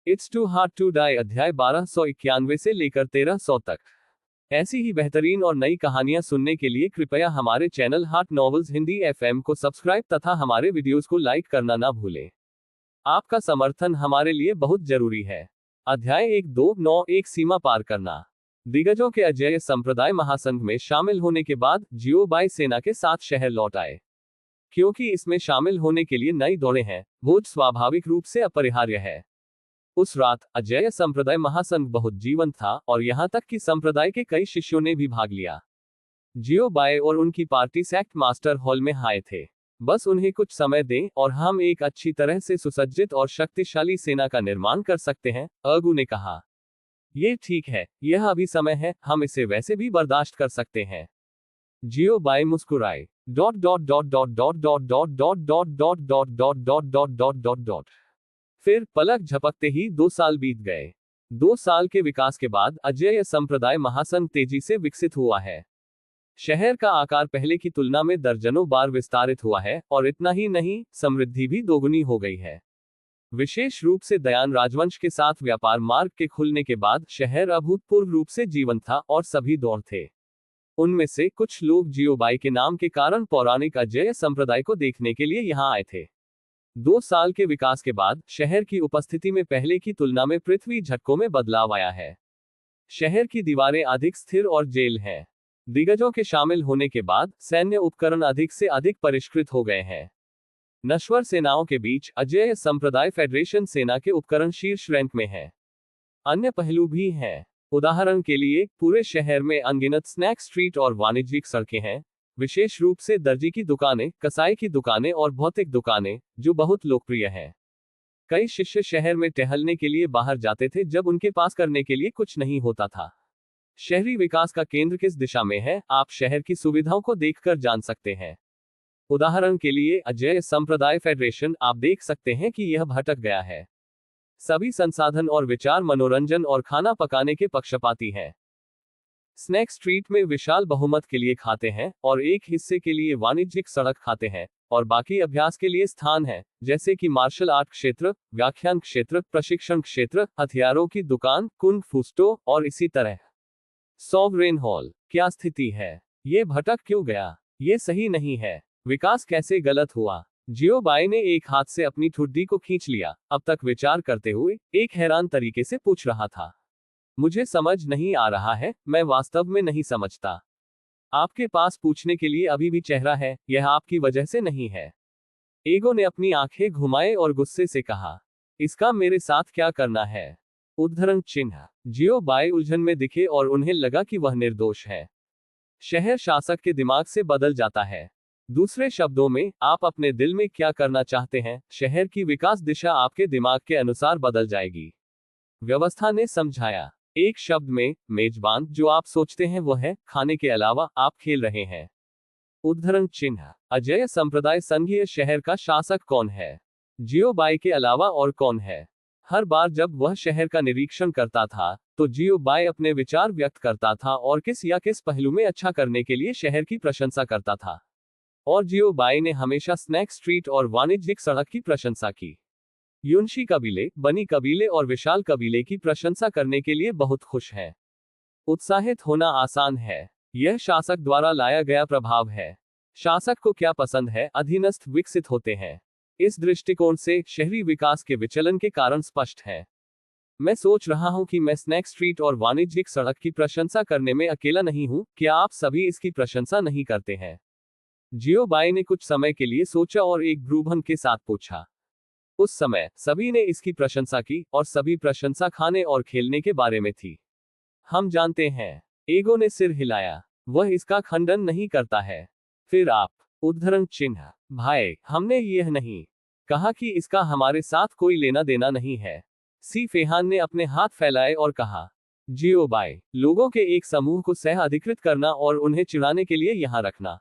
It's too hard to die अध्याय 1291 से लेकर 1300 तक। ऐसी ही बेहतरीन और नई कहानियां सुनने के लिए कृपया हमारे channel heart novels Hindi FM को सब्सक्राइब तथा हमारे वीडियोस को लाइक करना ना भूलें। आपका समर्थन हमारे लिए बहुत जरूरी है। अध्याय 1291 सीमा पार करना। दिग्गजों के अजेय संप्रदाय महासंघ में शामिल होने के बाद जियोबाई सेना के साथ शहर लौट आए। क्योंकि इसमें शामिल होने के लिए नई दौड़े हैं, वो स्वाभाविक रूप से अपरिहार्य है। उस रात अजेय संप्रदाय महासंघ बहुत जीवंत था और यहां तक कि संप्रदाय के कई शिष्यों ने भी भाग लिया। जियोबाई और उनकी पार्टी सेक्ट मास्टर हॉल में आए थे। बस उन्हें कुछ समय दें और हम एक अच्छी तरह से सुसज्जित और शक्तिशाली सेना का निर्माण कर सकते हैं, अगु ने कहा। ये ठीक है, यह अभी समय है, हम इसे वैसे भी बर्दाश्त कर सकते हैं। जियोबाई मुस्कुराए। Dot dot dot dot dot dot dot dot dot dot dot dot dot dot dot dot dot. फिर पलक झपकते ही 2 साल बीत गए। 2 साल के विकास के बाद अजेय संप्रदाय महासंघ तेजी से विकसित हुआ है। शहर का आकार पहले की तुलना में दर्जनों बार विस्तारित हुआ है और इतना ही नहीं, समृद्धि भी दोगुनी हो गई है। विशेष रूप से दयान राजवंश के साथ व्यापार मार्ग के खुलने के बाद शहर अभूतपूर्व रूप से जीवंत था और सभी दौड़ थे। उनमें से कुछ लोग जियोबाई के नाम के कारण पौराणिक अजेय संप्रदाय को देखने के लिए यहां आए थे। 2 साल के विकास के बाद शहर की उपस्थिति में पहले की तुलना में पृथ्वी झटकों में बदलाव आया है। शहर की दीवारें अधिक स्थिर और जेल हैं। दिग्गजों के शामिल होने के बाद सैन्य उपकरण अधिक से अधिक परिष्कृत हो गए हैं। नश्वर सेनाओं के बीच अजेय संप्रदाय फेडरेशन सेना के उपकरण शीर्ष रैंक में है। अन्य पहलू भी हैं। उदाहरण के लिए पूरे शहर में अनगिनत स्नैक स्ट्रीट और वाणिज्यिक सड़कें हैं, विशेष रूप से दर्जी की दुकानें, कसाई की दुकानें और भौतिक दुकानें, जो बहुत लोकप्रिय हैं। कई शिष्य शहर में टहलने के लिए बाहर जाते थे जब उनके पास करने के लिए कुछ नहीं होता था। शहरी विकास का केंद्र किस दिशा में है, आप शहर की सुविधाओं को देखकर जान सकते हैं। उदाहरण के लिए अजेय संप्रदाय फेडरेशन, आप देख सकते हैं कि यह भटक गया है। सभी संसाधन और विचार मनोरंजन और खाना पकाने के पक्षपाती हैं। स्नैक स्ट्रीट में विशाल बहुमत के लिए खाते हैं और एक हिस्से के लिए वाणिज्यिक सड़क खाते हैं और बाकी अभ्यास के लिए स्थान है, जैसे कि मार्शल आर्ट क्षेत्र, व्याख्यान क्षेत्र, प्रशिक्षण क्षेत्र, हथियारों की दुकान, कुंग फू स्टोर और इसी तरह। सॉवरेन हॉल, क्या स्थिति है? ये भटक क्यों गया? ये सही नहीं है। विकास कैसे गलत हुआ? जियोबाई ने एक हाथ से अपनी ठुड्डी को खींच लिया, अब तक विचार करते हुए एक हैरान तरीके से पूछ रहा था। मुझे समझ नहीं आ रहा है, मैं वास्तव में नहीं समझता। आपके पास पूछने के लिए अभी भी चेहरा है, यह आपकी वजह से नहीं है। एगो ने अपनी आंखें घुमाए और गुस्से से कहा, इसका मेरे साथ क्या करना है? उद्धरण चिन्ह। जियोबाई उलझन में दिखे और उन्हें लगा कि वह निर्दोष है। शहर शासक के दिमाग से बदल जाता है। दूसरे शब्दों में, आप अपने दिल में क्या करना चाहते हैं, शहर की विकास दिशा आपके दिमाग के अनुसार बदल जाएगी। व्यवस्था ने समझाया। एक शब्द में, मेजबान, जो आप सोचते हैं वह है, खाने के अलावा आप खेल रहे हैं। उद्धरण चिन्ह। अजेय संप्रदाय संघीय शहर का शासक कौन है? जियोबाई के अलावा और कौन है? हर बार जब वह शहर का निरीक्षण करता था तो जियोबाई अपने विचार व्यक्त करता था और किस या किस पहलू में अच्छा करने के लिए शहर की प्रशंसा करता था। और जियोबाई ने हमेशा स्नैक स्ट्रीट और वाणिज्यिक सड़क की प्रशंसा की। युनशी कबीले, बनी कबीले और विशाल कबीले की प्रशंसा करने के लिए बहुत खुश हैं। उत्साहित होना आसान है। यह शासक द्वारा लाया गया प्रभाव है। शासक को क्या पसंद है, अधीनस्थ विकसित होते हैं। इस दृष्टिकोण से शहरी विकास के विचलन के कारण स्पष्ट है। मैं सोच रहा हूं कि मैं स्नैक स्ट्रीट और वाणिज्यिक सड़क की प्रशंसा करने में अकेला नहीं हूं, क्या आप सभी इसकी प्रशंसा नहीं करते हैं? जियोबाई ने कुछ समय के लिए सोचा और एक भ्रूभंग के साथ पूछा। उस समय सभी ने इसकी प्रशंसा की और सभी प्रशंसा खाने और खेलने के बारे में थी। हम जानते हैं। एगो ने सिर हिलाया। वह इसका खंडन नहीं करता है। फिर आप। उद्धरण चिन्ह। भाई, हमने यह नहीं कहा कि इसका हमारे साथ कोई लेना देना नहीं है। सी फेहान ने अपने हाथ फैलाए और कहा, जियोबाई, लोगों के एक समूह को सह अधिकृत करना और उन्हें चिढ़ाने के लिए यहां रखना।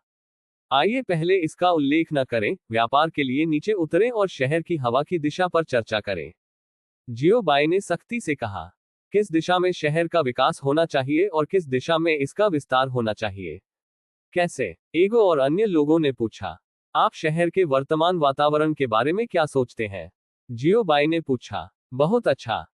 आइए पहले इसका उल्लेख न करें, व्यापार के लिए नीचे उतरें और शहर की हवा की दिशा पर चर्चा करें। जियोबाई ने सख्ती से कहा, किस दिशा में शहर का विकास होना चाहिए और किस दिशा में इसका विस्तार होना चाहिए? कैसे? एगो और अन्य लोगों ने पूछा। आप शहर के वर्तमान वातावरण के बारे में क्या सोचते हैं? जियोबाई ने पूछा। बहुत अच्छा।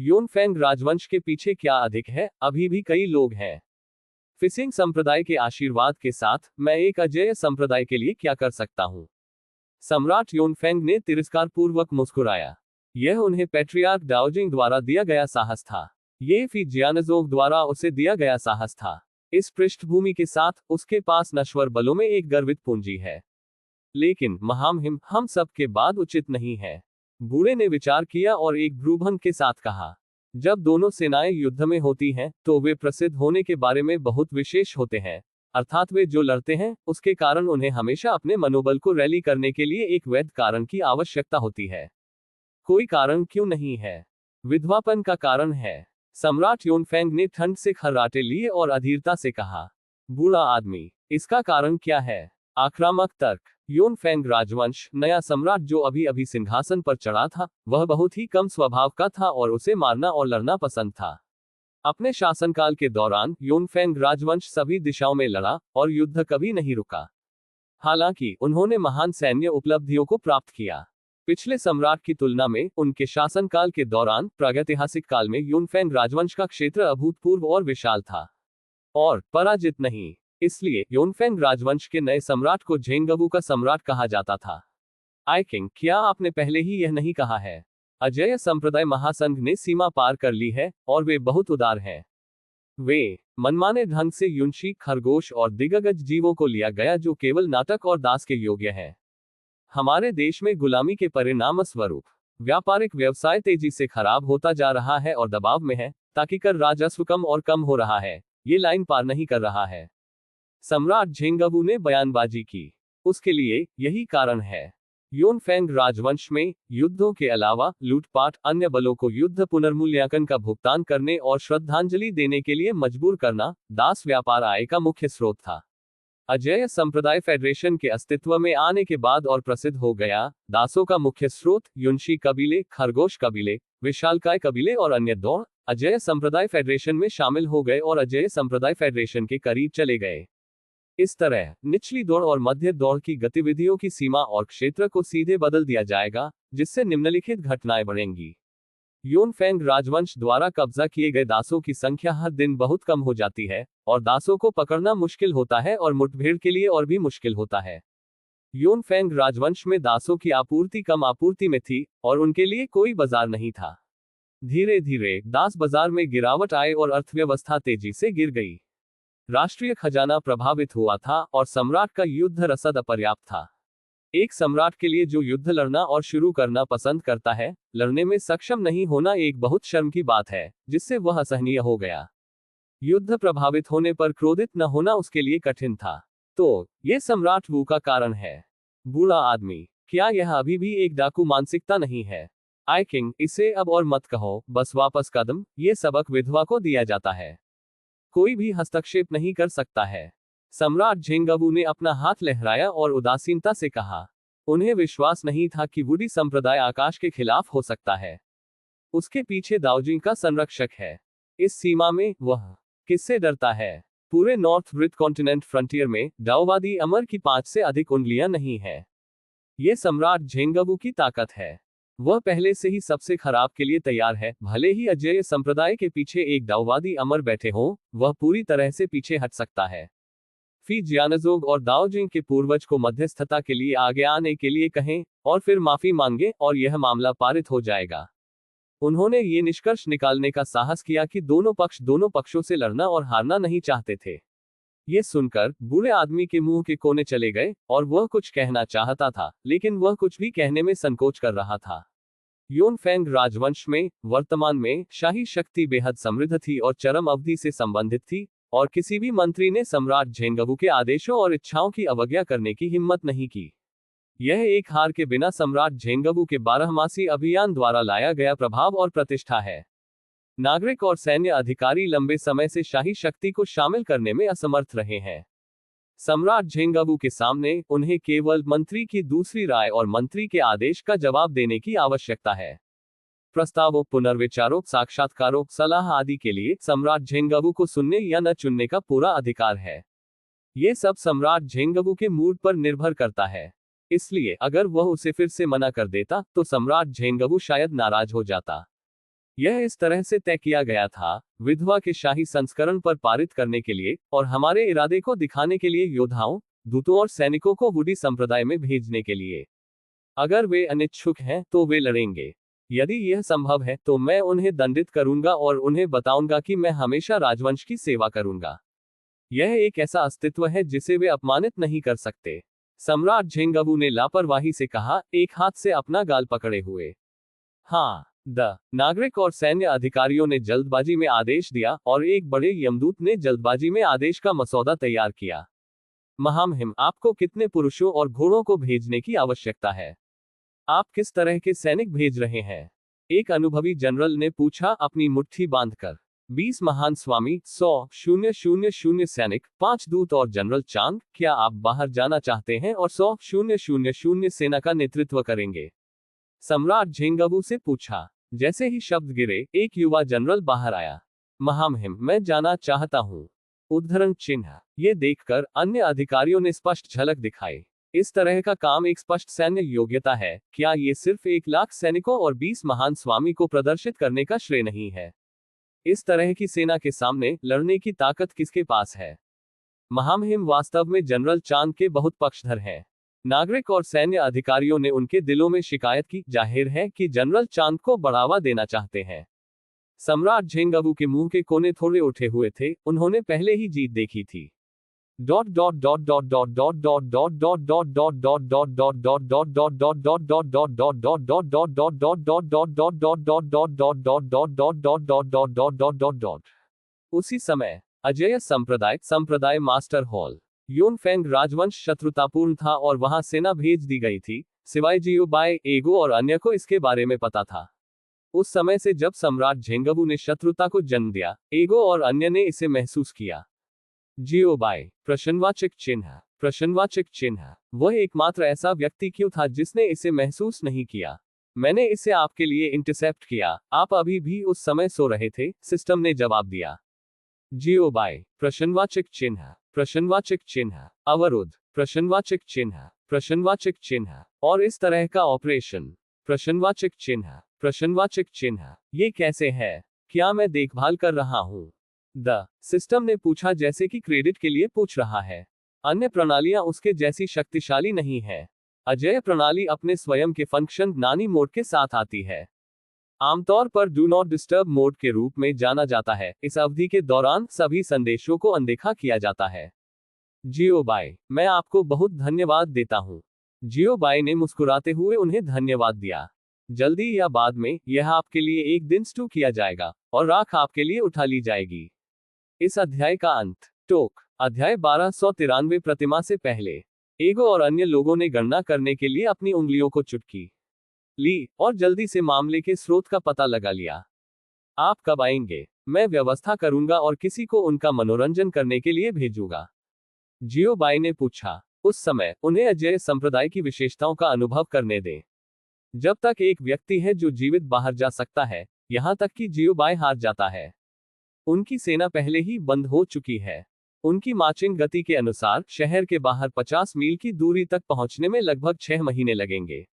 योनफेंग राजवंश के पीछे क्या अधिक है? अभी भी कई लोग हैं। फिसिंग संप्रदाय के आशीर्वाद के साथ मैं एक अजेय संप्रदाय के लिए क्या कर सकता हूं? सम्राट योनफेंग ने तिरस्कारपूर्वक मुस्कुराया। यह उन्हें पैट्रियार्क डाओजिंग द्वारा दिया गया साहस था। ये जियानजोग द्वारा उसे दिया गया साहस था। इस पृष्ठभूमि के साथ उसके पास नश्वर बलों में एक गर्वित पूंजी है। लेकिन महामहिम, हम सब के बाद उचित नहीं है। बूढ़े ने विचार किया और एक भ्रूभंग के साथ कहा, जब दोनों सेनाएं युद्ध में होती हैं तो वे प्रसिद्ध होने के बारे में बहुत विशेष होते हैं, अर्थात वे जो लड़ते हैं उसके कारण उन्हें हमेशा अपने मनोबल को रैली करने के लिए एक वैध कारण की आवश्यकता होती है। कोई कारण क्यों नहीं है? विधवापन का कारण है। सम्राट योनफेंग ने ठंड से खर्राटे लिए और अधीरता से कहा, बूढ़ा आदमी, इसका कारण क्या है? आक्रामक तर्क। योनफेंग राजवंश, नया सम्राट जो अभी अभी सिंहासन पर चढ़ा था, वह बहुत ही कम स्वभाव का था और उसे मारना और लड़ना पसंद था। अपने शासनकाल के दौरान योनफेंग राजवंश सभी दिशाओं में लड़ा और युद्ध कभी नहीं रुका। हालांकि उन्होंने महान सैन्य उपलब्धियों को प्राप्त किया। पिछले सम्राट की तुलना में उनके शासनकाल के दौरान प्रागैतिहासिक काल में योनफेंग राजवंश का क्षेत्र अभूतपूर्व और विशाल था, और पराजित नहीं। इसलिए योनफेंग राजवंश के नए सम्राट को झेंगबू का सम्राट कहा जाता था। आई किंग, क्या आपने पहले ही यह नहीं कहा है? अजेय संप्रदाय महासंघ ने सीमा पार कर ली है और वे बहुत उदार हैं। वे मनमाने ढंग से युनशी, खरगोश और दिग्गज जीवों को लिया गया जो केवल नाटक और दास के योग्य है। हमारे देश में गुलामी के परिणाम स्वरूप व्यापारिक व्यवसाय तेजी से खराब होता जा रहा है और दबाव में है, ताकि कर राजस्व कम और कम हो रहा है, ये लाइन पार नहीं कर रहा है। सम्राट झेंगबू ने बयानबाजी की। उसके लिए यही कारण है। योनफेंग राजवंश में युद्धों के अलावा लूटपाट, अन्य बलों को युद्ध पुनर्मूल्यांकन का भुगतान करने और श्रद्धांजलि देने के लिए मजबूर करना, दास व्यापार आय का मुख्य स्रोत था। अजेय संप्रदाय फेडरेशन के अस्तित्व में आने के बाद और प्रसिद्ध हो गया। दासों का मुख्य स्रोत युनशी कबीले, खरगोश कबीले, विशालकाय कबीले और अन्य दौड़ अजेय संप्रदाय फेडरेशन में शामिल हो गए और अजेय संप्रदाय फेडरेशन के करीब चले गए। इस तरह निचली दौड़ और मध्य दौड़ की गतिविधियों की सीमा और क्षेत्र को सीधे बदल दिया जाएगा, जिससे निम्नलिखित घटनाएं बढ़ेंगी। योनफेंग राजवंश द्वारा कब्जा किए गए दासों की संख्या हर दिन बहुत कम हो जाती है और दासों को पकड़ना मुश्किल होता है और मुठभेड़ के लिए और भी मुश्किल होता है। योनफेंग राजवंश में दासों की आपूर्ति कम आपूर्ति में थी और उनके लिए कोई बाजार नहीं था। धीरे धीरे दास बाजार में गिरावट आई और अर्थव्यवस्था तेजी से गिर गई। राष्ट्रीय खजाना प्रभावित हुआ था और सम्राट का युद्ध रसद अपर्याप्त था। एक सम्राट के लिए जो युद्ध लड़ना और शुरू करना पसंद करता है, लड़ने में सक्षम नहीं होना एक बहुत शर्म की बात है, जिससे वह असहनीय हो गया। युद्ध प्रभावित होने पर क्रोधित न होना उसके लिए कठिन था। तो यह सम्राट वू का कारण है। बूढ़ा आदमी, क्या यह अभी भी एक डाकू मानसिकता नहीं है? आई किंग, इसे अब और मत कहो, बस वापस कदम। ये सबक विधवा को दिया जाता है, कोई भी हस्तक्षेप नहीं कर सकता है। सम्राट झेंगबू ने अपना हाथ लहराया और उदासीनता से कहा। उन्हें विश्वास नहीं था कि वुडी संप्रदाय आकाश के खिलाफ हो सकता है। उसके पीछे दाओजिंग का संरक्षक है। इस सीमा में वह किससे डरता है? पूरे नॉर्थ ब्रिथ कॉन्टिनेंट फ्रंटियर में दाओवादी अमर की 5 से अधिक उंगलियां नहीं है। ये सम्राट झेंगबू की ताकत है। वह पहले से ही सबसे खराब के लिए तैयार है। भले ही अजेय संप्रदाय के पीछे एक दाओवादी अमर बैठे हों, वह पूरी तरह से पीछे हट सकता है। जियानजोग और दाओजिंग के पूर्वज को मध्यस्थता के लिए आगे आने के लिए कहें और फिर माफी मांगे और यह मामला पारित हो जाएगा। उन्होंने ये निष्कर्ष निकालने का साहस किया कि दोनों पक्ष दोनों पक्षों से लड़ना और हारना नहीं चाहते थे। ये सुनकर बूढ़े आदमी के मुंह के कोने चले गए और वह कुछ कहना चाहता था, लेकिन वह कुछ भी कहने में संकोच कर रहा था। योनफेंग राजवंश में वर्तमान में शाही शक्ति बेहद समृद्ध थी और चरम अवधि से संबंधित थी, और किसी भी मंत्री ने सम्राट झेंगबू के आदेशों और इच्छाओं की अवज्ञा करने की हिम्मत नहीं की। यह एक हार के बिना सम्राट झेंगबू के 12मासी अभियान द्वारा लाया गया प्रभाव और प्रतिष्ठा है। नागरिक और सैन्य अधिकारी लंबे समय से शाही शक्ति को शामिल करने में असमर्थ रहे हैं। सम्राट झेंगबू के सामने उन्हें केवल मंत्री की दूसरी राय और मंत्री के आदेश का जवाब देने की आवश्यकता है। प्रस्तावों, पुनर्विचारों, साक्षात्कारों, सलाह आदि के लिए सम्राट झेंगबू को सुनने या न चुनने का पूरा अधिकार है। ये सब सम्राट झेंगबू के मूड पर निर्भर करता है। इसलिए अगर वह उसे फिर से मना कर देता तो सम्राट झेंगबू शायद नाराज हो जाता। यह इस तरह से तय किया गया था, विधवा के शाही संस्करण पर पारित करने के लिए और हमारे इरादे को दिखाने के लिए योद्धाओं, दूतों और सैनिकों को वुडी संप्रदाय में भेजने के लिए। अगर वे अनिच्छुक हैं तो वे लड़ेंगे। यदि यह संभव है तो मैं उन्हें दंडित करूंगा और उन्हें बताऊंगा कि मैं हमेशा राजवंश की सेवा करूंगा। यह एक ऐसा अस्तित्व है जिसे वे अपमानित नहीं कर सकते। सम्राट झेंगबू ने लापरवाही से कहा, एक हाथ से अपना गाल पकड़े हुए। हाँ, नागरिक और सैन्य अधिकारियों ने जल्दबाजी में आदेश दिया और एक बड़े यमदूत ने जल्दबाजी में आदेश का मसौदा तैयार किया। महामहिम, आपको कितने पुरुषों और घोड़ों को भेजने की आवश्यकता है? आप किस तरह के सैनिक भेज रहे हैं? एक अनुभवी जनरल ने पूछा, अपनी मुट्ठी बांधकर। 20 महान स्वामी, 100,000 सैनिक, 5 दूत और जनरल चांग, क्या आप बाहर जाना चाहते हैं और 100,000 सेना का नेतृत्व करेंगे? सम्राट झेंगबू से पूछा। जैसे ही शब्द गिरे, एक युवा जनरल बाहर आया। महामहिम, मैं जाना चाहता हूं। उद्धरण चिन्ह। ये देखकर अन्य अधिकारियों ने स्पष्ट झलक दिखाई। इस तरह का काम एक स्पष्ट सैन्य योग्यता है। क्या ये सिर्फ 1,00,000 सैनिकों और 20 महान स्वामी को प्रदर्शित करने का श्रेय नहीं है? इस तरह की सेना के सामने लड़ने की ताकत किसके पास है? महामहिम, वास्तव में जनरल चांद के बहुत पक्षधर हैं। नागरिक और सैन्य अधिकारियों ने उनके दिलों में शिकायत की। जाहिर है कि जनरल चांद को बढ़ावा देना चाहते हैं। सम्राट झेंगबू के मुंह के कोने थोड़े उठे हुए थे, उन्होंने पहले ही जीत देखी थी। उसी समय अजेय संप्रदाय मास्टर हॉल, योनफेंग राजवंश शत्रुतापूर्ण था और वहां सेना भेज दी गई थी, सिवाय जियो बाय, एगो और अन्य को इसके बारे में पता था। उस समय से जब सम्राट झेंगबू ने शत्रुता को जन्म दिया, एगो और अन्य ने इसे महसूस किया। जियो बाय, प्रश्नवाचक चिन्ह। वह एकमात्र ऐसा व्यक्ति क्यों था जिसने इसे महसूस नहीं किया? मैंने इसे आपके लिए इंटरसेप्ट किया, आप अभी भी उस समय सो रहे थे, सिस्टम ने जवाब दिया। जियो बाय, प्रश्नवाचक चिन्ह, अवरोध, प्रश्नवाचक चिन्ह, और इस तरह का ऑपरेशन, प्रश्नवाचक चिन्ह, ये कैसे है? क्या मैं देखभाल कर रहा हूं? सिस्टम ने पूछा, जैसे कि क्रेडिट के लिए पूछ रहा है। अन्य प्रणालियां उसके जैसी शक्तिशाली नहीं है। अजेय प्रणाली अपने स्वयं के फंक्शन नानी मोड के साथ आती है। आमतौर पर डू नॉट डिस्टर्ब मोड के रूप में जाना जाता है। इस अवधि के दौरान सभी संदेशों को अनदेखा किया जाता है। जियो बाय, मैं आपको बहुत धन्यवाद देता हूं। जियो बाय ने मुस्कुराते हुए उन्हें धन्यवाद दिया। जल्दी या बाद में यह आपके लिए एक दिन स्टू किया जाएगा और राख आपके लिए उठा ली जाएगी। इस अध्याय का अंत। टोक। अध्याय 1293 प्रतिमा से पहले एगो और अन्य लोगों ने गणना करने के लिए अपनी उंगलियों को चुटकी ली और जल्दी से मामले के स्रोत का पता लगा लिया। आप कब आएंगे? मैं व्यवस्था करूंगा और किसी को उनका मनोरंजन करने के लिए भेजूंगा। जियो बाई ने पूछा। उस समय उन्हें अजेय संप्रदाय की विशेषताओं का अनुभव करने दें। जब तक एक व्यक्ति है जो जीवित बाहर जा सकता है, यहां तक कि जियो बाई हार जाता है। उनकी सेना पहले ही बंद हो चुकी है। उनकी मार्चिंग गति के अनुसार शहर के बाहर 50 मील की दूरी तक पहुंचने में लगभग 6 महीने लगेंगे।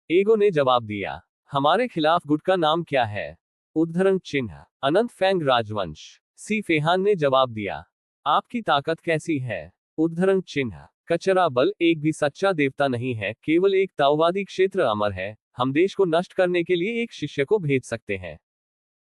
एगो ने जवाब दिया। हमारे खिलाफ गुट का नाम क्या है? उद्धरण चिन्ह, अनंत फैंग राजवंश। सी फेहान ने जवाब दिया। आपकी ताकत कैसी है? उद्धरण चिन्ह, कचरा बल एक भी सच्चा देवता नहीं है, केवल एक ताओवादी क्षेत्र अमर है। हम देश को नष्ट करने के लिए एक शिष्य को भेज सकते हैं।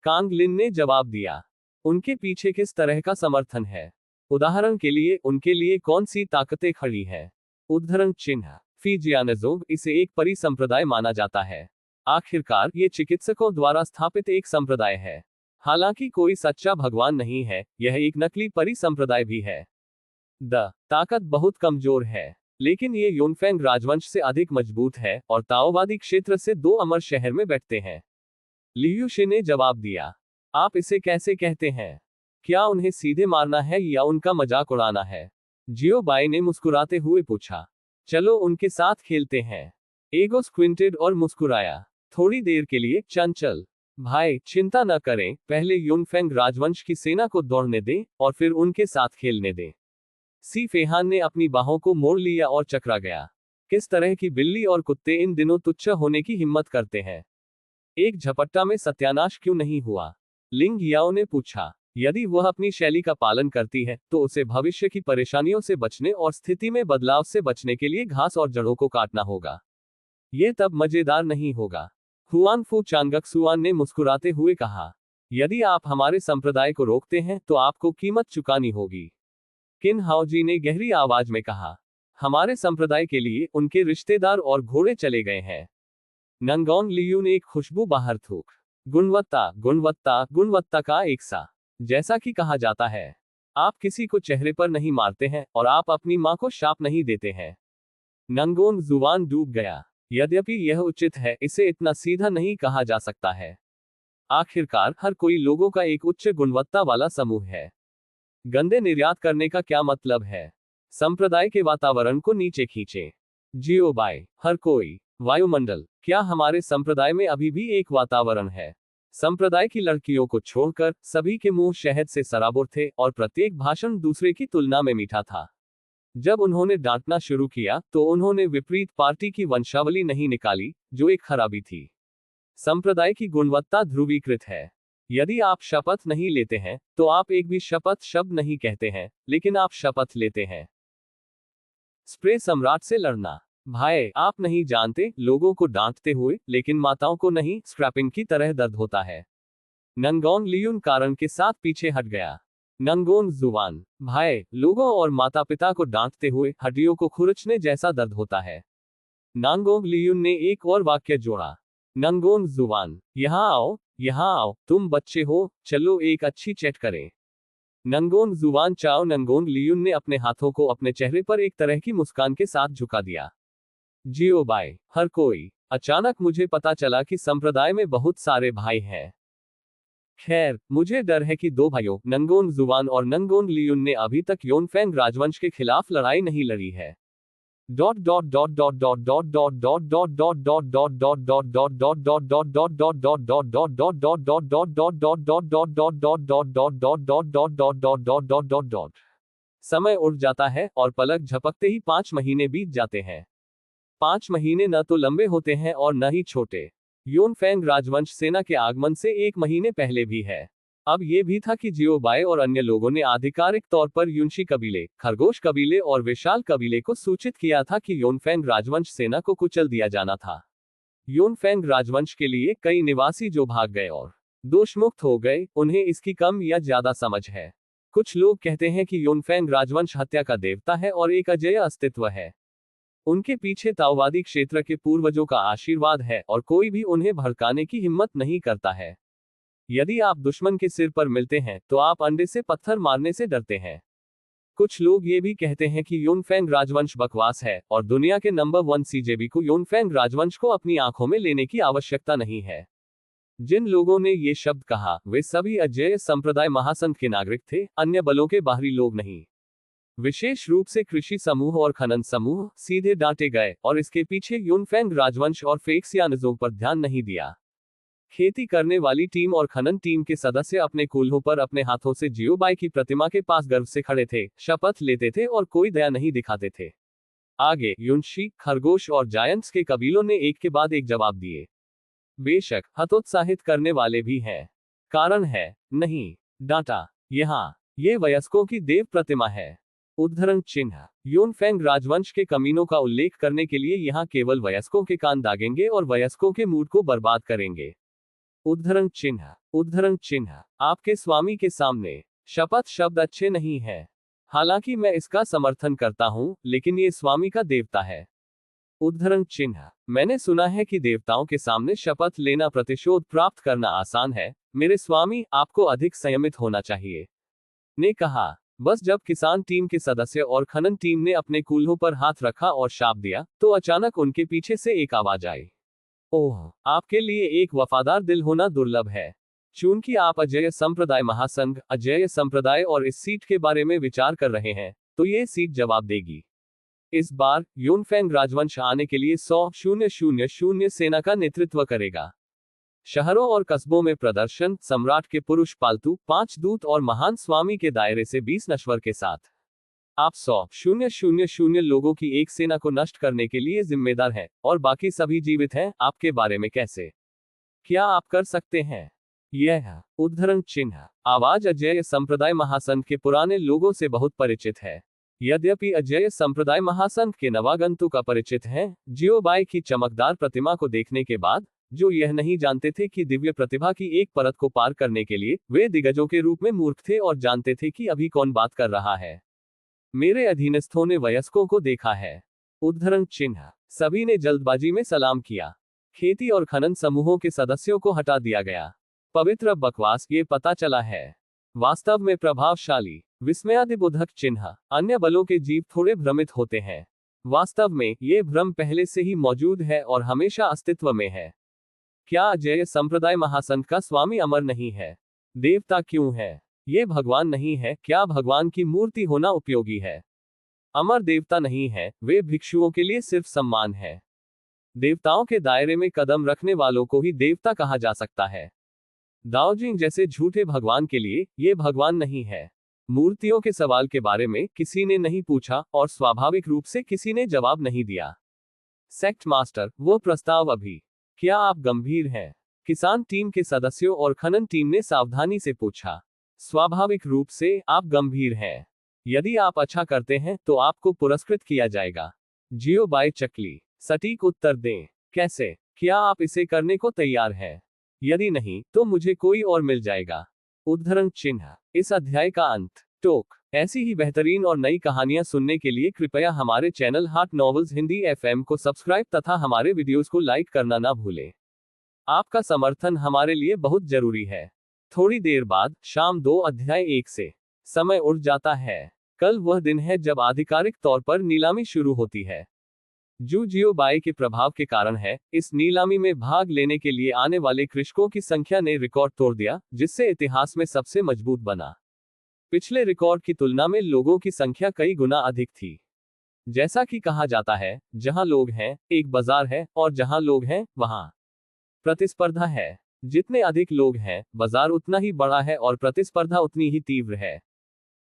कांग लिन ने जवाब दिया। उनके पीछे किस तरह का समर्थन है? उदाहरण के लिए उनके लिए कौन सी ताकतें खड़ी है? उद्धरण चिन्ह, फिजियानजोग, इसे एक परी संप्रदाय माना जाता है। आखिरकार ये चिकित्सकों द्वारा स्थापित एक संप्रदाय है। हालांकि कोई सच्चा भगवान नहीं है, यह एक नकली परी संप्रदाय भी है। ताकत बहुत कमजोर है, लेकिन ये योनफेंग राजवंश से अधिक मजबूत है और ताओवादी क्षेत्र से 2 अमर शहर में बैठते हैं। लियूशे ने जवाब दिया। आप इसे कैसे कहते हैं? क्या उन्हें सीधे मारना है या उनका मजाक उड़ाना है? जियो बाई ने मुस्कुराते हुए पूछा। चलो उनके साथ खेलते हैं। एगो स्क्विंटेड और मुस्कुराया। थोड़ी देर के लिए चंचल भाई, चिंता न करें, पहले योनफेंग राजवंश की सेना को दौड़ने दें और फिर उनके साथ खेलने दें। सी फेहान ने अपनी बाहों को मोड़ लिया और चकरा गया। किस तरह की बिल्ली और कुत्ते इन दिनों तुच्छ होने की हिम्मत करते हैं? एक झपट्टा में सत्यानाश क्यों नहीं हुआ? लिंग याओ ने पूछा। यदि वह अपनी शैली का पालन करती है तो उसे भविष्य की परेशानियों से बचने और स्थिति में बदलाव से बचने के लिए घास और जड़ों को काटना होगा। ये तब मजेदार नहीं होगा। हुआन फू चांगक्सुआन ने मुस्कुराते हुए कहा, यदि आप हमारे संप्रदाय को रोकते हैं तो आपको कीमत चुकानी होगी। किन हाओजी ने गहरी आवाज में कहा, हमारे संप्रदाय के लिए उनके रिश्तेदार और घोड़े चले गए हैं। नंगोंग लियू ने एक खुशबू बाहर थूक। गुणवत्ता, गुणवत्ता, गुणवत्ता का एक सा। जैसा कि कहा जाता है, आप किसी को चेहरे पर नहीं मारते हैं और आप अपनी मां को शाप नहीं देते हैं। नंगोंग जुबान डूब गया। यद्यपि यह उचित है, इसे इतना सीधा नहीं कहा जा सकता है। आखिरकार हर कोई लोगों का एक उच्च गुणवत्ता वाला समूह है। गंदे निर्यात करने का क्या मतलब है? संप्रदाय के वातावरण को नीचे खींचे। जियो बाय, हर कोई। वायुमंडल, क्या हमारे संप्रदाय में अभी भी एक वातावरण है? संप्रदाय की लड़कियों को छोड़कर सभी के मुंह शहद से सराबोर थे और प्रत्येक भाषण दूसरे की तुलना में मीठा था। जब उन्होंने डांटना शुरू किया तो उन्होंने विपरीत पार्टी की वंशावली नहीं निकाली, जो एक खराबी थी। संप्रदाय की गुणवत्ता ध्रुवीकृत है। यदि आप शपथ नहीं लेते हैं तो आप एक भी शपथ शब्द नहीं कहते हैं, लेकिन आप शपथ लेते हैं। स्प्रे सम्राट से लड़ना। भाई, आप नहीं जानते, लोगों को डांटते हुए, लेकिन माताओं को नहीं, स्क्रैपिंग की तरह दर्द होता है। नंगोंग लियून कारण के साथ पीछे हट गया। नंगोंग जुबान, भाई, लोगों और माता पिता को डांटते हुए हड्डियों को खुरचने जैसा दर्द होता है। नंगोंग लियून ने एक और वाक्य जोड़ा। नंगोंग जुबान, यहाँ आओ, तुम बच्चे हो, चलो एक अच्छी चैट करें। नंगोंग जुबान चाओ। नंगोंग लियून ने अपने हाथों को अपने चेहरे पर एक तरह की मुस्कान के साथ झुका दिया। जियो बाय, हर कोई। अचानक मुझे पता चला कि संप्रदाय में बहुत सारे भाई हैं। खैर, मुझे डर है कि दो भाइयों, नंगोंग जुबान और नंगोंग लियून ने अभी तक योनफेंग राजवंश के खिलाफ लड़ाई नहीं लड़ी है। समय उड़ जाता है और पलक झपकते ही 5 महीने बीत जाते हैं। 5 महीने न तो लंबे होते हैं और न ही छोटे। योनफेंग राजवंश सेना के आगमन से 1 महीने पहले भी है। अब ये भी था कि जियोबाई और अन्य लोगों ने आधिकारिक तौर पर युनशी कबीले, खरगोश कबीले और विशाल कबीले को सूचित किया था कि योनफेंग राजवंश सेना को कुचल दिया जाना था। योनफेंग राजवंश के लिए कई निवासी जो भाग गए और दोषमुक्त हो गए, उन्हें इसकी कम या ज्यादा समझ है। कुछ लोग कहते हैं कि योनफेंग राजवंश हत्या का देवता है और एक अजेय अस्तित्व है। उनके पीछे ताओवादी क्षेत्र के पूर्वजों का आशीर्वाद है और कोई भी उन्हें भड़काने की हिम्मत नहीं करता है। यदि आप दुश्मन के सिर पर मिलते हैं तो आप अंडे से पत्थर मारने से डरते हैं। कुछ लोग ये भी कहते हैं कि योनफेंग राजवंश बकवास है और दुनिया के नंबर 1 सीजेबी को योनफेंग राजवंश को अपनी आंखों में लेने की आवश्यकता नहीं है। जिन लोगों ने ये शब्द कहा, वे सभी अजेय संप्रदाय महासंघ के नागरिक थे, अन्य बलों के बाहरी लोग नहीं। विशेष रूप से कृषि समूह और खनन समूह सीधे डांटे गए और इसके पीछे योनफेंग राजवंश और फेक्सियानिज़ों पर ध्यान नहीं दिया। खेती करने वाली टीम और खनन टीम के सदस्य अपने कूल्हों पर अपने हाथों से जियोबाई की प्रतिमा के पास गर्व से खड़े थे, शपथ लेते थे और कोई दया नहीं दिखाते थे। आगे युनशी, खरगोश और जायंट्स के कबीलों ने एक के बाद एक जवाब दिए। बेशक हतोत्साहित करने वाले भी हैं। कारण है, नहीं डांटा। यहाँ ये वयस्कों की देव प्रतिमा है। उद्धरण चिन्ह। योनफेंग राजवंश के कमीनों का उल्लेख करने के लिए यहाँ केवल वयस्कों के कान दागेंगे और वयस्कों के मूड को बर्बाद करेंगे। उद्धरण चिन्ह। उद्धरण चिन्ह। आपके स्वामी के सामने। शपथ शब्द अच्छे नहीं है। हालांकि मैं इसका समर्थन करता हूं, लेकिन ये स्वामी का देवता है। उद्धरण चिन्ह। मैंने सुना है कि देवताओं के सामने शपथ लेना प्रतिशोध प्राप्त करना आसान है। मेरे स्वामी, आपको अधिक संयमित होना चाहिए, ने कहा। बस जब किसान टीम के सदस्य और खनन टीम ने अपने कूल्हों पर हाथ रखा और शाप दिया, तो अचानक उनके पीछे से एक आवाज आई। ओह, आपके लिए एक वफादार दिल होना दुर्लभ है। चूंकि आप अजेय संप्रदाय महासंघ, अजेय संप्रदाय और इस सीट के बारे में विचार कर रहे हैं, तो ये सीट जवाब देगी। इस बार योनफेंग राजवंश आने के लिए 100,000 सेना का नेतृत्व करेगा। शहरों और कस्बों में प्रदर्शन, सम्राट के पुरुष पालतू 5 दूत और महान स्वामी के दायरे से 20 नश्वर के साथ। आप 100,000 लोगों की एक सेना को नष्ट करने के लिए जिम्मेदार हैं, और बाकी सभी जीवित हैं। आपके बारे में कैसे? क्या आप कर सकते हैं? यह उद्धरण चिन्ह आवाज अजेय संप्रदाय महासंघ के पुराने लोगों से बहुत परिचित है। यद्यपि अजेय संप्रदाय महासंघ के नवागंतुक अपरिचित हैं, जियोबाई की चमकदार प्रतिमा को देखने के बाद, जो यह नहीं जानते थे कि दिव्य प्रतिभा की एक परत को पार करने के लिए वे दिग्गजों के रूप में मूर्ख थे और जानते थे कि अभी कौन बात कर रहा है। मेरे अधीनस्थों ने वयस्कों को देखा है। उद्धरण चिन्ह सभी ने जल्दबाजी में सलाम किया। खेती और खनन समूहों के सदस्यों को हटा दिया गया। पवित्र बकवास, ये पता चला है। वास्तव में प्रभावशाली विस्मयादिबोधक चिन्ह अन्य बलों के जीव थोड़े भ्रमित होते हैं। वास्तव में ये भ्रम पहले से ही मौजूद है और हमेशा अस्तित्व में है। क्या अजेय संप्रदाय महासंघ का स्वामी अमर नहीं है? देवता क्यों है? ये भगवान नहीं है। क्या भगवान की मूर्ति होना उपयोगी है? अमर देवता नहीं है, वे भिक्षुओं के लिए सिर्फ सम्मान है। देवताओं के दायरे में कदम रखने वालों को ही देवता कहा जा सकता है। दाओजिंग जैसे झूठे भगवान के लिए ये भगवान नहीं है। मूर्तियों के सवाल के बारे में किसी ने नहीं पूछा और स्वाभाविक रूप से किसी ने जवाब नहीं दिया। सेक्ट मास्टर, वो प्रस्ताव अभी। क्या आप गंभीर हैं? किसान टीम के सदस्यों और खनन टीम ने सावधानी से पूछा। स्वाभाविक रूप से आप गंभीर हैं। यदि आप अच्छा करते हैं तो आपको पुरस्कृत किया जाएगा। जियोबाई चकली, सटीक उत्तर दें। कैसे? क्या आप इसे करने को तैयार हैं? यदि नहीं तो मुझे कोई और मिल जाएगा। उद्धरण चिन्ह इस अध्याय का अंत। टोक ऐसी ही बेहतरीन और नई कहानियां सुनने के लिए कृपया हमारे चैनल हाट नॉवेल्स हिंदी FM को सब्सक्राइब तथा हमारे वीडियोस को लाइक करना ना भूलें। आपका समर्थन हमारे लिए बहुत जरूरी है। थोड़ी देर बाद शाम 2 अध्याय 1 से समय उड़ जाता है। कल वह दिन है जब आधिकारिक तौर पर नीलामी शुरू होती है। जू जियोबाई के प्रभाव के कारण है। इस नीलामी में भाग लेने के लिए आने वाले कृषकों की संख्या ने रिकॉर्ड तोड़ दिया, जिससे इतिहास में सबसे मजबूत बना। पिछले रिकॉर्ड की तुलना में लोगों की संख्या कई गुना अधिक थी। जैसा कि कहा जाता है, जहां लोग हैं, एक बाजार है, और जहां लोग हैं, वहां प्रतिस्पर्धा है। जितने अधिक लोग हैं, बाजार उतना ही बड़ा है और प्रतिस्पर्धा उतनी ही तीव्र है।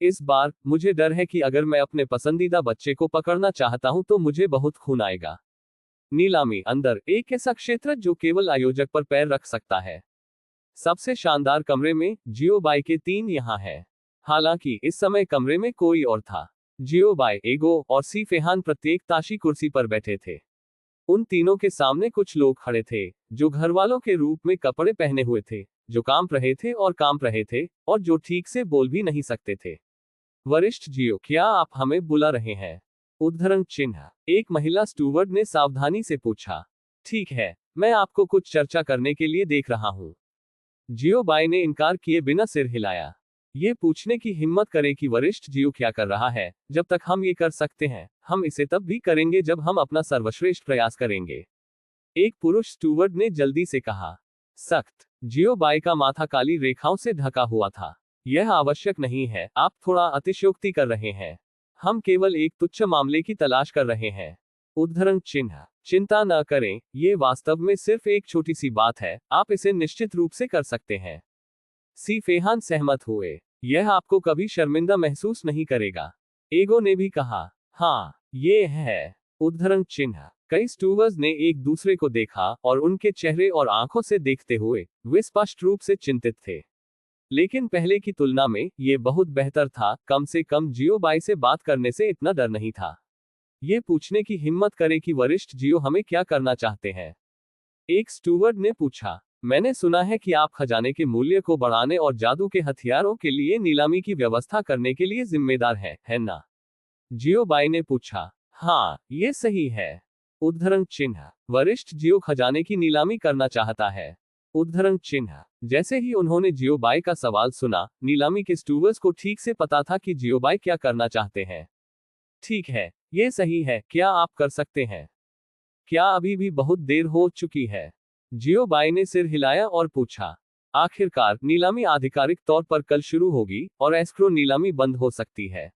इस बार मुझे डर है कि अगर मैं अपने पसंदीदा बच्चे को पकड़ना चाहता हूं तो मुझे बहुत खून आएगा। नीलामी अंदर एक ऐसा क्षेत्र जो केवल आयोजक पर पैर रख सकता है। सबसे शानदार कमरे में जियोबाई के 3 यहां हैं। हालांकि इस समय कमरे में कोई और था। जियोबाई, एगो और सी फेहान प्रत्येक ताशी कुर्सी पर बैठे थे। उन तीनों के सामने कुछ लोग खड़े थे, जो घरवालों के रूप में कपड़े पहने हुए थे, जो काम रहे थे और काम रहे थे, और जो ठीक से बोल भी नहीं सकते थे। वरिष्ठ जियो, क्या आप हमें बुला रहे हैं? उद्धरण चिन्ह एक महिला स्टूवर्ड ने सावधानी से पूछा। ठीक है, मैं आपको कुछ चर्चा करने के लिए देख रहा हूं। जियोबाई ने इनकार किए बिना सिर हिलाया। ये पूछने की हिम्मत करें कि वरिष्ठ जियो क्या कर रहा है। जब तक हम ये कर सकते हैं, हम इसे तब भी करेंगे जब हम अपना सर्वश्रेष्ठ प्रयास करेंगे। एक पुरुष स्टूवर्ड ने जल्दी से कहा। सख्त जियोबाई का माथा काली रेखाओं से ढका हुआ था। यह आवश्यक नहीं है, आप थोड़ा अतिशयोक्ति कर रहे हैं। हम केवल एक तुच्छ मामले की तलाश कर रहे हैं। उद्धरण चिन्ह चिंता न करें, ये वास्तव में सिर्फ एक छोटी सी बात है, आप इसे निश्चित रूप से कर सकते हैं। सी फेहान सहमत हुए। यह आपको कभी शर्मिंदा महसूस नहीं करेगा। एगो ने भी कहा। हाँ, ये है। उद्धरण चिन्ह कई स्टूवर्स ने एक दूसरे को देखा और उनके चेहरे और आंखों से देखते हुए वे स्पष्ट रूप से चिंतित थे। लेकिन पहले की तुलना में ये बहुत बेहतर था। कम से कम जियोबाई से बात करने से इतना डर नहीं था। ये पूछने की हिम्मत करें कि वरिष्ठ जियो हमें क्या करना चाहते हैं। एक स्टूवर्ड ने पूछा। मैंने सुना है कि आप खजाने के मूल्य को बढ़ाने और जादू के हथियारों के लिए नीलामी की व्यवस्था करने के लिए जिम्मेदार है ना? जियोबाई ने पूछा। हाँ, ये सही है। उद्धरण चिन्ह वरिष्ठ जियो खजाने की नीलामी करना चाहता है। उद्धरण चिन्ह जैसे ही उन्होंने जियोबाई का सवाल सुना, नीलामी के स्टूवर्स को ठीक से पता था कि जियोबाई क्या करना चाहते हैं। ठीक है, ये सही है, क्या आप कर सकते हैं? क्या अभी भी बहुत देर हो चुकी है? जियोबाई ने सिर हिलाया और पूछा। आखिरकार नीलामी आधिकारिक तौर पर कल शुरू होगी और एस्क्रो नीलामी बंद हो सकती है।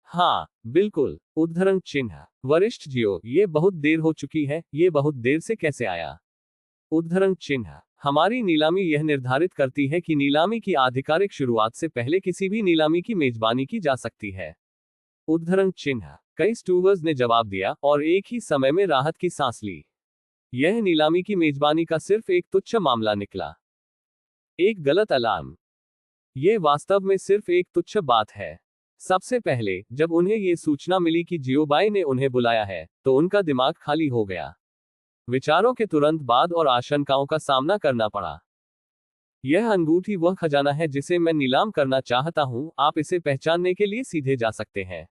हाँ, बिल्कुल। उद्धरण चिन्ह वरिष्ठ जियो, ये बहुत देर हो चुकी है। ये बहुत देर से कैसे आया? उद्धरण चिन्ह हमारी नीलामी यह निर्धारित करती है कि नीलामी की आधिकारिक शुरुआत से पहले किसी भी नीलामी की मेजबानी की जा सकती है। उद्धरण चिन्ह कई स्टूवर्स ने जवाब दिया और एक ही समय में राहत की सांस ली। यह नीलामी की मेजबानी का सिर्फ एक तुच्छ मामला निकला। एक गलत अलार्म। ये वास्तव में सिर्फ एक तुच्छ बात है। सबसे पहले जब उन्हें ये सूचना मिली कि जियोबाई ने उन्हें बुलाया है, तो उनका दिमाग खाली हो गया। विचारों के तुरंत बाद और आशंकाओं का सामना करना पड़ा। यह अंगूठी वह खजाना है जिसे मैं नीलाम करना चाहता हूं, आप इसे पहचानने के लिए सीधे जा सकते हैं।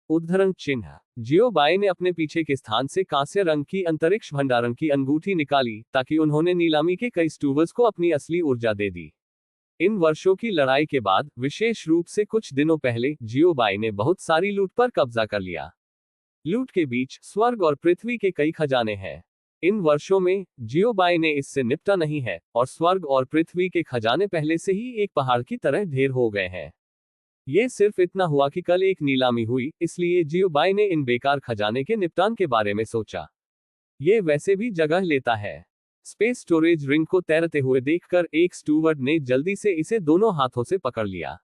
उद्धरण चिन्ह। जियोबाई ने अपने पीछे के स्थान से कांस्य रंग की अंतरिक्ष भंडारण की अंगूठी निकाली, ताकि उन्होंने नीलामी के कई स्टूवर्स को अपनी असली ऊर्जा दे दी। इन वर्षों की लड़ाई के बाद, विशेष रूप से कुछ दिनों पहले, जियोबाई ने बहुत सारी लूट पर कब्जा कर लिया। लूट के बीच स्वर्ग और पृथ्वी के कई खजाने हैं। इन वर्षों में जियोबाई ने इससे निपटा नहीं है, और स्वर्ग और पृथ्वी के खजाने पहले से ही एक पहाड़ की तरह ढेर हो गए हैं। ये सिर्फ इतना हुआ कि कल एक नीलामी हुई, इसलिए जियोबाई ने इन बेकार खजाने के निपटान के बारे में सोचा। ये वैसे भी जगह लेता है। स्पेस स्टोरेज रिंग को तैरते हुए देखकर एक स्टूवर्ड ने जल्दी से इसे दोनों हाथों से पकड़ लिया।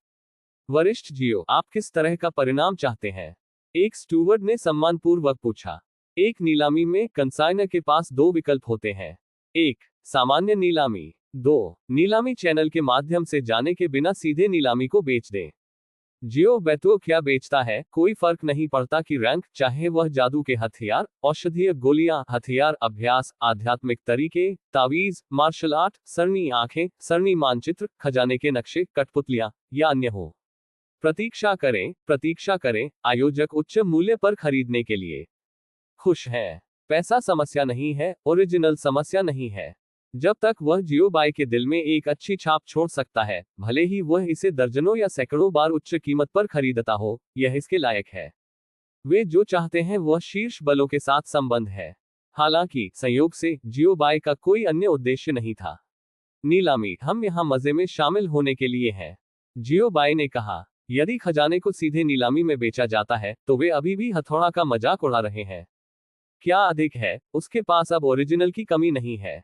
वरिष्ठ जियो, आप किस तरह का परिणाम चाहते हैं? एक स्टूवर्ड ने सम्मानपूर्वक पूछा। एक नीलामी में कंसाइनर के पास दो विकल्प होते हैं। 1. सामान्य नीलामी। 2. नीलामी चैनल के माध्यम से जाने के बिना सीधे नीलामी को बेच दें। जियो बेटो क्या बेचता है, कोई फर्क नहीं पड़ता कि रैंक, चाहे वह जादू के हथियार, औषधीय गोलियां, हथियार, अभ्यास, आध्यात्मिक तरीके, तावीज, मार्शल आर्ट, सरनी आंखें, सरनी मानचित्र, खजाने के नक्शे, कठपुतलियां, या अन्य हो। प्रतीक्षा करें, आयोजक उच्च मूल्य पर खरीदने के लिए खुश है। पैसा समस्या नहीं है, ओरिजिनल समस्या नहीं है। जब तक वह जियोबाई के दिल में एक अच्छी छाप छोड़ सकता है, भले ही वह इसे दर्जनों या सैकड़ों बार उच्च कीमत पर खरीदता हो, यह इसके लायक है। वे जो चाहते हैं वह शीर्ष बलों के साथ संबंध है। हालांकि संयोग से जियोबाई का कोई अन्य उद्देश्य नहीं था। नीलामी, हम यहाँ मजे में शामिल होने के लिए हैं, जियोबाई ने कहा। यदि खजाने को सीधे नीलामी में बेचा जाता है, तो वे अभी भी हथौड़ा का मजाक उड़ा रहे हैं। क्या अधिक है, उसके पास अब ओरिजिनल की कमी नहीं है।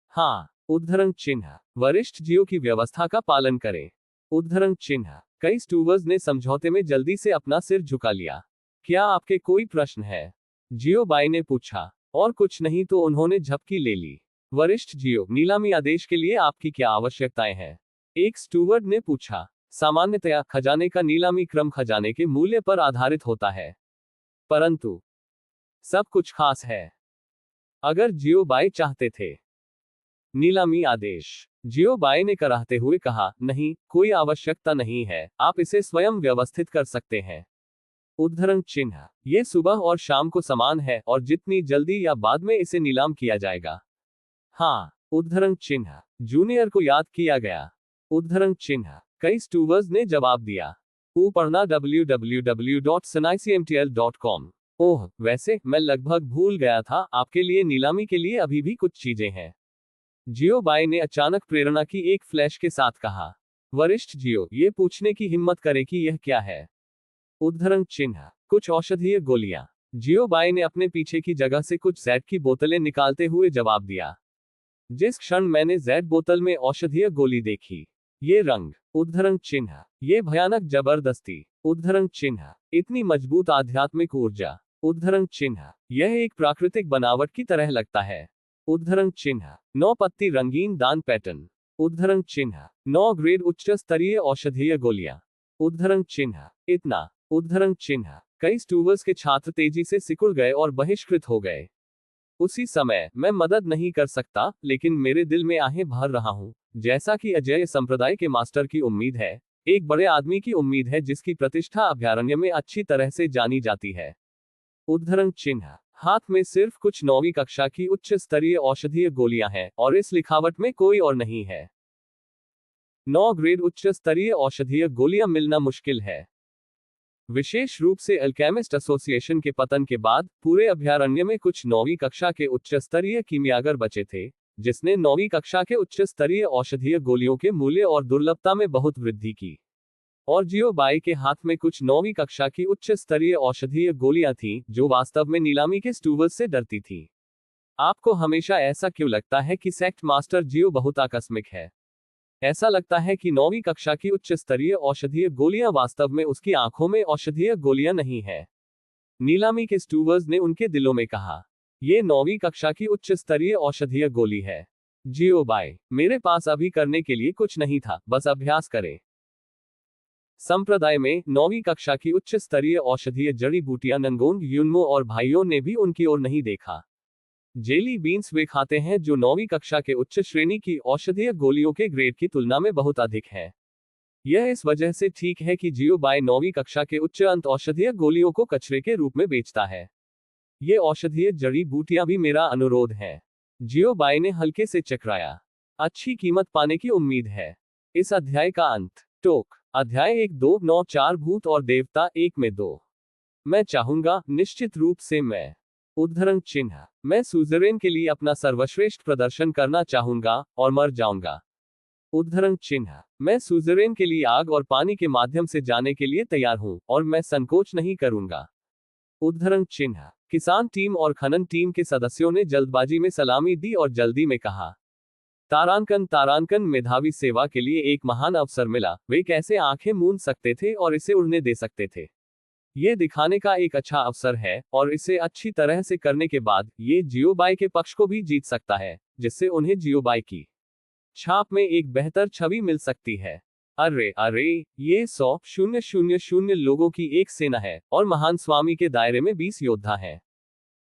हाँ। उद्धरण चिन्ह। वरिष्ठ जियो की व्यवस्था का पालन करें। उद्धरण चिन्ह। कई स्टूवर्स ने समझौते में जल्दी से अपना सिर झुका लिया। क्या आपके कोई प्रश्न है? जियोबाई ने पूछा। और कुछ नहीं तो उन्होंने झपकी ले ली। वरिष्ठ जियो, नीलामी आदेश के लिए आपकी क्या आवश्यकताएं हैं? एक स्टूवर्ड ने पूछा। सामान्यतया खजाने का नीलामी क्रम खजाने के मूल्य पर आधारित होता है, परंतु सब कुछ खास है। अगर जियोबाई चाहते थे। नीलामी आदेश। जियोबाई ने कराहते हुए कहा, नहीं, कोई आवश्यकता नहीं है, आप इसे स्वयं व्यवस्थित कर सकते हैं। उद्धरण चिन्ह। ये सुबह और शाम को समान है, और जितनी जल्दी या बाद में इसे नीलाम किया जाएगा। हाँ। उद्धरण चिन्ह। जूनियर को याद किया गया। उद्धरण चिन्ह। कई स्टूवर्स ने जवाब दिया। पढ़ना www.sanaicmtl.com। ओह, वैसे मैं लगभग भूल गया था, आपके लिए नीलामी के लिए अभी भी कुछ चीजें हैं। जियोबाई ने अचानक प्रेरणा की एक फ्लैश के साथ कहा। वरिष्ठ जियो, ये पूछने की हिम्मत करे कि यह क्या है? उद्धरण चिन्ह। कुछ औषधीय गोलियां। जियोबाई ने अपने पीछे की जगह से कुछ जैड की बोतलें निकालते हुए जवाब दिया। जिस क्षण मैंने जैड बोतल में औषधीय गोली देखी, ये रंग। उद्धरण चिन्ह। ये भयानक जबरदस्ती। उद्धरण चिन्ह। इतनी मजबूत आध्यात्मिक ऊर्जा। उद्धरण चिन्ह। यह एक प्राकृतिक बनावट की तरह लगता है। उद्धरण चिन्ह। 9 पत्ती रंगीन दान पैटर्न। उद्धरण चिन्ह। 9 ग्रेड उच्च स्तरीय औषधीय गोलियां। उद्धरण चिन्ह। इतना। उद्धरण चिन्ह। कई स्टूवर्स के छात्र तेजी से सिकुड़ गए और बहिष्कृत हो गए। उसी समय, मैं मदद नहीं कर सकता, लेकिन मेरे दिल में आहें भर रहा हूं, जैसा कि अजय संप्रदाय के मास्टर की उम्मीद है, एक बड़े आदमी की उम्मीद है जिसकी प्रतिष्ठा अभयारण्य में अच्छी तरह से जानी जाती है। उद्धरण चिन्ह। हाथ में सिर्फ कुछ 9वीं कक्षा की उच्च स्तरीय औषधीय गोलियां हैं, और इस लिखावट में कोई और नहीं है। 9 ग्रेड उच्च स्तरीय औषधीय गोलियां मिलना मुश्किल है। विशेष रूप से अल्केमिस्ट एसोसिएशन के पतन के बाद, पूरे अभयारण्य में कुछ 9वीं कक्षा के उच्च स्तरीय कीमियागर बचे थे, जिसने 9वीं कक्षा के उच्च स्तरीय औषधीय गोलियों के मूल्य और दुर्लभता में बहुत वृद्धि की। और जियोबाई के हाथ में कुछ 9वीं कक्षा की उच्च स्तरीय औषधीय गोलियां थीं, जो वास्तव में नीलामी के स्टूवर्स से डरती थीं। आपको हमेशा ऐसा क्यों लगता है कि सेक्ट मास्टर जियो बहुत आकस्मिक है? ऐसा लगता है कि 9वीं कक्षा की उच्च स्तरीय औषधीय गोलियां वास्तव में उसकी आंखों में औषधीय गोलियां नहीं है, नीलामी के स्टूवर्स ने उनके दिलों में कहा। ये 9वीं कक्षा की उच्च स्तरीय औषधीय गोली है। जियोबाई, मेरे पास अभी करने के लिए कुछ नहीं था, बस अभ्यास करें। संप्रदाय में 9वीं कक्षा की उच्च स्तरीय औषधीय जड़ी बूटियां नंगोंग युनमो और भाइयों ने भी उनकी ओर नहीं देखा। जेली बीन्स वे खाते हैं जो 9वीं कक्षा के उच्च श्रेणी की औषधीय गोलियों के ग्रेड की तुलना में बहुत अधिक है। यह इस वजह से ठीक है कि जियोबाई 9वीं कक्षा के उच्च अंत औषधीय गोलियों को कचरे के रूप में बेचता है। ये औषधीय जड़ी बूटियां भी मेरा अनुरोध है। जियोबाई ने हल्के से चकराया। अच्छी कीमत पाने की उम्मीद है। इस अध्याय का अंत। टोक अध्याय 1-2-9-4 भूत और देवता 1 में 2। मैं चाहूंगा, निश्चित रूप से मैं उद्धरण चिन्ह, मैं सुज़ेरेन के लिए अपना सर्वश्रेष्ठ प्रदर्शन करना चाहूंगा और मर जाऊंगा। उद्धरण चिन्ह, मैं सुज़ेरेन के लिए आग और पानी के माध्यम से जाने के लिए तैयार हूं और मैं संकोच नहीं करूंगा। उद्धरण चिन्ह, किसान टीम और खनन टीम के सदस्यों ने जल्दबाजी में सलामी दी और जल्दी में कहा, तारांकन मेधावी सेवा के लिए एक महान अवसर मिला। वे कैसे आंखें मूंद सकते थे और इसे उड़ने दे सकते थे। ये दिखाने का एक अच्छा अवसर है और इसे अच्छी तरह से करने के बाद ये जियोबाई के पक्ष को भी जीत सकता है, जिससे उन्हें जियोबाई की छाप में एक बेहतर छवि मिल सकती है। अरे अरे, ये 100,000 लोगों की एक सेना है और महान स्वामी के दायरे में 20 योद्धा हैं।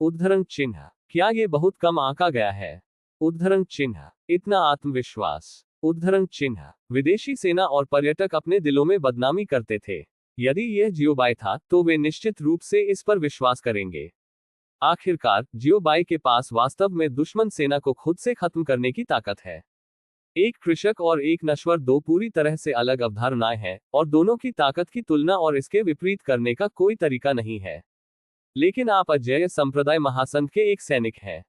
उद्धरण चिन्ह, क्या ये बहुत कम आंका गया है? उद्धरण चिन्ह, इतना आत्मविश्वास। उद्धरण चिन्ह, विदेशी सेना और पर्यटक अपने दिलों में बदनामी करते थे। यदि यह जियोबाई था तो वे निश्चित रूप से इस पर विश्वास करेंगे। आखिरकार जियोबाई के पास वास्तव में दुश्मन सेना को खुद से खत्म करने की ताकत है। एक कृषक और एक नश्वर दो पूरी तरह से अलग अवधारणाएं हैं और दोनों की ताकत की तुलना और इसके विपरीत करने का कोई तरीका नहीं है। लेकिन आप अजेय संप्रदाय महासंघ के एक सैनिक हैं।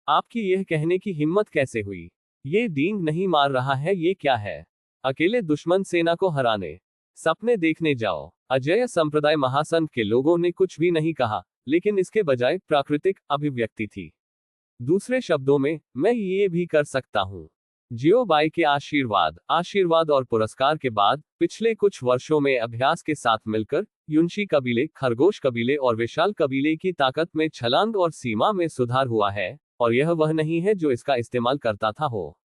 आपकी यह कहने की हिम्मत कैसे हुई? ये डींग नहीं मार रहा है, ये क्या है? अकेले दुश्मन सेना को हराने सपने देखने जाओ। अजेय संप्रदाय महासंघ के लोगों ने कुछ भी नहीं कहा, लेकिन इसके बजाय प्राकृतिक अभिव्यक्ति थी। दूसरे शब्दों में, मैं ये भी कर सकता हूँ। जियोबाई के आशीर्वाद और पुरस्कार के बाद पिछले कुछ वर्षों में अभ्यास के साथ मिलकर युनशी कबीले, खरगोश कबीले और विशाल कबीले की ताकत में छलांग और सीमा में सुधार हुआ है, और यह वह नहीं है जो इसका इस्तेमाल करता था हो।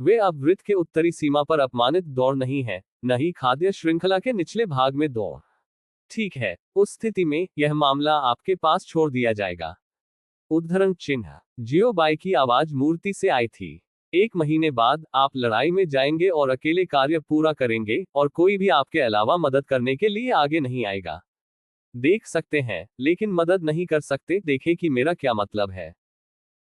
वे अब वृत्त के उत्तरी सीमा पर अपमानित दौड़ नहीं है, न ही खाद्य श्रृंखला के निचले भाग में दौड़। ठीक है, उस स्थिति में यह मामला आपके पास छोड़ दिया जाएगा। उद्धरण चिन्ह, जियोबाई की आवाज मूर्ति से आई थी। 1 महीने बाद आप लड़ाई में जाएंगे और अकेले कार्य पूरा करेंगे और कोई भी आपके अलावा मदद करने के लिए आगे नहीं आएगा। देख सकते हैं, लेकिन मदद नहीं कर सकते। देखें कि मेरा क्या मतलब है।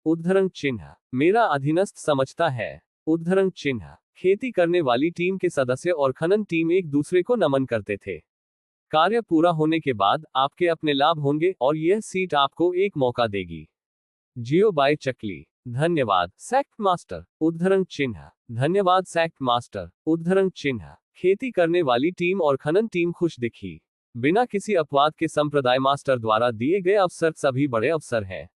उद्धरण चिन्ह, मेरा अधीनस्थ समझता है। उद्धरण चिन्ह, खेती करने वाली टीम के सदस्य और खनन टीम एक दूसरे को नमन करते थे। कार्य पूरा होने के बाद आपके अपने लाभ होंगे और यह सीट आपको एक मौका देगी। जियोबाई चकली, धन्यवाद सैक्ट मास्टर। उद्धरण चिन्ह, धन्यवाद सैक्ट मास्टर। उद्धरण चिन्ह, खेती करने वाली टीम और खनन टीम खुश दिखी। बिना किसी अपवाद के संप्रदाय मास्टर द्वारा दिए गए अवसर सभी बड़े अवसर हैं।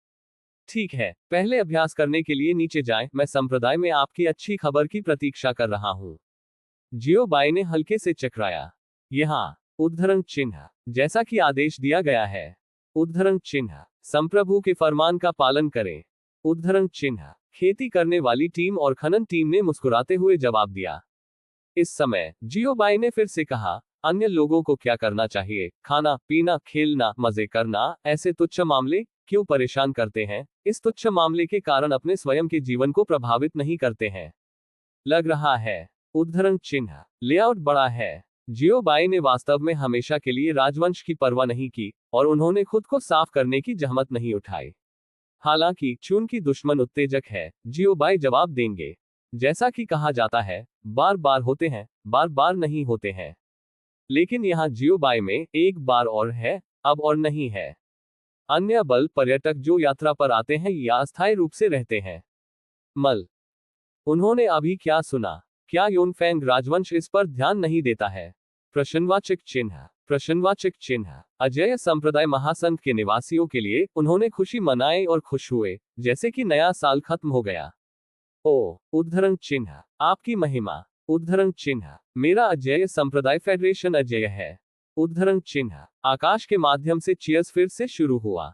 ठीक है, पहले अभ्यास करने के लिए नीचे जाएं। मैं संप्रदाय में आपकी अच्छी खबर की प्रतीक्षा कर रहा हूं। जियोबाई ने हल्के से चकराया। यहाँ उद्धरण चिन्ह, जैसा कि आदेश दिया गया है। उद्धरण चिन्ह, संप्रभु के फरमान का पालन करें। उद्धरण चिन्ह, खेती करने वाली टीम और खनन टीम ने मुस्कुराते हुए जवाब दिया। इस समय जियोबाई ने फिर से कहा, अन्य लोगों को क्या करना चाहिए? खाना पीना, खेलना, मजे करना। ऐसे तुच्छ मामले क्यों परेशान करते हैं? इस तुच्छ मामले के कारण अपने स्वयं के जीवन को प्रभावित नहीं करते हैं, लग रहा है। उद्धरण चिन्ह, लेआउट बड़ा है। जियोबाई ने वास्तव में हमेशा के लिए राजवंश की परवाह नहीं की और उन्होंने खुद को साफ करने की जहमत नहीं उठाई। हालांकि चूंकि दुश्मन उत्तेजक है, जियोबाई जवाब देंगे। जैसा कि कहा जाता है, बार बार होते हैं, बार बार नहीं होते हैं। लेकिन यहाँ जियोबाई में एक बार और है, अब और नहीं है। अन्य बल पर्यटक जो यात्रा पर आते हैं या अस्थायी रूप से रहते हैं। मल, उन्होंने अभी क्या सुना? क्या योनफेंग राजवंश इस पर ध्यान नहीं देता है? प्रश्नवाचक चिन्ह, प्रश्नवाचक चिन्ह। अजेय संप्रदाय महासंघ के निवासियों के लिए उन्होंने खुशी मनाई और खुश हुए, जैसे कि नया साल खत्म हो गया। ओ, उद्धरण चिन्ह, आपकी महिमा। उद्धरण चिन्ह, मेरा अजेय संप्रदाय फेडरेशन अजेय है। उद्धरण चिन्ह, आकाश के माध्यम से चीयर्स फिर से शुरू हुआ।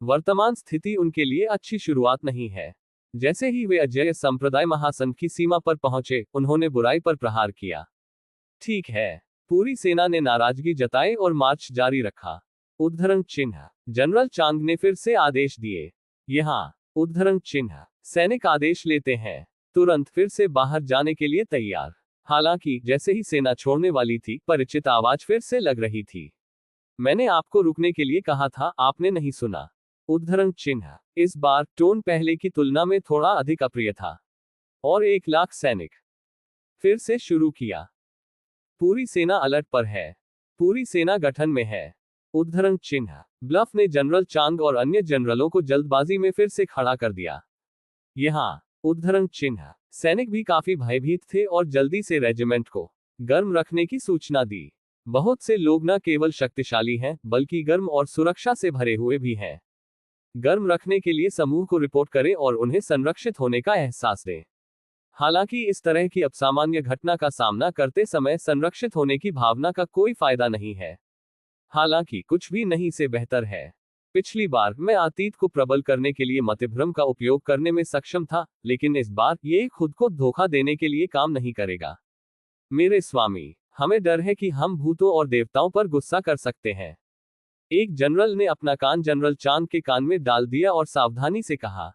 वर्तमान स्थिति उनके लिए अच्छी शुरुआत नहीं है। जैसे ही वे अजय संप्रदाय महासंघ की सीमा पर पहुंचे, उन्होंने बुराई पर प्रहार किया। ठीक है। पूरी सेना ने नाराजगी जताई और मार्च जारी रखा। उद्धरण चिन्ह। जनरल चांग ने फिर से आदेश दिए। यहाँ उद्धरण चिन्ह। सैनिक आदेश लेते हैं, तुरंत फिर से बाहर जाने के लिए तैयार। हालांकि जैसे ही सेना छोड़ने वाली थी, परिचित आवाज फिर से लग रही थी। मैंने आपको रुकने के लिए कहा था, आपने नहीं सुना। उद्धरण चिन्ह। इस बार टोन पहले की तुलना में थोड़ा अधिक अप्रिय था। और 1 लाख सैनिक। फिर से शुरू किया। पूरी सेना अलर्ट पर है। पूरी सेना गठन में है। उद्धरण चिन्ह। ब्लफ ने जनरल चांग और अन्य जनरलों को जल्दबाजी में फिर से खड़ा कर दिया। यहाँ उद्धरण चिन्ह। सैनिक भी काफी भयभीत थे और जल्दी से रेजिमेंट को गर्म रखने की सूचना दी। बहुत से लोग न केवल शक्तिशाली हैं, बल्कि गर्म और सुरक्षा से भरे हुए भी हैं। गर्म रखने के लिए समूह को रिपोर्ट करें और उन्हें संरक्षित होने का एहसास दें। हालांकि इस तरह की असामान्य घटना का सामना करते समय संरक्षित होने की भावना का कोई फायदा नहीं है। हालांकि कुछ भी नहीं से बेहतर है। पिछली बार मैं अतीत को प्रबल करने के लिए मतिभ्रम का उपयोग करने में सक्षम था, लेकिन इस बार ये खुद को धोखा देने के लिए काम नहीं करेगा। मेरे स्वामी, हमें डर है कि हम भूतों और देवताओं पर गुस्सा कर सकते हैं। एक जनरल ने अपना कान जनरल चांग के कान में डाल दिया और सावधानी से कहा,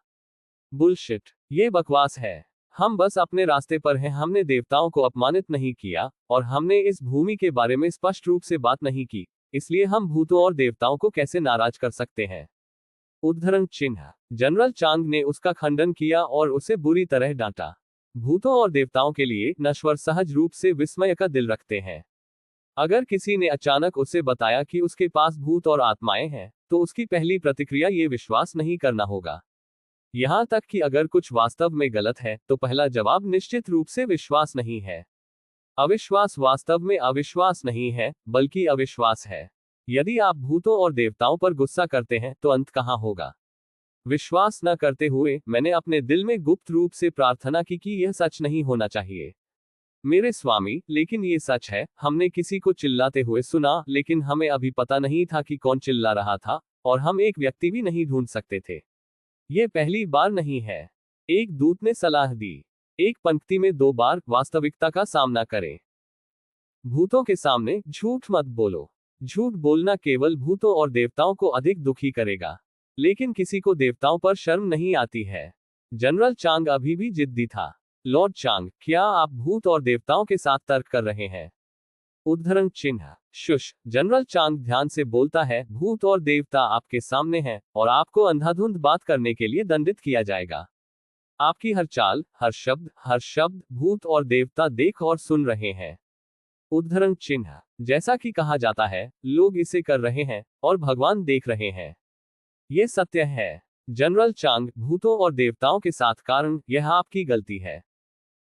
बुलशिट, ये बकवास है। हम बस अपने रास्ते पर हैं। हमने देवताओं को अपमानित नहीं किया और हमने इस भूमि के बारे में स्पष्ट रूप से बात नहीं की, इसलिए हम भूतों और देवताओं को कैसे नाराज कर सकते हैं। उद्धरण चिन्ह। जनरल चांग ने उसका खंडन किया और उसे बुरी तरह डांटा। भूतों और देवताओं के लिए नश्वर सहज रूप से विस्मय का दिल रखते हैं। अगर किसी ने अचानक उसे बताया कि उसके पास भूत और आत्माएं हैं, तो उसकी पहली प्रतिक्रिया ये विश्वास नहीं करना होगा। यहां तक कि अगर कुछ वास्तव में गलत है, तो पहला जवाब निश्चित रूप से विश्वास नहीं है। अविश्वास वास्तव में अविश्वास नहीं है, बल्कि अविश्वास है। यदि आप भूतों और देवताओं पर गुस्सा करते हैं, तो अंत कहां होगा। विश्वास न करते हुए मैंने अपने दिल में गुप्त रूप से प्रार्थना की कि यह सच नहीं होना चाहिए। मेरे स्वामी, लेकिन ये सच है। हमने किसी को चिल्लाते हुए सुना, लेकिन हमें अभी पता नहीं था कि कौन चिल्ला रहा था, और हम एक व्यक्ति भी नहीं ढूंढ सकते थे। ये पहली बार नहीं है। एक दूत ने सलाह दी, एक पंक्ति में 2 बार वास्तविकता का सामना करें। भूतों के सामने झूठ मत बोलो। झूठ बोलना केवल भूतों और देवताओं को अधिक दुखी करेगा, लेकिन किसी को देवताओं पर शर्म नहीं आती है। जनरल चांग अभी भी जिद्दी था। लॉर्ड चांग, क्या आप भूत और देवताओं के साथ तर्क कर रहे हैं। उद्धरण चिन्ह। शुश। जनरल चांग ध्यान से बोलता है, भूत और देवता आपके सामने हैं, और आपको अंधाधुंध बात करने के लिए दंडित किया जाएगा। आपकी हर चाल, हर शब्द भूत और देवता देख और सुन रहे हैं। उद्धरण चिन्ह। जैसा कि कहा जाता है, लोग इसे कर रहे हैं और भगवान देख रहे हैं। ये सत्य है। जनरल चांग, भूतों और देवताओं के साथ कारण, यह आपकी गलती है।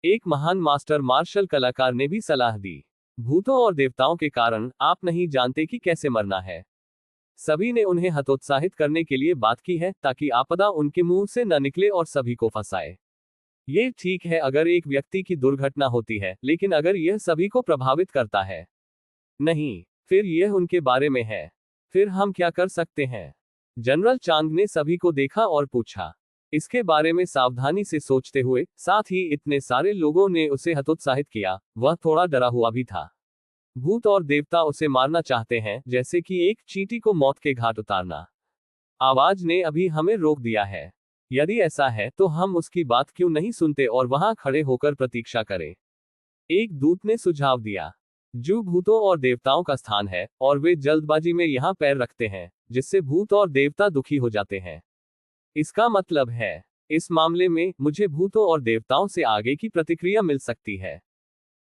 एक महान मास्टर मार्शल कलाकार ने भी सलाह दी, भूतों और देवताओं के कारण आप नहीं जानते कि कैसे मरना है। सभी ने उन्हें हतोत्साहित करने के लिए बात की है, ताकि आपदा उनके मुंह से न निकले और सभी को फंसाए। ये ठीक है अगर एक व्यक्ति की दुर्घटना होती है, लेकिन अगर यह सभी को प्रभावित करता है, नहीं, फिर यह उनके बारे में है। फिर हम क्या कर सकते हैं। जनरल चांग ने सभी को देखा और पूछा, इसके बारे में सावधानी से सोचते हुए। साथ ही इतने सारे लोगों ने उसे हतोत्साहित किया, वह थोड़ा डरा हुआ भी था। भूत और देवता उसे मारना चाहते हैं, जैसे कि एक चींटी को मौत के घाट उतारना। आवाज ने अभी हमें रोक दिया है। यदि ऐसा है तो हम उसकी बात क्यों नहीं सुनते और वहां खड़े होकर प्रतीक्षा करें। एक दूत ने सुझाव दिया, जो भूतों और देवताओं का स्थान है, और वे जल्दबाजी में यहां पैर रखते हैं, जिससे भूत और देवता दुखी हो जाते हैं। इसका मतलब है, इस मामले में मुझे भूतों और देवताओं से आगे की प्रतिक्रिया मिल सकती है।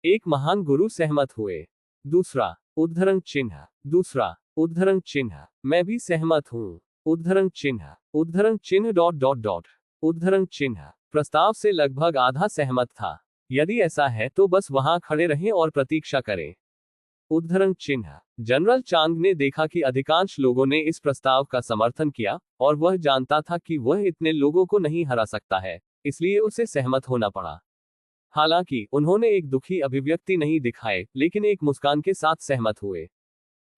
एक महान गुरु सहमत हुए। दूसरा उद्धरण चिन्ह। दूसरा उद्धरण चिन्ह। मैं भी सहमत हूं। उद्धरण चिन्ह। उद्धरण चिन्ह डॉट डॉट डॉट। उद्धरण चिन्ह। प्रस्ताव से लगभग आधा सहमत था। यदि ऐसा है तो बस वहां खड़े रहें और प्रतीक्षा करें। उद्धरण चिन्ह। जनरल चांग ने देखा कि अधिकांश लोगों ने इस प्रस्ताव का समर्थन किया, और वह जानता था कि वह इतने लोगों को नहीं हरा सकता है, इसलिए उसे सहमत होना पड़ा। हालांकि उन्होंने एक दुखी अभिव्यक्ति नहीं दिखाए, लेकिन एक मुस्कान के साथ सहमत हुए।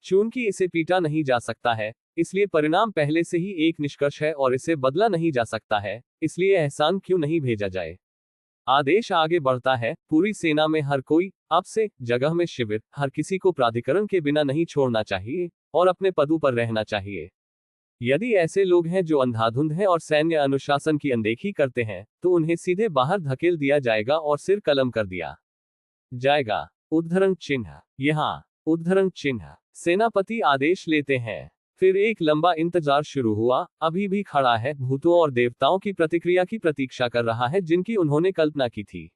चूंकि इसे पीटा नहीं जा सकता है, इसलिए परिणाम पहले से ही एक निष्कर्ष है और इसे बदला नहीं जा सकता है, इसलिए एहसान क्यों नहीं भेजा जाए। आदेश आगे बढ़ता है, पूरी सेना में हर कोई, अब से जगह में शिविर, हर किसी को प्राधिकरण के बिना नहीं छोड़ना चाहिए और अपने पदों पर रहना चाहिए। यदि ऐसे लोग हैं जो अंधाधुंध हैं और सैन्य अनुशासन की अनदेखी करते हैं, तो उन्हें सीधे बाहर धकेल दिया जाएगा और सिर कलम कर दिया जाएगा। उद्धरण चिन्ह। यहाँ उद्धरण चिन्ह। सेनापति आदेश लेते हैं। फिर एक लंबा इंतजार शुरू हुआ, अभी भी खड़ा है, भूतों और देवताओं की प्रतिक्रिया की प्रतीक्षा कर रहा है जिनकी उन्होंने कल्पना की थी।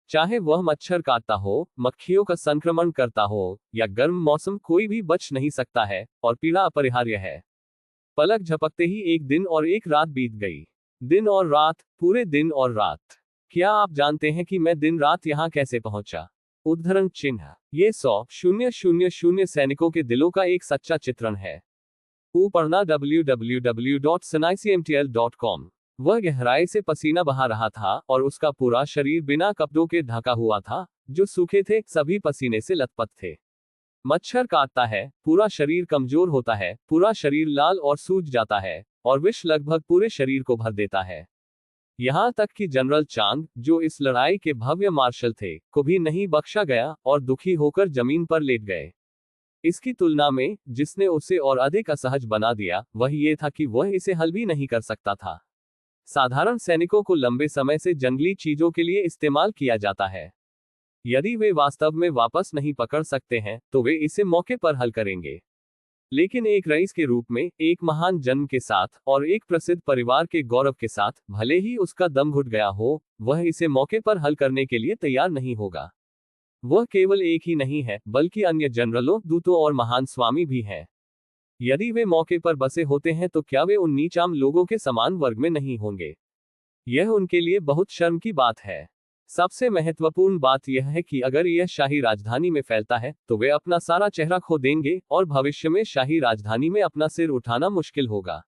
चाहे वह मच्छर काटता हो, मक्खियों का संक्रमण करता हो, या गर्म मौसम, कोई भी बच नहीं सकता है, और पीड़ा अपरिहार्य है। पलक झपकते ही एक दिन और एक रात बीत गई। दिन और रात, पूरे दिन और रात। क्या आप जानते हैं कि मैं दिन रात यहाँ कैसे पहुंचा? उद्धरण चिन्ह। ये 100,000 सैनिकों के दिलों का एक सच्चा चित्रण है। पढ़ना www.sanaicmtl.com। वह गहराई से पसीना बहा रहा था और उसका पूरा शरीर बिना कपड़ों के ढका हुआ था, जो सूखे थे, सभी पसीने से लथपथ थे। मच्छर काटता है, पूरा शरीर कमजोर होता है, पूरा शरीर लाल और सूज जाता है, और विष लगभग पूरे शरीर को भर देता है। यहां तक कि जनरल चांग, जो इस लड़ाई के भव्य मार्शल थे, को भी नहीं बख्शा गया और दुखी होकर जमीन पर लेट गए। इसकी तुलना में जिसने उसे और अधिक असहज बना दिया, वह ये था कि वह इसे हल भी नहीं कर सकता था। साधारण सैनिकों को लंबे समय से जंगली चीजों के लिए इस्तेमाल किया जाता है। यदि वे वास्तव में वापस नहीं पकड़ सकते हैं, तो वे इसे मौके पर हल करेंगे। लेकिन एक रईस के रूप में, एक महान जन्म के साथ, और एक प्रसिद्ध परिवार के गौरव के साथ, भले ही उसका दम घुट गया हो, वह इसे मौके पर हल करने के लिए तैयार नहीं होगा। वह केवल एक ही नहीं है, बल्कि अन्य जनरलों, दूतों और महान स्वामी भी हैं। यदि वे मौके पर बसे होते हैं, तो क्या वे उन नीचाम लोगों के समान वर्ग में नहीं होंगे? यह उनके लिए बहुत शर्म की बात है। सबसे महत्वपूर्ण बात यह है कि अगर यह शाही राजधानी में फैलता है, तो वे अपना सारा चेहरा खो देंगे और भविष्य में शाही राजधानी में अपना सिर उठाना मुश्किल होगा।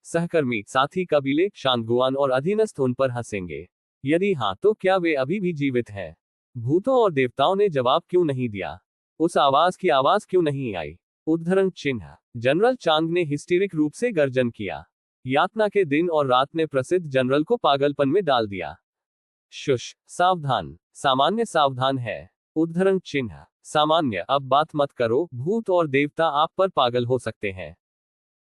सहकर्मी, साथी, कबीले, शांगुआन और अधीनस्थ उन पर हंसेंगे। यदि हाँ, तो क्या वे अभी भी जीवित हैं? भूतों और देवताओं ने जवाब क्यों नहीं दिया? उस आवाज की आवाज क्यों नहीं आई? उद्धरण चिन्ह। जनरल चांग ने हिस्टीरिक रूप से गर्जन किया। यातना के दिन और रात ने प्रसिद्ध जनरल को पागलपन में डाल दिया। शुश, सावधान, सामान्य सावधान है। उद्धरण चिन्ह। सामान्य, अब बात मत करो, भूत और देवता आप पर पागल हो सकते हैं।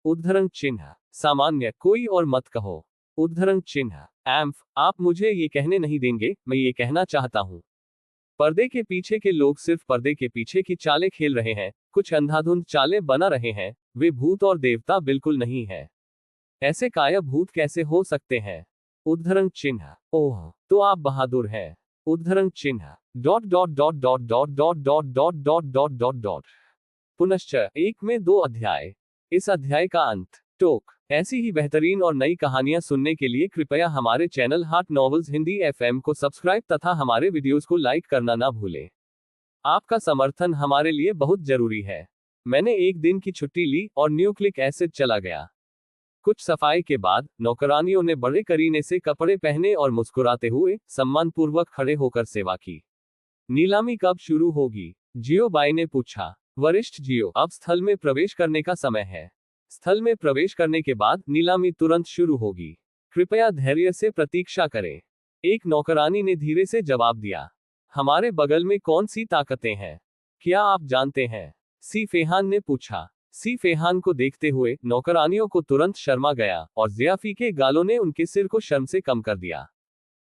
उद्धरण चिन्ह। सामान्य, कोई और मत कहो। उद्धरण चिन्ह। एम्फ, आप मुझे ये कहने नहीं देंगे, मैं ये कहना चाहता हूं। पर्दे के पीछे के लोग सिर्फ पर्दे के पीछे की चालें खेल रहे हैं, कुछ अंधाधुंध चालें बना रहे हैं, वे भूत और देवता बिल्कुल नहीं है। ऐसे काया भूत कैसे हो सकते हैं? उद्धरण चिन्ह। ओह, तो आप बहादुर हैं। उद्धरण चिन्ह। Dot dot dot dot dot dot dot dot dot dot dot dot. पुनश्च 1 में 2 अध्याय। इस अध्याय का अंत। टोक। ऐसी ही बेहतरीन और नई कहानियां सुनने के लिए कृपया हमारे चैनल हाट नॉवेल्स हिंदी FM को सब्सक्राइब तथा हमारे वीडियोस को लाइक करना ना भूलें। आपका समर्थन हमारे लिए बहुत जरूरी है। मैंने एक दिन की छुट्टी ली और न्यूक्लिक एसिड चला गया। कुछ सफाई के बाद नौकरानियों ने बड़े करीने से कपड़े पहने और मुस्कुराते हुए सम्मानपूर्वक खड़े होकर सेवा की। नीलामी कब शुरू होगी? जियो बाई ने पूछा। वरिष्ठ जियो, अब स्थल में प्रवेश करने का समय है। स्थल में प्रवेश करने के बाद नीलामी तुरंत शुरू होगी। कृपया धैर्य से प्रतीक्षा करें। एक नौकरानी ने धीरे से जवाब दिया। हमारे बगल में कौन सी ताकतें हैं? क्या आप जानते हैं? सी फेहान ने पूछा। सी फेहान को देखते हुए नौकरानियों को तुरंत शर्मा गया और जियाफी के गालों ने उनके सिर को शर्म से कम कर दिया।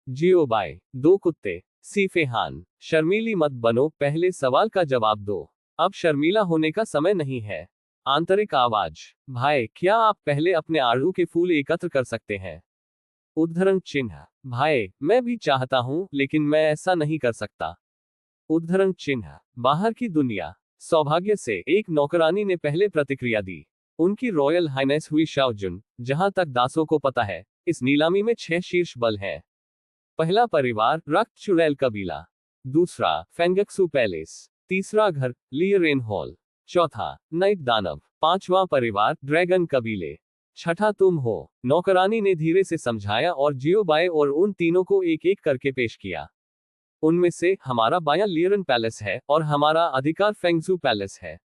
जियो बाय, 2 कुत्ते। सी फेहान, शर्मीली मत बनो, पहले सवाल का जवाब दो। अब शर्मीला होने का समय नहीं है। आंतरिक आवाज। भाई, क्या आप पहले अपने आड़ू के फूल एकत्र कर सकते हैं? उद्धरण चिन्ह। भाई, मैं भी चाहता हूं, लेकिन मैं ऐसा नहीं कर सकता। उद्धरण चिन्ह। बाहर की दुनिया। सौभाग्य से एक नौकरानी ने पहले प्रतिक्रिया दी। उनकी रॉयल हाइनेस हुई शाओजुन। जहां तक दासों को पता है, इस नीलामी में 6 शीर्ष बल हैं। पहला परिवार, रक्त चुड़ैल कबीला। दूसरा, फेंगक्सू पैलेस। तीसरा घर, लियरेन हॉल। चौथा, नाइट दानव। पांचवा परिवार, ड्रैगन कबीले। छठा तुम हो, नौकरानी ने धीरे से समझाया और जियो बाय और उन तीनों को एक एक करके पेश किया। उनमें से हमारा बायां लियरन पैलेस है और हमारा अधिकार फेंगजू पैलेस है।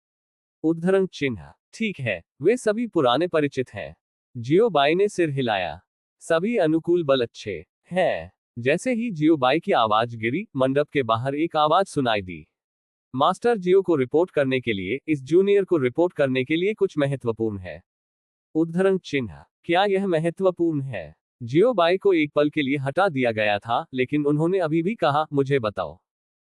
उद्धरण चिन्ह। ठीक है, वे सभी पुराने परिचित हैं। जियोबाई ने सिर हिलाया। सभी अनुकूल बल अच्छे हैं। जैसे ही जियोबाई की आवाज गिरी, मंडप के बाहर एक आवाज सुनाई दी। मास्टर जियो को रिपोर्ट करने के लिए, इस जूनियर को रिपोर्ट करने के लिए कुछ महत्वपूर्ण है। उद्धरण चिन्ह। क्या यह महत्वपूर्ण है? जियोबाई को एक पल के लिए हटा दिया गया था, लेकिन उन्होंने अभी भी कहा, मुझे बताओ।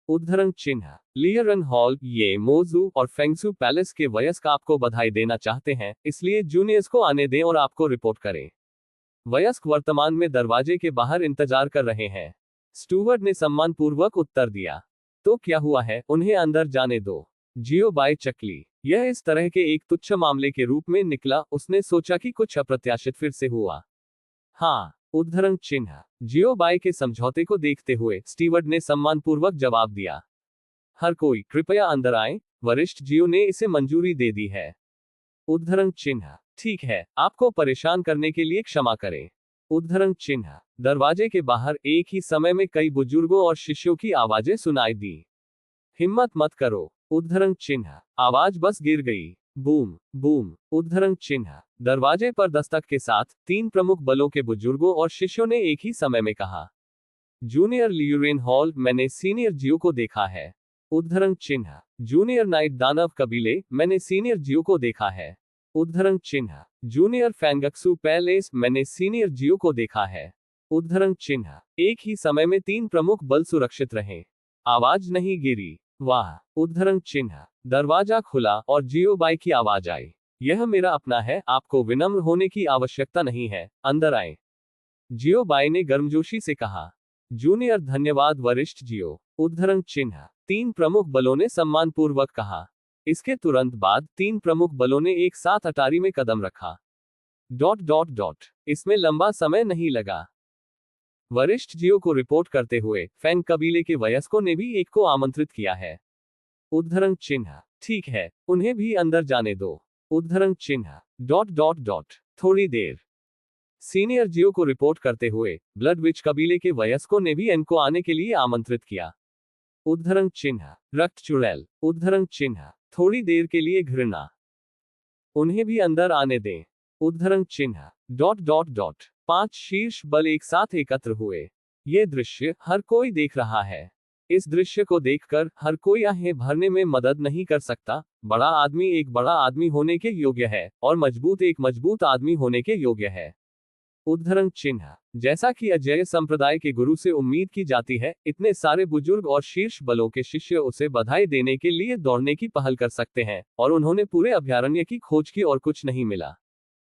उद्धरण चिन्ह। लियरन हॉल, ये मोजू और फेंगसू पैलेस के वयस्क आपको बधाई देना चाहते हैं, इसलिए जूनियर्स को आने दें और आपको रिपोर्ट करें। वयस्क वर्तमान में दरवाजे के बाहर इंतजार कर रहे हैं। स्टूवर्ड ने सम्मानपूर्वक उत्तर दिया। तो क्या हुआ है, उन्हें अंदर जाने दो। जियोबाई चकली। यह इस तरह के एक तुच्छ मामले के रूप में निकला, उसने सोचा कि कुछ अप्रत्याशित फिर से हुआ। हाँ। उद्धरण चिन्ह। जियोबाई के समझौते को देखते हुए स्टीवर्ड ने सम्मानपूर्वक जवाब दिया। हर कोई कृपया अंदर आए, वरिष्ठ जियो ने इसे मंजूरी दे दी है। उद्धरण चिन्ह। ठीक है, आपको परेशान करने के लिए क्षमा करें। उद्धरण चिन्ह। दरवाजे के बाहर एक ही समय में कई बुजुर्गों और शिष्यों की आवाजें सुनाई दी। हिम्मत मत करो। उद्धरण चिन्ह। आवाज बस गिर गई। Boom boom. उद्धरण चिन्ह। दरवाजे पर दस्तक के साथ 3 प्रमुख बलों के बुजुर्गों और शिष्यों ने एक ही समय में कहा। जूनियर लियूरेन हॉल, मैंने सीनियर जियो को देखा है। उद्धरण चिन्ह। जूनियर नाइट दानव कबीले, मैंने सीनियर जियो को देखा है। उद्धरण चिन्ह। जूनियर फैंगक्सू पैलेस, मैंने सीनियर जियो को देखा है। उद्धरण चिन्ह। एक ही समय में 3 प्रमुख बल सुरक्षित रहे। आवाज नहीं गिरी। वाह। उद्धरण चिन्ह। दरवाजा खुला और जियोबाई की आवाज आई। यह मेरा अपना है, आपको विनम्र होने की आवश्यकता नहीं है, अंदर आए। जियोबाई ने गर्मजोशी से कहा। जूनियर धन्यवाद वरिष्ठ जियो। उद्धरण चिन्ह। 3 प्रमुख बलों ने सम्मानपूर्वक कहा। इसके तुरंत बाद 3 प्रमुख बलों ने एक साथ अटारी में कदम रखा। ... इसमें लंबा समय नहीं लगा। वरिष्ठ जियो को रिपोर्ट करते हुए फैंग कबीले के वयस्कों ने भी एक को आमंत्रित किया है। उद्धरण चिन्ह। ठीक है, उन्हें भी अंदर जाने दो। उद्धरण चिन्ह। ... थोड़ी देर। सीनियर जियो को रिपोर्ट करते हुए ब्लड विच कबीले के वयस्कों ने भी एन को आने के लिए आमंत्रित किया। उद्धरण चिन्ह। रक्त चुड़ैल। उद्धरण चिन्ह। थोड़ी देर के लिए घृणा। उन्हें भी अंदर आने दें। उद्धरण चिन्ह। ... 5 शीर्ष बल एक साथ एकत्र हुए। ये दृश्य हर कोई देख रहा है। इस दृश्य को देखकर हर कोई आहें भरने में मदद नहीं कर सकता। बड़ा आदमी एक बड़ा आदमी होने के योग्य है, और मजबूत एक मजबूत आदमी होने के योग्य है। उद्धरण चिन्ह। जैसा कि अजय संप्रदाय के गुरु से उम्मीद की जाती है, इतने सारे बुजुर्ग और शीर्ष बलों के शिष्य उसे बधाई देने के लिए दौड़ने की पहल कर सकते हैं, और उन्होंने पूरे अभयारण्य की खोज की और कुछ नहीं मिला।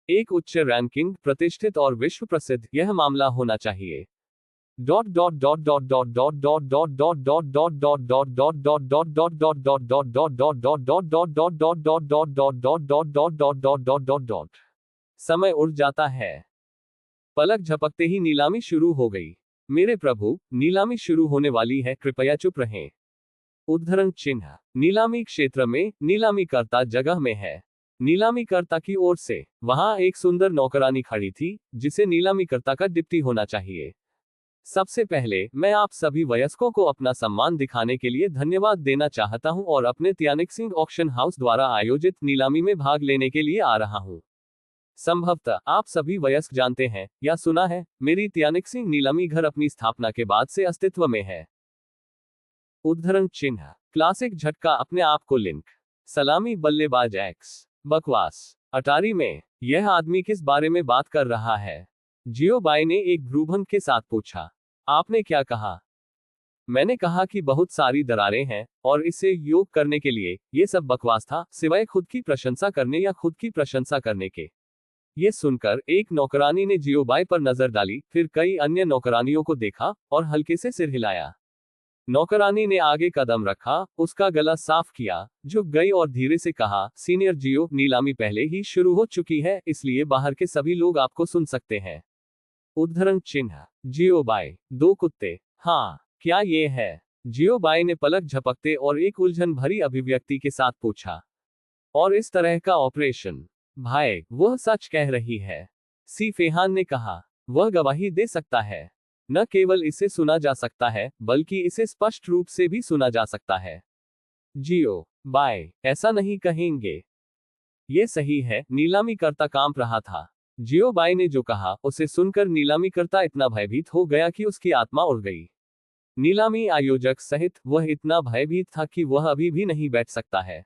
एक उच्च रैंकिंग, प्रतिष्ठित और विश्व प्रसिद्ध यह मामला होना चाहिए। समय उड़ जाता है। पलक झपकते ही नीलामी शुरू हो गई। मेरे प्रभु, नीलामी शुरू होने वाली है, कृपया चुप रहें। उद्धरण चिन्ह। नीलामी क्षेत्र में, नीलामीकर्ता जगह में है। नीलामीकर्ता की ओर से, वहां एक सुंदर नौकरानी खड़ी थी, जिसे नीलामीकर्ता का डिप्टी होना चाहिए। सबसे पहले, मैं आप सभी वयस्कों को अपना सम्मान दिखाने के लिए धन्यवाद देना चाहता हूं और अपने त्यानिक्सिंग ऑक्शन हाउस द्वारा आयोजित नीलामी में भाग लेने के लिए आ रहा हूं। संभवतः आप सभी वयस्क जानते हैं या सुना है, मेरी त्यानिक्सिंग नीलामी घर अपनी स्थापना के बाद से अस्तित्व में है। उद्धरण चिन्ह। क्लासिक झटका अपने आप को लिंक। सलामी बल्लेबाज एक्स। बकवास। अटारी में यह आदमी किस बारे में बात कर रहा है? जियोबाई ने एक भ्रूभंग के साथ पूछा। आपने क्या कहा? मैंने कहा कि बहुत सारी दरारें हैं, और इसे योग करने के लिए, ये सब बकवास था, सिवाय खुद की प्रशंसा करने या खुद की प्रशंसा करने के। ये सुनकर एक नौकरानी ने जियोबाई पर नजर डाली, फिर कई अन्य नौकरानियों को देखा, और हल्के से सिर हिलाया। नौकरानी ने आगे कदम रखा, उसका गला साफ किया, झुक गई और धीरे से कहा, सीनियर जियो, नीलामी पहले ही शुरू हो चुकी है, इसलिए बाहर के सभी लोग आपको सुन सकते हैं। उद्धरण चिन्ह। जियोबाई। 2 कुत्ते। हाँ, क्या ये है? जियोबाई ने पलक झपकते और एक उलझन भरी अभिव्यक्ति के साथ पूछा। और इस तरह का ऑपरेशन? भाई, वह सच कह रही है। सी फेहान ने कहा। वह गवाही दे सकता है। न केवल इसे सुना जा सकता है, बल्कि इसे स्पष्ट रूप से भी सुना जा सकता है। जियो। बाय ऐसा नहीं कहेंगे। ये सही है, नीलामीकर्ता कांप रहा था। जियो बाई ने जो कहा उसे सुनकर नीलामीकर्ता इतना भयभीत हो गया कि उसकी आत्मा उड़ गई। नीलामी आयोजक सहित वह इतना भयभीत था कि वह अभी भी नहीं बैठ सकता है।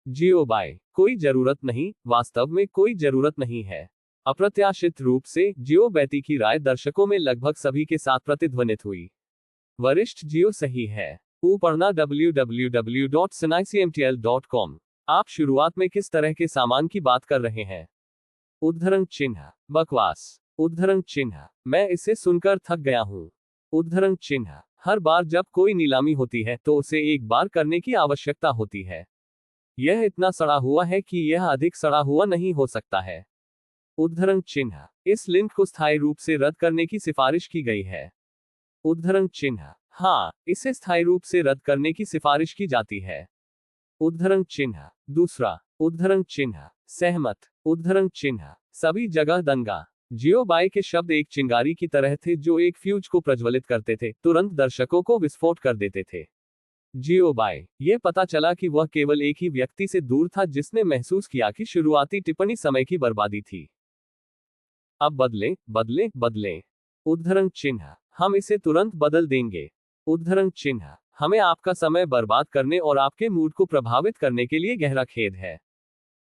जियो बाय कोई जरूरत नहीं, वास्तव में कोई जरूरत नहीं है। अप्रत्याशित रूप से जियो बैती की राय दर्शकों में लगभग सभी के साथ प्रतिध्वनित हुई। वरिष्ठ जियो सही है। पढ़ना www.sunaicmtl.com। आप शुरुआत में किस तरह के सामान की बात कर रहे हैं? उद्धरण चिन्ह बकवास। उद्धरण चिन्ह मैं इसे सुनकर थक गया हूं। उद्धरण चिन्ह हर बार जब कोई नीलामी होती है तो उसे एक बार करने की आवश्यकता होती है। यह इतना सड़ा हुआ है कि यह अधिक सड़ा हुआ नहीं हो सकता है। उद्धरण चिन्ह इस लिंक को स्थायी रूप से रद्द करने की सिफारिश की गई है। उद्धरण चिन्ह हाँ, इसे स्थायी रूप से रद्द करने की सिफारिश की जाती है। उद्धरण चिन्ह दूसरा। उद्धरण चिन्ह सहमत। उद्धरण चिन्ह सभी जगह दंगा। जियो बाई के शब्द एक चिंगारी की तरह थे जो एक फ्यूज को प्रज्वलित करते थे, तुरंत दर्शकों को विस्फोट कर देते थे। जियो बाई ये पता चला कि वह केवल एक ही व्यक्ति से दूर था जिसने महसूस किया कि शुरुआती टिप्पणी समय की बर्बादी थी। अब बदले बदले बदले। उद्धरण चिन्ह हम इसे तुरंत बदल देंगे। उद्धरण चिन्ह हमें आपका समय बर्बाद करने और आपके मूड को प्रभावित करने के लिए गहरा खेद है।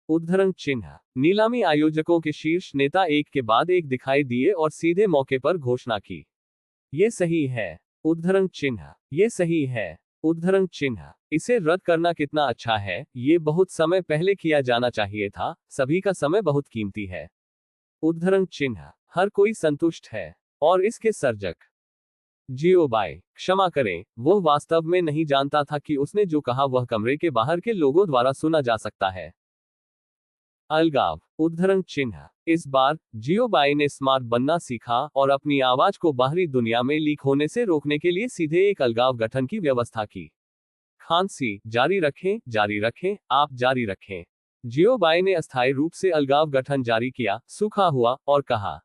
उद्धरण चिन्ह नीलामी आयोजकों के शीर्ष नेता एक के बाद एक दिखाई दिए और सीधे मौके पर घोषणा की, ये सही है। उद्धरण चिन्ह ये सही है। उद्धरण चिन्ह इसे रद्द करना कितना अच्छा है, ये बहुत समय पहले किया जाना चाहिए था, सभी का समय बहुत कीमती है। उद्धरण चिन्ह हर कोई संतुष्ट है। और इसके सर्जक जियो बाई क्षमा करें, वह वास्तव में नहीं जानता था कि उसने जो कहा वह कमरे के बाहर के लोगों द्वारा सुना जा सकता है। अलगाव। उद्धरण चिन्ह इस बार जियो बाई ने स्मार्ट बनना सीखा और अपनी आवाज को बाहरी दुनिया में लीक होने से रोकने के लिए सीधे एक अलगाव गठन की व्यवस्था की। खांसी जारी रखें, आप जारी रखें। जियो बाई ने अस्थायी रूप से अलगाव गठन जारी किया, सूखा हुआ, और कहा,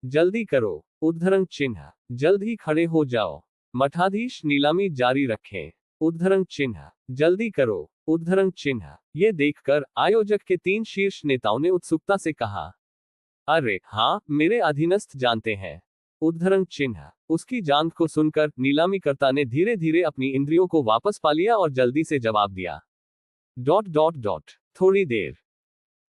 जल्दी करो। उद्धरण चिन्ह जल्द ही खड़े हो जाओ। मठाधीश नीलामी जारी रखें। उद्धरण चिन्ह जल्दी करो। उद्धरण चिन्ह ये देखकर आयोजक के 3 शीर्ष नेताओं ने उत्सुकता से कहा, अरे हाँ, मेरे अधीनस्थ जानते हैं। उद्धरण चिन्ह उसकी जांच को सुनकर नीलामीकर्ता ने धीरे धीरे अपनी इंद्रियों को वापस पा लिया और जल्दी से जवाब दिया। ... थोड़ी देर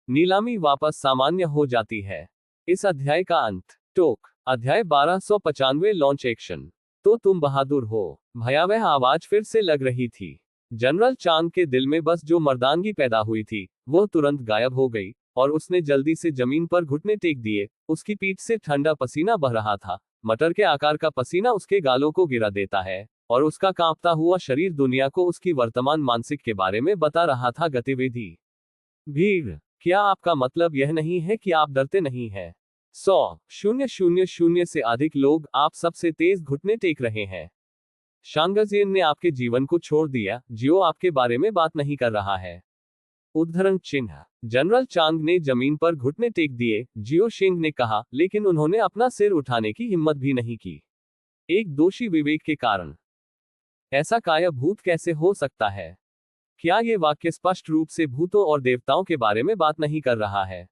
नीलामी वापस सामान्य हो जाती है। इस अध्याय का अंत। टोक अध्याय 1295 लॉन्च एक्शन। तो तुम बहादुर हो। भयावह आवाज फिर से लग रही थी। जनरल चांग के दिल में बस जो मर्दानगी पैदा हुई थी वो तुरंत गायब हो गई और उसने जल्दी से जमीन पर घुटने टेक दिए। उसकी पीठ से ठंडा पसीना बह रहा था। मटर के आकार का पसीना उसके गालों को गिरा देता है और उसका कांपता हुआ शरीर दुनिया को उसकी वर्तमान मानसिक के बारे में बता रहा था। गतिविधि भीड़। क्या आपका मतलब यह नहीं है कि आप डरते नहीं हैं? 100,000 से अधिक लोग आप सबसे तेज घुटने टेक रहे हैं। शांगजिन ने आपके जीवन को छोड़ दिया, जियो आपके बारे में बात नहीं कर रहा है। उद्धरण चिन्ह जनरल चांग ने जमीन पर घुटने टेक दिए, जियो शिंग ने कहा, लेकिन उन्होंने अपना सिर उठाने की हिम्मत भी नहीं की। एक दोषी विवेक के कारण। ऐसा काया भूत कैसे हो सकता है? क्या ये वाक्य स्पष्ट रूप से भूतों और देवताओं के बारे में बात नहीं कर रहा है?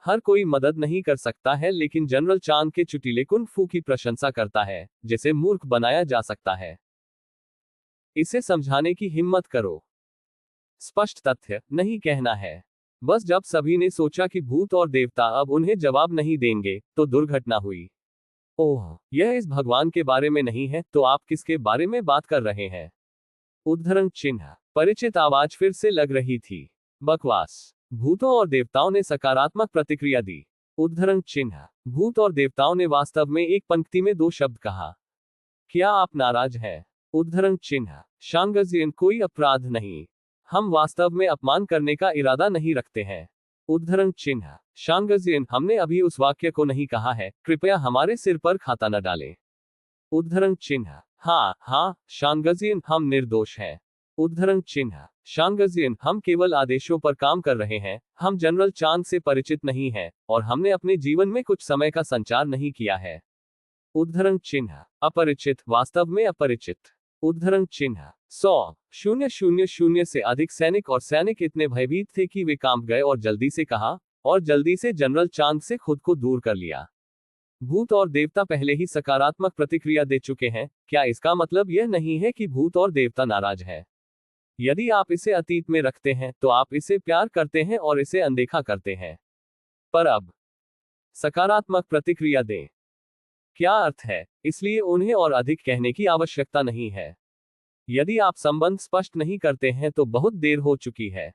हर कोई मदद नहीं कर सकता है, लेकिन जनरल चांग के चुटीले कुंग फू की प्रशंसा करता है, जिसे मूर्ख बनाया जा सकता है। इसे समझाने की हिम्मत करो। स्पष्ट तथ्य नहीं कहना है। बस जब सभी ने सोचा कि भूत और देवता अब उन्हें जवाब नहीं देंगे, तो दुर्घटना हुई। ओह, यह इस भगवान के बारे में नहीं है, तो आप किसके बारे में बात कर रहे हैं? उद्धरण चिन्ह परिचित आवाज फिर से लग रही थी। बकवास। भूतों और देवताओं ने सकारात्मक प्रतिक्रिया दी। उद्धरण चिन्ह भूत और देवताओं ने वास्तव में एक पंक्ति में 2 शब्द कहा। क्या आप नाराज हैं? उद्धरण चिन्ह शांगजिन कोई अपराध नहीं। हम वास्तव में अपमान करने का इरादा नहीं रखते हैं। उद्धरण चिन्ह शांगजिन हमने अभी उस वाक्य को नहीं कहा है, कृपया हमारे सिर पर खाता न डालें। उद्धरण चिन्ह हाँ, शांगजिन हम निर्दोष हैं। उद्धरण चिन्ह शांगजिन हम केवल आदेशों पर काम कर रहे हैं, हम जनरल चांग से परिचित नहीं हैं, और हमने अपने जीवन में कुछ समय का संचार नहीं किया है। उद्धरण चिन्ह अपरिचित, वास्तव में अपरिचित। उद्धरण चिन्ह 100,000 से अधिक सैनिक और सैनिक इतने भयभीत थे कि वे कांप गए और जल्दी से कहा, और जल्दी से जनरल चांद से खुद को दूर कर लिया। भूत और देवता पहले ही सकारात्मक प्रतिक्रिया दे चुके हैं, क्या इसका मतलब यह नहीं है कि भूत और देवता नाराज हैं? यदि आप इसे अतीत में रखते हैं तो आप इसे प्यार करते हैं और इसे अनदेखा करते हैं। पर अब सकारात्मक प्रतिक्रिया दें। क्या अर्थ है? इसलिए उन्हें और अधिक कहने की आवश्यकता नहीं है। यदि आप संबंध स्पष्ट नहीं करते हैं तो बहुत देर हो चुकी है।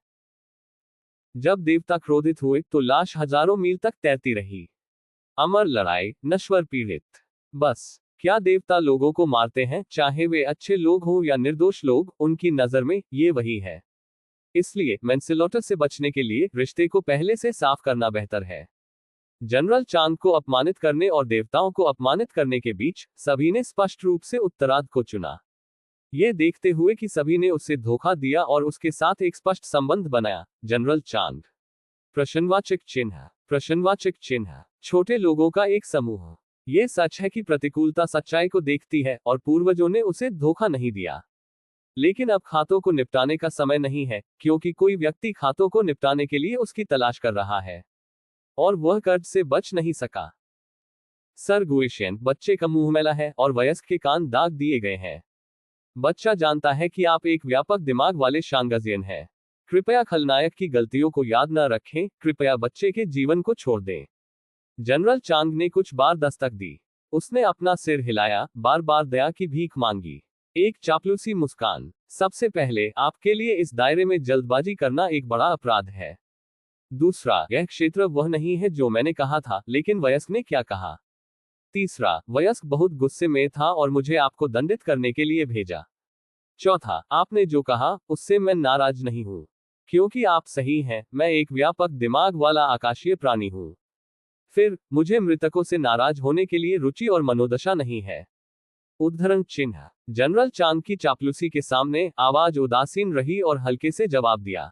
जब देवता क्रोधित हुए तो लाश हजारों मील तक तैरती रही। अमर लड़ाई, नश्वर पीड़ित। बस, क्या देवता लोगों को मारते हैं, चाहे वे अच्छे लोग हों या निर्दोष लोग, उनकी नजर में ये वही है। इसलिए मैनस्लॉटर से बचने के लिए रिश्ते को पहले से साफ करना बेहतर है। जनरल चांद को अपमानित करने और देवताओं को अपमानित करने के बीच सभी ने स्पष्ट रूप से उत्तरार्ध को चुना। यह देखते हुए कि सभी ने उसे धोखा दिया और उसके साथ एक स्पष्ट संबंध बनाया। जनरल चांद। प्रश्नवाचक चिन्ह। प्रश्नवाचक चिन्ह। छोटे लोगों का एक समूह। यह सच है कि प्रतिकूलता सच्चाई को देखती है और पूर्वजों ने उसे धोखा नहीं दिया। लेकिन अब खातों को निपटाने का समय नहीं है, क्योंकि कोई व्यक्ति खातों को निपटाने के लिए उसकी तलाश कर रहा है और वह कर्ज से बच नहीं सका। सर गुइशियन, बच्चे का मुंह मैला है और वयस्क के कान दाग दिए गए हैं। बच्चा जानता है कि आप एक व्यापक दिमाग वाले शांगजियन हैं। कृपया खलनायक की गलतियों को याद न रखें, कृपया बच्चे के जीवन को छोड़ दें। जनरल चांद ने कुछ बार दस्तक दी। उसने अपना सिर हिलाया, बार बार दया की भीख मांगी। एक चापलूसी मुस्कान। सबसे पहले, आपके लिए इस दायरे में जल्दबाजी करना एक बड़ा अपराध है। दूसरा, यह क्षेत्र वह नहीं है जो मैंने कहा था, लेकिन वयस्क ने क्या कहा। तीसरा, वयस्क बहुत गुस्से में था और मुझे आपको दंडित करने के लिए भेजा। चौथा, आपने जो कहा उससे मैं नाराज नहीं हूं, क्योंकि आप सही हैं, मैं एक व्यापक दिमाग वाला आकाशीय प्राणी हूं। फिर, मुझे मृतकों से नाराज होने के लिए रुचि और मनोदशा नहीं है। उद्धरण चिन्ह। जनरल चांद की चापलूसी के सामने आवाज उदासीन रही और हल्के से जवाब दिया,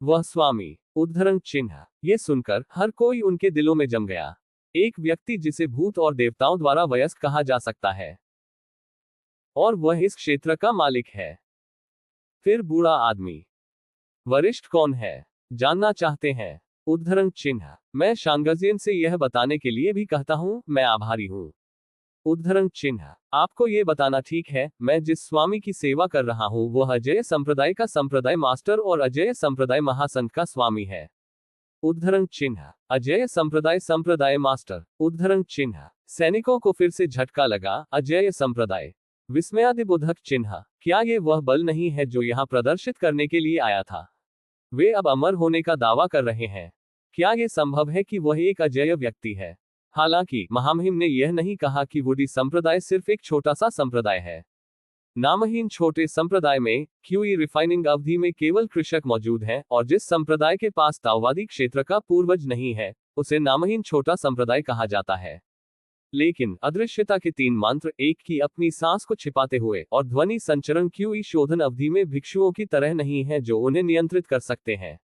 वह स्वामी। उद्धरण चिन्ह। ये सुनकर हर कोई उनके दिलों में जम गया। एक व्यक्ति जिसे भूत और देवताओं द्वारा वयस्क कहा जा सकता है, और वह इस क्षेत्र का मालिक है। फिर बूढ़ा आदमी। वरिष्ठ कौन है? जानना चाहते हैं? उद्धरण चिन्ह। मैं शांगजियन से यह बताने के लिए भी कहता हूं, मैं आभारी हूं। उद्धरण चिन्ह। आपको ये बताना ठीक है, मैं जिस स्वामी की सेवा कर रहा हूं वह अजय संप्रदाय का संप्रदाय मास्टर और अजय संप्रदाय महासंत का स्वामी है। उद्धरण चिन्ह। अजय संप्रदाय संप्रदाय मास्टर। उद्धरण चिन्ह। सैनिकों को फिर से झटका लगा। अजय संप्रदाय। विस्मयादिबोधक चिन्ह। क्या ये वह बल नहीं है जो यहां प्रदर्शित करने के लिए आया था? वे अब अमर होने का दावा कर रहे हैं। क्या यह संभव है कि वह एक अजेय व्यक्ति है? हालांकि महामहिम ने यह नहीं कहा कि वुडी संप्रदाय सिर्फ एक छोटा सा संप्रदाय है। नामहीन छोटे संप्रदाय में क्यूई रिफाइनिंग अवधि में केवल कृषक मौजूद हैं, और जिस संप्रदाय के पास ताओवादी क्षेत्र का पूर्वज नहीं है, उसे नामहीन छोटा संप्रदाय कहा जाता है। लेकिन अदृश्यता के 3 मंत्र, एक की अपनी सांस को छिपाते हुए और ध्वनि संचरण क्यूई शोधन अवधि में भिक्षुओं की तरह नहीं है जो उन्हें नियंत्रित कर सकते हैं।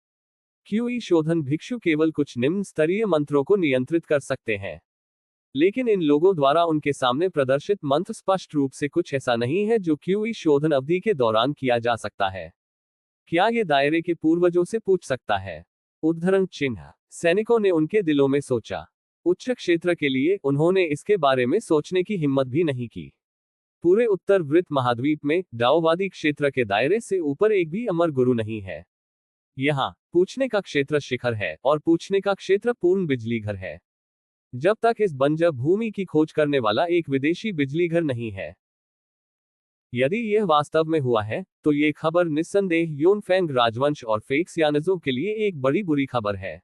क्यूई शोधन भिक्षु केवल कुछ निम्न स्तरीय मंत्रों को नियंत्रित कर सकते हैं, लेकिन इन लोगों द्वारा उनके सामने प्रदर्शित मंत्र स्पष्ट रूप से कुछ ऐसा नहीं है जो क्यूई शोधन अवधि के दौरान किया जा सकता है। क्या ये दायरे के पूर्वजों से पूछ सकता है? उद्धरण चिन्ह। सैनिकों ने उनके दिलों में सोचा। उच्च क्षेत्र के लिए उन्होंने इसके बारे में सोचने की हिम्मत भी नहीं की। पूरे उत्तर वृत्त महाद्वीप में डाओवादी क्षेत्र के दायरे से ऊपर एक भी अमर गुरु नहीं है। यहाँ पूछने का क्षेत्र शिखर है और पूछने का क्षेत्र पूर्ण बिजली घर है। जब तक इस बंजर भूमि की खोज करने वाला एक विदेशी बिजली घर नहीं है। यदि यह वास्तव में हुआ है, तो ये खबर निस्संदेह योनफेंग राजवंश और फेक्सियानिज्म के लिए एक बड़ी बुरी खबर है।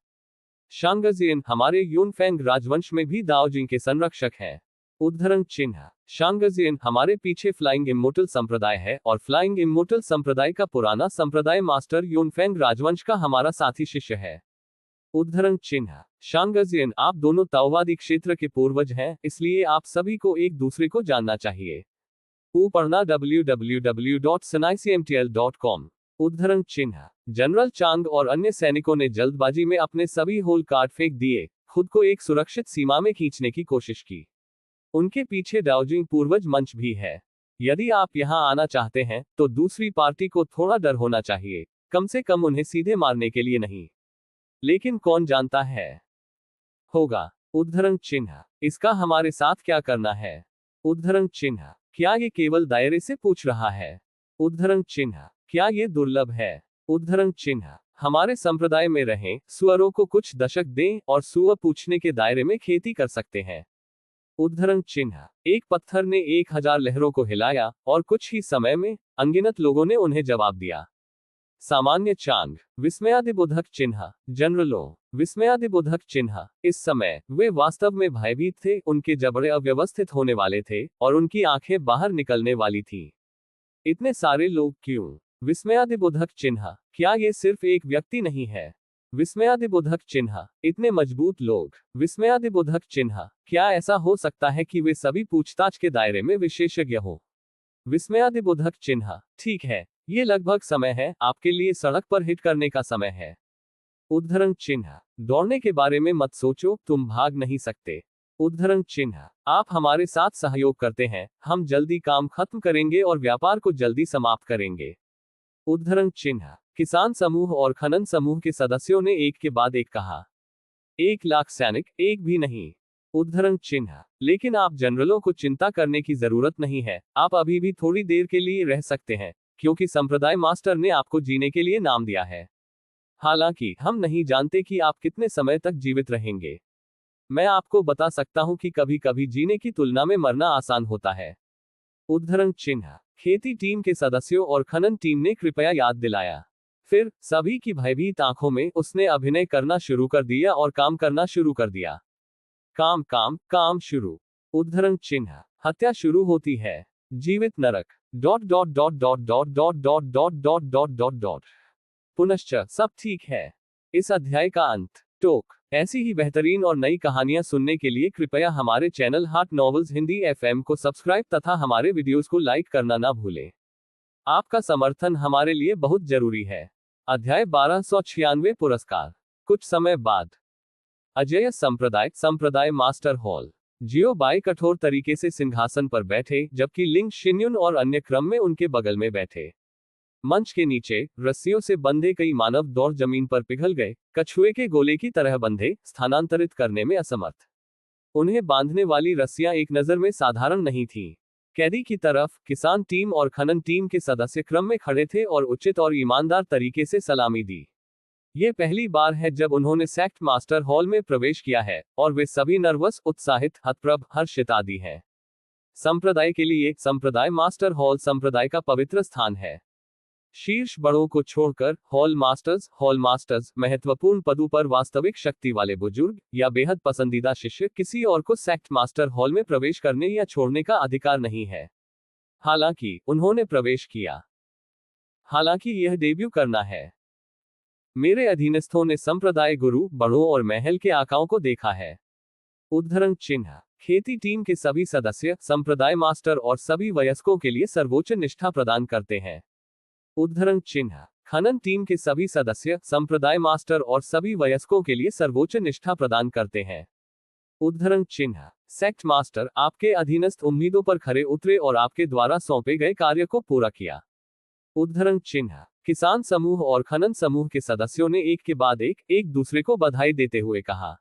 शांगजियन हमारे योनफेंग राजवंश में भी दाओजिंग के संरक्षक हैं। उद्धरण चिन्ह। शांगजियन हमारे पीछे फ्लाइंग इमोर्टल संप्रदाय है, और फ्लाइंग इमोर्टल संप्रदाय का पुराना संप्रदाय मास्टर योनफेंग राजवंश का हमारा साथी शिष्य है। उद्धरण चिन्ह। शांगजियन, आप दोनों ताओवादी क्षेत्र के पूर्वज हैं, इसलिए आप सभी को एक दूसरे को जानना चाहिए। पढ़ना www.sanaicmtl.com। उद्धरण चिन्ह। जनरल चांग और अन्य सैनिकों ने जल्दबाजी में अपने सभी होल कार्ड फेंक दिए, खुद को एक सुरक्षित सीमा में खींचने की कोशिश की। उनके पीछे डाओजिंग पूर्वज मंच भी है। यदि आप यहां आना चाहते हैं तो दूसरी पार्टी को थोड़ा डर होना चाहिए, कम से कम उन्हें सीधे मारने के लिए नहीं। लेकिन कौन जानता है होगा। उद्धरण चिन्ह, इसका हमारे साथ क्या करना है। उद्धरण चिन्ह, क्या ये केवल दायरे से पूछ रहा है। उद्धरण चिन्ह, क्या ये दुर्लभ है। उद्धरण चिन्ह, हमारे संप्रदाय में रहें सुअरों को कुछ दशक दें और सुअर पूछने के दायरे में खेती कर सकते हैं। उद्धरण चिन्ह, एक पत्थर ने 1000 लहरों को हिलाया और कुछ ही समय में अनगिनत लोगों ने उन्हें जवाब दिया। सामान्य चांग, विस्मयादिबोधक चिन्ह, जनरलों, विस्मयादिबोधक चिन्ह, इस समय वे वास्तव में भयभीत थे, उनके जबड़े अव्यवस्थित होने वाले थे और उनकी आंखें बाहर निकलने वाली थी। इतने सारे लोग क्यों। विस्मयादिबोधक चिन्ह, क्या ये सिर्फ एक व्यक्ति नहीं है। विस्मयादिबोधक चिन्ह, इतने मजबूत लोग। विस्मयादिबोधक चिन्ह, क्या ऐसा हो सकता है कि वे सभी पूछताछ के दायरे में विशेषज्ञ हो। विस्मयादिबोधक चिन्ह, ठीक है, ये लगभग समय है, आपके लिए सड़क पर हिट करने का समय है। उद्धरण चिन्ह, दौड़ने के बारे में मत सोचो, तुम भाग नहीं सकते। उद्धरण चिन्ह, आप हमारे साथ सहयोग करते हैं, हम जल्दी काम खत्म करेंगे और व्यापार को जल्दी समाप्त करेंगे। उद्धरण चिन्ह, किसान समूह और खनन समूह के सदस्यों ने एक के बाद एक कहा। 1,00,000 सैनिक, एक भी नहीं। उद्धरण चिन्ह, लेकिन आप जनरलों को चिंता करने की जरूरत नहीं है, आप अभी भी थोड़ी देर के लिए रह सकते हैं, क्योंकि संप्रदाय मास्टर ने आपको जीने के लिए नाम दिया है। हालांकि हम नहीं जानते कि आप कितने समय तक जीवित रहेंगे। मैं आपको बता सकता हूं कि कभी कभी जीने की तुलना में मरना आसान होता है। उद्धरण चिन्ह, खेती टीम के सदस्यों और खनन टीम ने कृपया याद दिलाया। फिर सभी की भयभीत आंखों में उसने अभिनय करना शुरू कर दिया और काम करना शुरू कर दिया। काम काम काम शुरू। उद्धरण चिन्ह, हत्या शुरू होती है। जीवित नरक dot dot dot dot dot dot dot dot dot dot dot dot. पुनश्च सब ठीक है। इस अध्याय का अंत। टोक। ऐसी ही बेहतरीन और नई कहानियां सुनने के लिए कृपया हमारे चैनल हाट नॉवेल्स हिंदी एफएम को सब्सक्राइब तथा हमारे वीडियोस को लाइक करना ना भूलें। आपका समर्थन हमारे लिए बहुत जरूरी है। अध्याय 1296 पुरस्कार। कुछ समय बाद अजय संप्रदाय मास्टर हॉल। जियो बाई कठोर तरीके से सिंहासन पर बैठे, जबकि लिंग शिन्युन और अन्य क्रम में उनके बगल में बैठे। मंच के नीचे रस्सियों से बंधे कई मानव दौड़ जमीन पर पिघल गए, कछुए के गोले की तरह बंधे, स्थानांतरित करने में असमर्थ। उन्हें बांधने वाली रस्सियां एक नजर में साधारण नहीं थीं। कैदी की तरफ किसान टीम और खनन टीम के सदस्य क्रम में खड़े थे और उचित और ईमानदार तरीके से सलामी दी। ये पहली बार है जब उन्होंने सेक्ट मास्टर हॉल में प्रवेश किया है, और वे सभी नर्वस, उत्साहित, हतप्रभ, हर्षित आदि हैं। संप्रदाय के लिए संप्रदाय मास्टर हॉल संप्रदाय का पवित्र स्थान है। शीर्ष बड़ों को छोड़कर हॉल मास्टर्स महत्वपूर्ण पदों पर वास्तविक शक्ति वाले बुजुर्ग या बेहद पसंदीदा शिष्य किसी और को सेक्ट मास्टर हॉल में प्रवेश करने या छोड़ने का अधिकार नहीं है। हालांकि उन्होंने प्रवेश किया। हालांकि यह डेब्यू करना है। मेरे अधीनस्थों ने संप्रदाय गुरु, बड़ों और महल के आकाओं को देखा है। उद्धरण चिन्ह, खेती टीम के सभी सदस्य संप्रदाय मास्टर और सभी वयस्कों के लिए सर्वोच्च निष्ठा प्रदान करते हैं। उद्धरण चिन्ह, खनन टीम के सभी सदस्य संप्रदाय मास्टर और सभी वयस्कों के लिए सर्वोच्च निष्ठा प्रदान करते हैं। उद्धरण चिन्ह, सेक्ट मास्टर आपके अधीनस्थ उम्मीदों पर खरे उतरे और आपके द्वारा सौंपे गए कार्य को पूरा किया। उद्धरण चिन्ह, किसान समूह और खनन समूह के सदस्यों ने एक के बाद एक दूसरे को बधाई देते हुए कहा।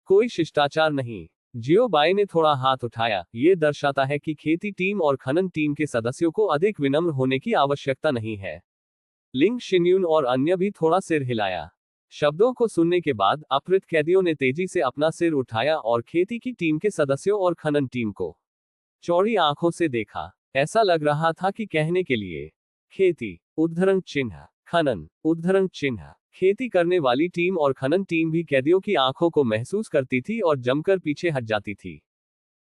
कोई शिष्टाचार नहीं। जियो बाई ने थोड़ा हाथ उठाया। ये दर्शाता है कि खेती टीम और खनन टीम के सदस्यों को अधिक विनम्र होने की आवश्यकता नहीं है। लिंग शिन्युन और अन्य भी थोड़ा सिर हिलाया। शब्दों को सुनने के बाद अपहृत कैदियों ने तेजी से अपना सिर उठाया और खेती की टीम के सदस्यों और खनन टीम को चौड़ी आंखों से देखा। ऐसा लग रहा था कि कहने के लिए खेती, उद्धरण चिन्ह, खनन, उद्धरण चिन्ह, खेती करने वाली टीम और खनन टीम भी कैदियों की आंखों को महसूस करती थी और जमकर पीछे हट जाती थी।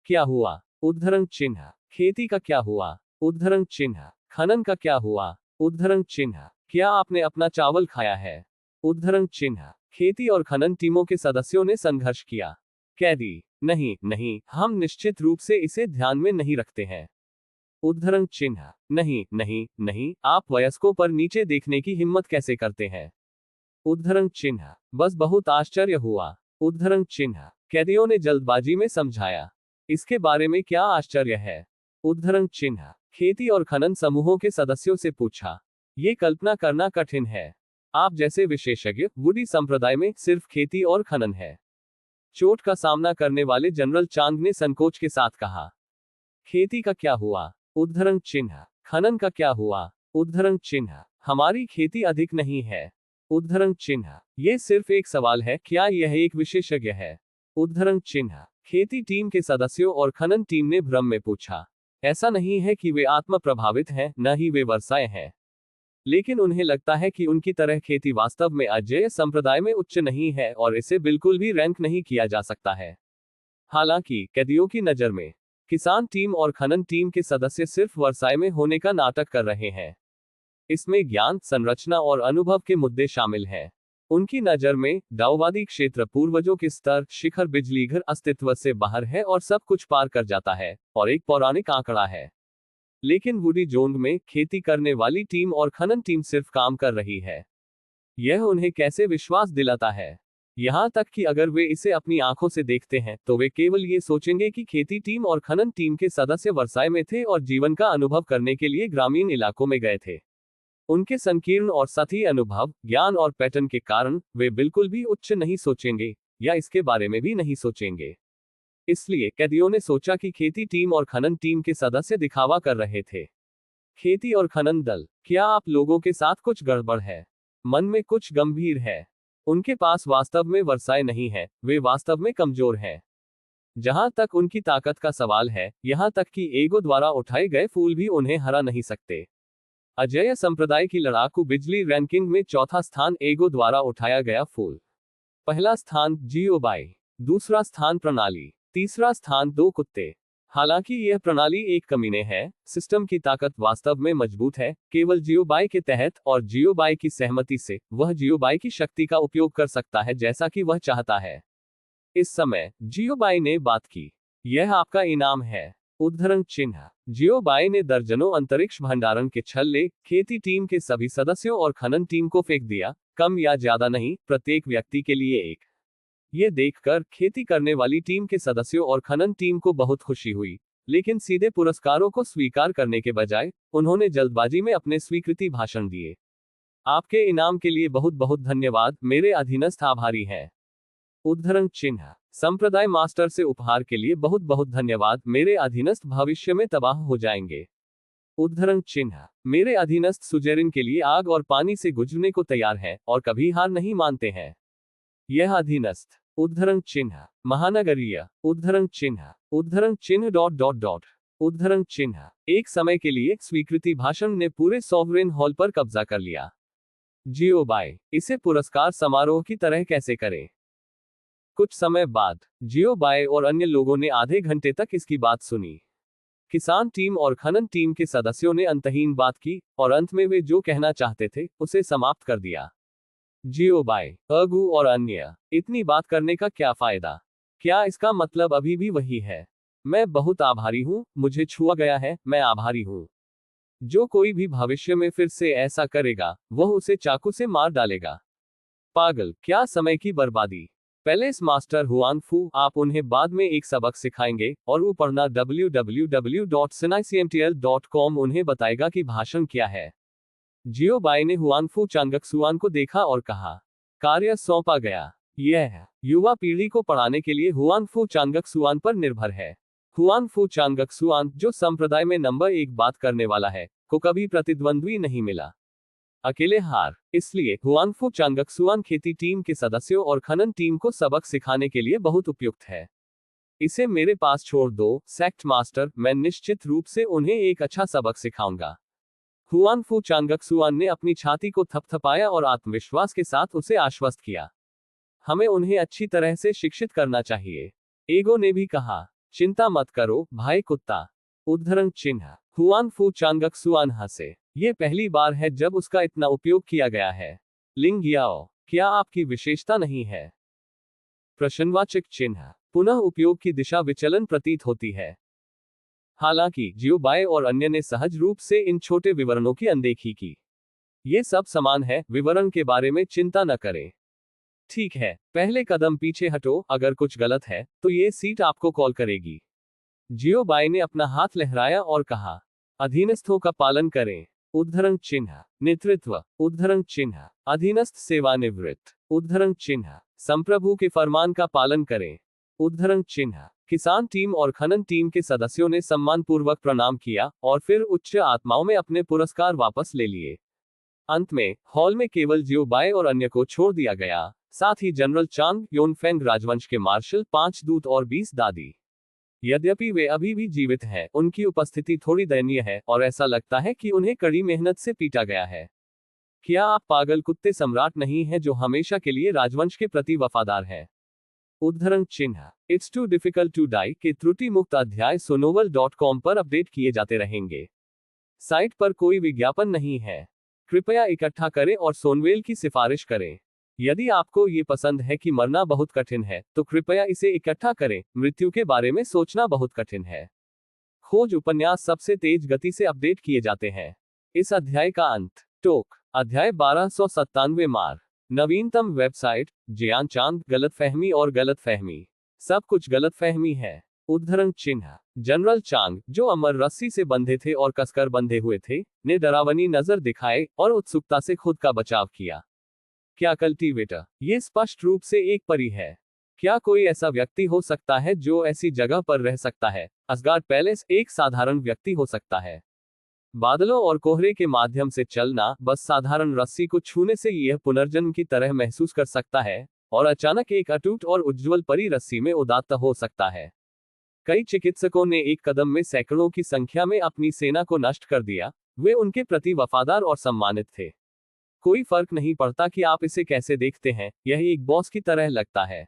क्या हुआ। उद्धरण चिन्ह, खेती का क्या हुआ। उद्धरण चिन्ह, खनन का क्या हुआ। उद्धरण चिन्ह, क्या आपने अपना चावल खाया है। उद्धरण चिन्ह, खेती और खनन टीमों के सदस्यों ने संघर्ष किया। कैदी, नहीं नहीं, हम निश्चित रूप से इसे ध्यान में नहीं रखते हैं। उद्धरण चिन्ह, नहीं नहीं नहीं, आप वयस्कों पर नीचे देखने की हिम्मत कैसे करते हैं। उद्धरण चिन्ह, बस बहुत आश्चर्य हुआ। उद्धरण चिन्ह, कैदियों ने जल्दबाजी में समझाया। इसके बारे में क्या आश्चर्य है। उद्धरण चिन्ह, खेती और खनन समूहों के सदस्यों से पूछा। ये कल्पना करना कठिन है। आप जैसे विशेषज्ञ, वुडी संप्रदाय में सिर्फ खेती और खनन है। चोट का सामना करने वाले जनरल चांग ने संकोच के साथ कहा। खेती का क्या हुआ? उद्धरण चिन्ह। खनन का क्या हुआ? उद्धरण चिन्ह। हमारी खेती अधिक नहीं है। उद्धरण चिन्ह। ये सिर्फ एक सवाल है, क्या यह एक विशेषज्ञ है? उद्धरण चिन्ह। खेती टीम के सदस्यों और खनन टीम ने भ्रम में पूछा। ऐसा नहीं है कि वे आत्म प्रभावित हैं, न ही वे वर्षाए हैं। लेकिन उन्हें लगता है कि उनकी तरह खेती वास्तव में अजेय संप्रदाय में उच्च नहीं है और इसे बिल्कुल भी रैंक नहीं किया जा सकता है। हालांकि कैदियों की नज़र में किसान टीम और खनन टीम के सदस्य सिर्फ वर्षाए में होने का नाटक कर रहे हैं। इसमें ज्ञान, संरचना और अनुभव के मुद्दे शामिल हैं। उनकी नज़र में डाउवादी क्षेत्र पूर्वजों के स्तर, शिखर, बिजलीघर अस्तित्व से बाहर है और सब कुछ पार कर जाता है और एक पौराणिक आंकड़ा है। लेकिन वुडी जोंग में खेती करने वाली टीम और खनन टीम सिर्फ काम कर रही है। यह उन्हें कैसे विश्वास दिलाता है? यहां तक कि अगर वे इसे अपनी आंखों से देखते हैं तो वे केवल ये सोचेंगे कि खेती टीम और खनन टीम के सदस्य वर्षाए में थे और जीवन का अनुभव करने के लिए ग्रामीण इलाकों में गए थे। उनके संकीर्ण और सतही अनुभव, ज्ञान और पैटर्न के कारण वे बिल्कुल भी उच्च नहीं सोचेंगे या इसके बारे में भी नहीं सोचेंगे। इसलिए कैदियों ने सोचा कि खेती टीम और खनन टीम के सदस्य दिखावा कर रहे थे। खेती और खनन दल, क्या आप लोगों के साथ कुछ गड़बड़ है? मन में कुछ गंभीर है। उनके पास वास्तव में वर्षाए नहीं है, वे वास्तव में कमजोर हैं। जहां तक उनकी ताकत का सवाल है, यहां तक कि ईगो द्वारा उठाए गए फूल भी उन्हें हरा नहीं सकते। अजेय संप्रदाय की लड़ाकू बिजली रैंकिंग में चौथा स्थान ईगो द्वारा उठाया गया फूल। पहला स्थान जियोबाई, दूसरा स्थान प्रणाली, तीसरा स्थान दो कुत्ते। हालांकि यह प्रणाली एक कमीने है, सिस्टम की ताकत वास्तव में मजबूत है, केवल जियोबाई के तहत और जियोबाई की सहमति से वह जियोबाई की शक्ति का उपयोग कर सकता है जैसा कि वह चाहता है। इस समय जियोबाई ने बात की। यह आपका इनाम है। उद्धरण चिन्ह। जियोबाई ने दर्जनों अंतरिक्ष भंडारण के छल्ले खेती टीम के सभी सदस्यों और खनन टीम को फेंक दिया, कम या ज्यादा नहीं, प्रत्येक व्यक्ति के लिए एक। ये देखकर खेती करने वाली टीम के सदस्यों और खनन टीम को बहुत खुशी हुई, लेकिन सीधे पुरस्कारों को स्वीकार करने के बजाय उन्होंने जल्दबाजी में अपने स्वीकृति भाषण दिए। आपके इनाम के लिए बहुत बहुत धन्यवाद, मेरे अधीनस्थ आभारी हैं। उद्धरण चिन्ह। संप्रदाय मास्टर से उपहार के लिए बहुत बहुत धन्यवाद, मेरे अधीनस्थ भविष्य में तबाह हो जाएंगे। उद्धरण चिन्ह। मेरे अधीनस्थ सुजेरिन के लिए आग और पानी से गुजरने को तैयार हैं और कभी हार नहीं मानते हैं। यह अधीनस्थ। उद्धरण चिन्ह। महानगरीय। उद्धरण चिन्ह। उद्धरण चिन्ह डॉट डॉट डॉट। उद्धरण चिन्ह। एक समय के लिए स्वीकृति भाषण ने पूरे सॉवरेन हॉल पर कब्जा कर लिया। जियोबाई, इसे पुरस्कार समारोह की तरह कैसे करें? कुछ समय बाद जियोबाई और अन्य लोगों ने आधे घंटे तक इसकी बात सुनी। किसान टीम और खनन टीम के सदस्यों ने अंतहीन बात की और अंत में वे जो कहना चाहते थे उसे समाप्त कर दिया। जियोबाई, अगू और अन्य, इतनी बात करने का क्या फायदा? क्या इसका मतलब अभी भी वही है? मैं बहुत आभारी हूं, मुझे छुआ गया है, मैं आभारी हूं। जो कोई भी भविष्य में फिर से ऐसा करेगा, वह उसे चाकू से मार डालेगा। पागल, क्या समय की बर्बादी। पैलेस मास्टर हुआन फू, आप उन्हें बाद में एक सबक सिखाएंगे और वो पढ़ना www.sinaicmtl.com उन्हें बताएगा कि भाषण क्या है। जियोबाई ने हुआनफू चांगक्सुआन को देखा और कहा, कार्य सौंपा गया। यह युवा पीढ़ी को पढ़ाने के लिए हुआनफू चांगक्सुआन पर निर्भर है। हुआनफू चांगक्सुआन, जो संप्रदाय में नंबर 1 बात करने वाला है, को कभी प्रतिद्वंद्वी नहीं मिला। अकेले हार। इसलिए हुआनफू चांगक्सुआन खेती टीम के सदस्यों और खनन टीम को सबक सिखाने के लिए बहुत उपयुक्त है। इसे मेरे पास छोड़ दो, सेक्ट मास्टर, मैं निश्चित रूप से उन्हें एक अच्छा सबक सिखाऊंगा। हुआनफू चांगक्सुआन ने अपनी छाती को थपथपाया और आत्मविश्वास के साथ उसे आश्वस्त किया। हमें उन्हें अच्छी तरह से शिक्षित करना चाहिए। ईगो ने भी कहा, चिंता मत करो, भाई कुत्ता। उद्धरण चिन्ह। हुआनफू चांगक्सुआन हंसे। ये पहली बार है जब उसका इतना उपयोग किया गया है। लिंग याओ, क्या आपकी विशेषता नहीं है? प्रश्नवाचक चिन्ह। पुनः उपयोग की दिशा विचलन प्रतीत होती है। हालांकि जियोबाई और अन्य ने सहज रूप से इन छोटे विवरणों की अनदेखी की। ये सब समान है, विवरण के बारे में चिंता न करें। ठीक है, पहले कदम पीछे हटो, अगर कुछ गलत है तो ये सीट आपको कॉल करेगी। जियोबाई ने अपना हाथ लहराया और कहा, अधीनस्थों का पालन करें। उद्धरण चिन्ह। नेतृत्व। उद्धरण चिन्ह। अधीनस्थ सेवानिवृत्त। उद्धरण चिन्ह। संप्रभु के फरमान का पालन करें। उद्धरण चिन्ह। किसान टीम और खनन टीम के सदस्यों ने सम्मानपूर्वक प्रणाम किया और फिर उच्च आत्माओं में अपने पुरस्कार वापस ले लिए। अंत में हॉल में केवल जियो बाय और अन्य को छोड़ दिया गया, साथ ही जनरल चांग योनफेंग राजवंश के मार्शल, 5 दूत और 20 दादी। यद्यपि वे अभी भी जीवित हैं, उनकी उपस्थिति थोड़ी दयनीय है और ऐसा लगता है कि उन्हें कड़ी मेहनत से पीटा गया है। क्या आप पागल कुत्ते सम्राट नहीं हैं जो हमेशा के लिए राजवंश के प्रति वफादार है? उद्धरण चिन्ह। It's too difficult to die के त्रुटि मुक्त अध्याय sonoval.com पर अपडेट किए जाते रहेंगे। साइट पर कोई विज्ञापन नहीं है। कृपया इकट्ठा करें और सोनवेल की सिफारिश करें। यदि आपको ये पसंद है कि मरना बहुत कठिन है, तो कृपया इसे इकट्ठा करें। मृत्यु के बारे में सोचना बहुत कठिन है। खोज उपन्यास सबसे तेज गति से अपडेट किए जाते हैं। इस अध्याय का अंत। टोक। अध्याय 1297 मार। नवीनतम वेबसाइट जियान चांद। गलतफहमी और गलतफहमी। सब कुछ गलतफहमी है। उद्धरण चिन्ह। जनरल चांग, जो अमर रस्सी से बंधे थे और कसकर बंधे हुए थे, ने डरावनी नजर दिखाए और उत्सुकता से खुद का बचाव किया। क्या कल्टीवेटर? ये स्पष्ट रूप से एक परी है। क्या कोई ऐसा व्यक्ति हो सकता है जो ऐसी जगह पर रह सकता है? असगार्ड पैलेस एक साधारण व्यक्ति हो सकता है। बादलों और कोहरे के माध्यम से चलना, बस साधारण रस्सी को छूने से यह पुनर्जन्म की तरह महसूस कर सकता है, और अचानक एक अटूट और उज्ज्वल परी रस्सी में उदात्त हो सकता है। कई चिकित्सकों ने एक कदम में सैकड़ों की संख्या में अपनी सेना को नष्ट कर दिया। वे उनके प्रति वफादार और सम्मानित थे। कोई फर्क नहीं पड़ता कि आप इसे कैसे देखते हैं, यह एक बॉस की तरह लगता है।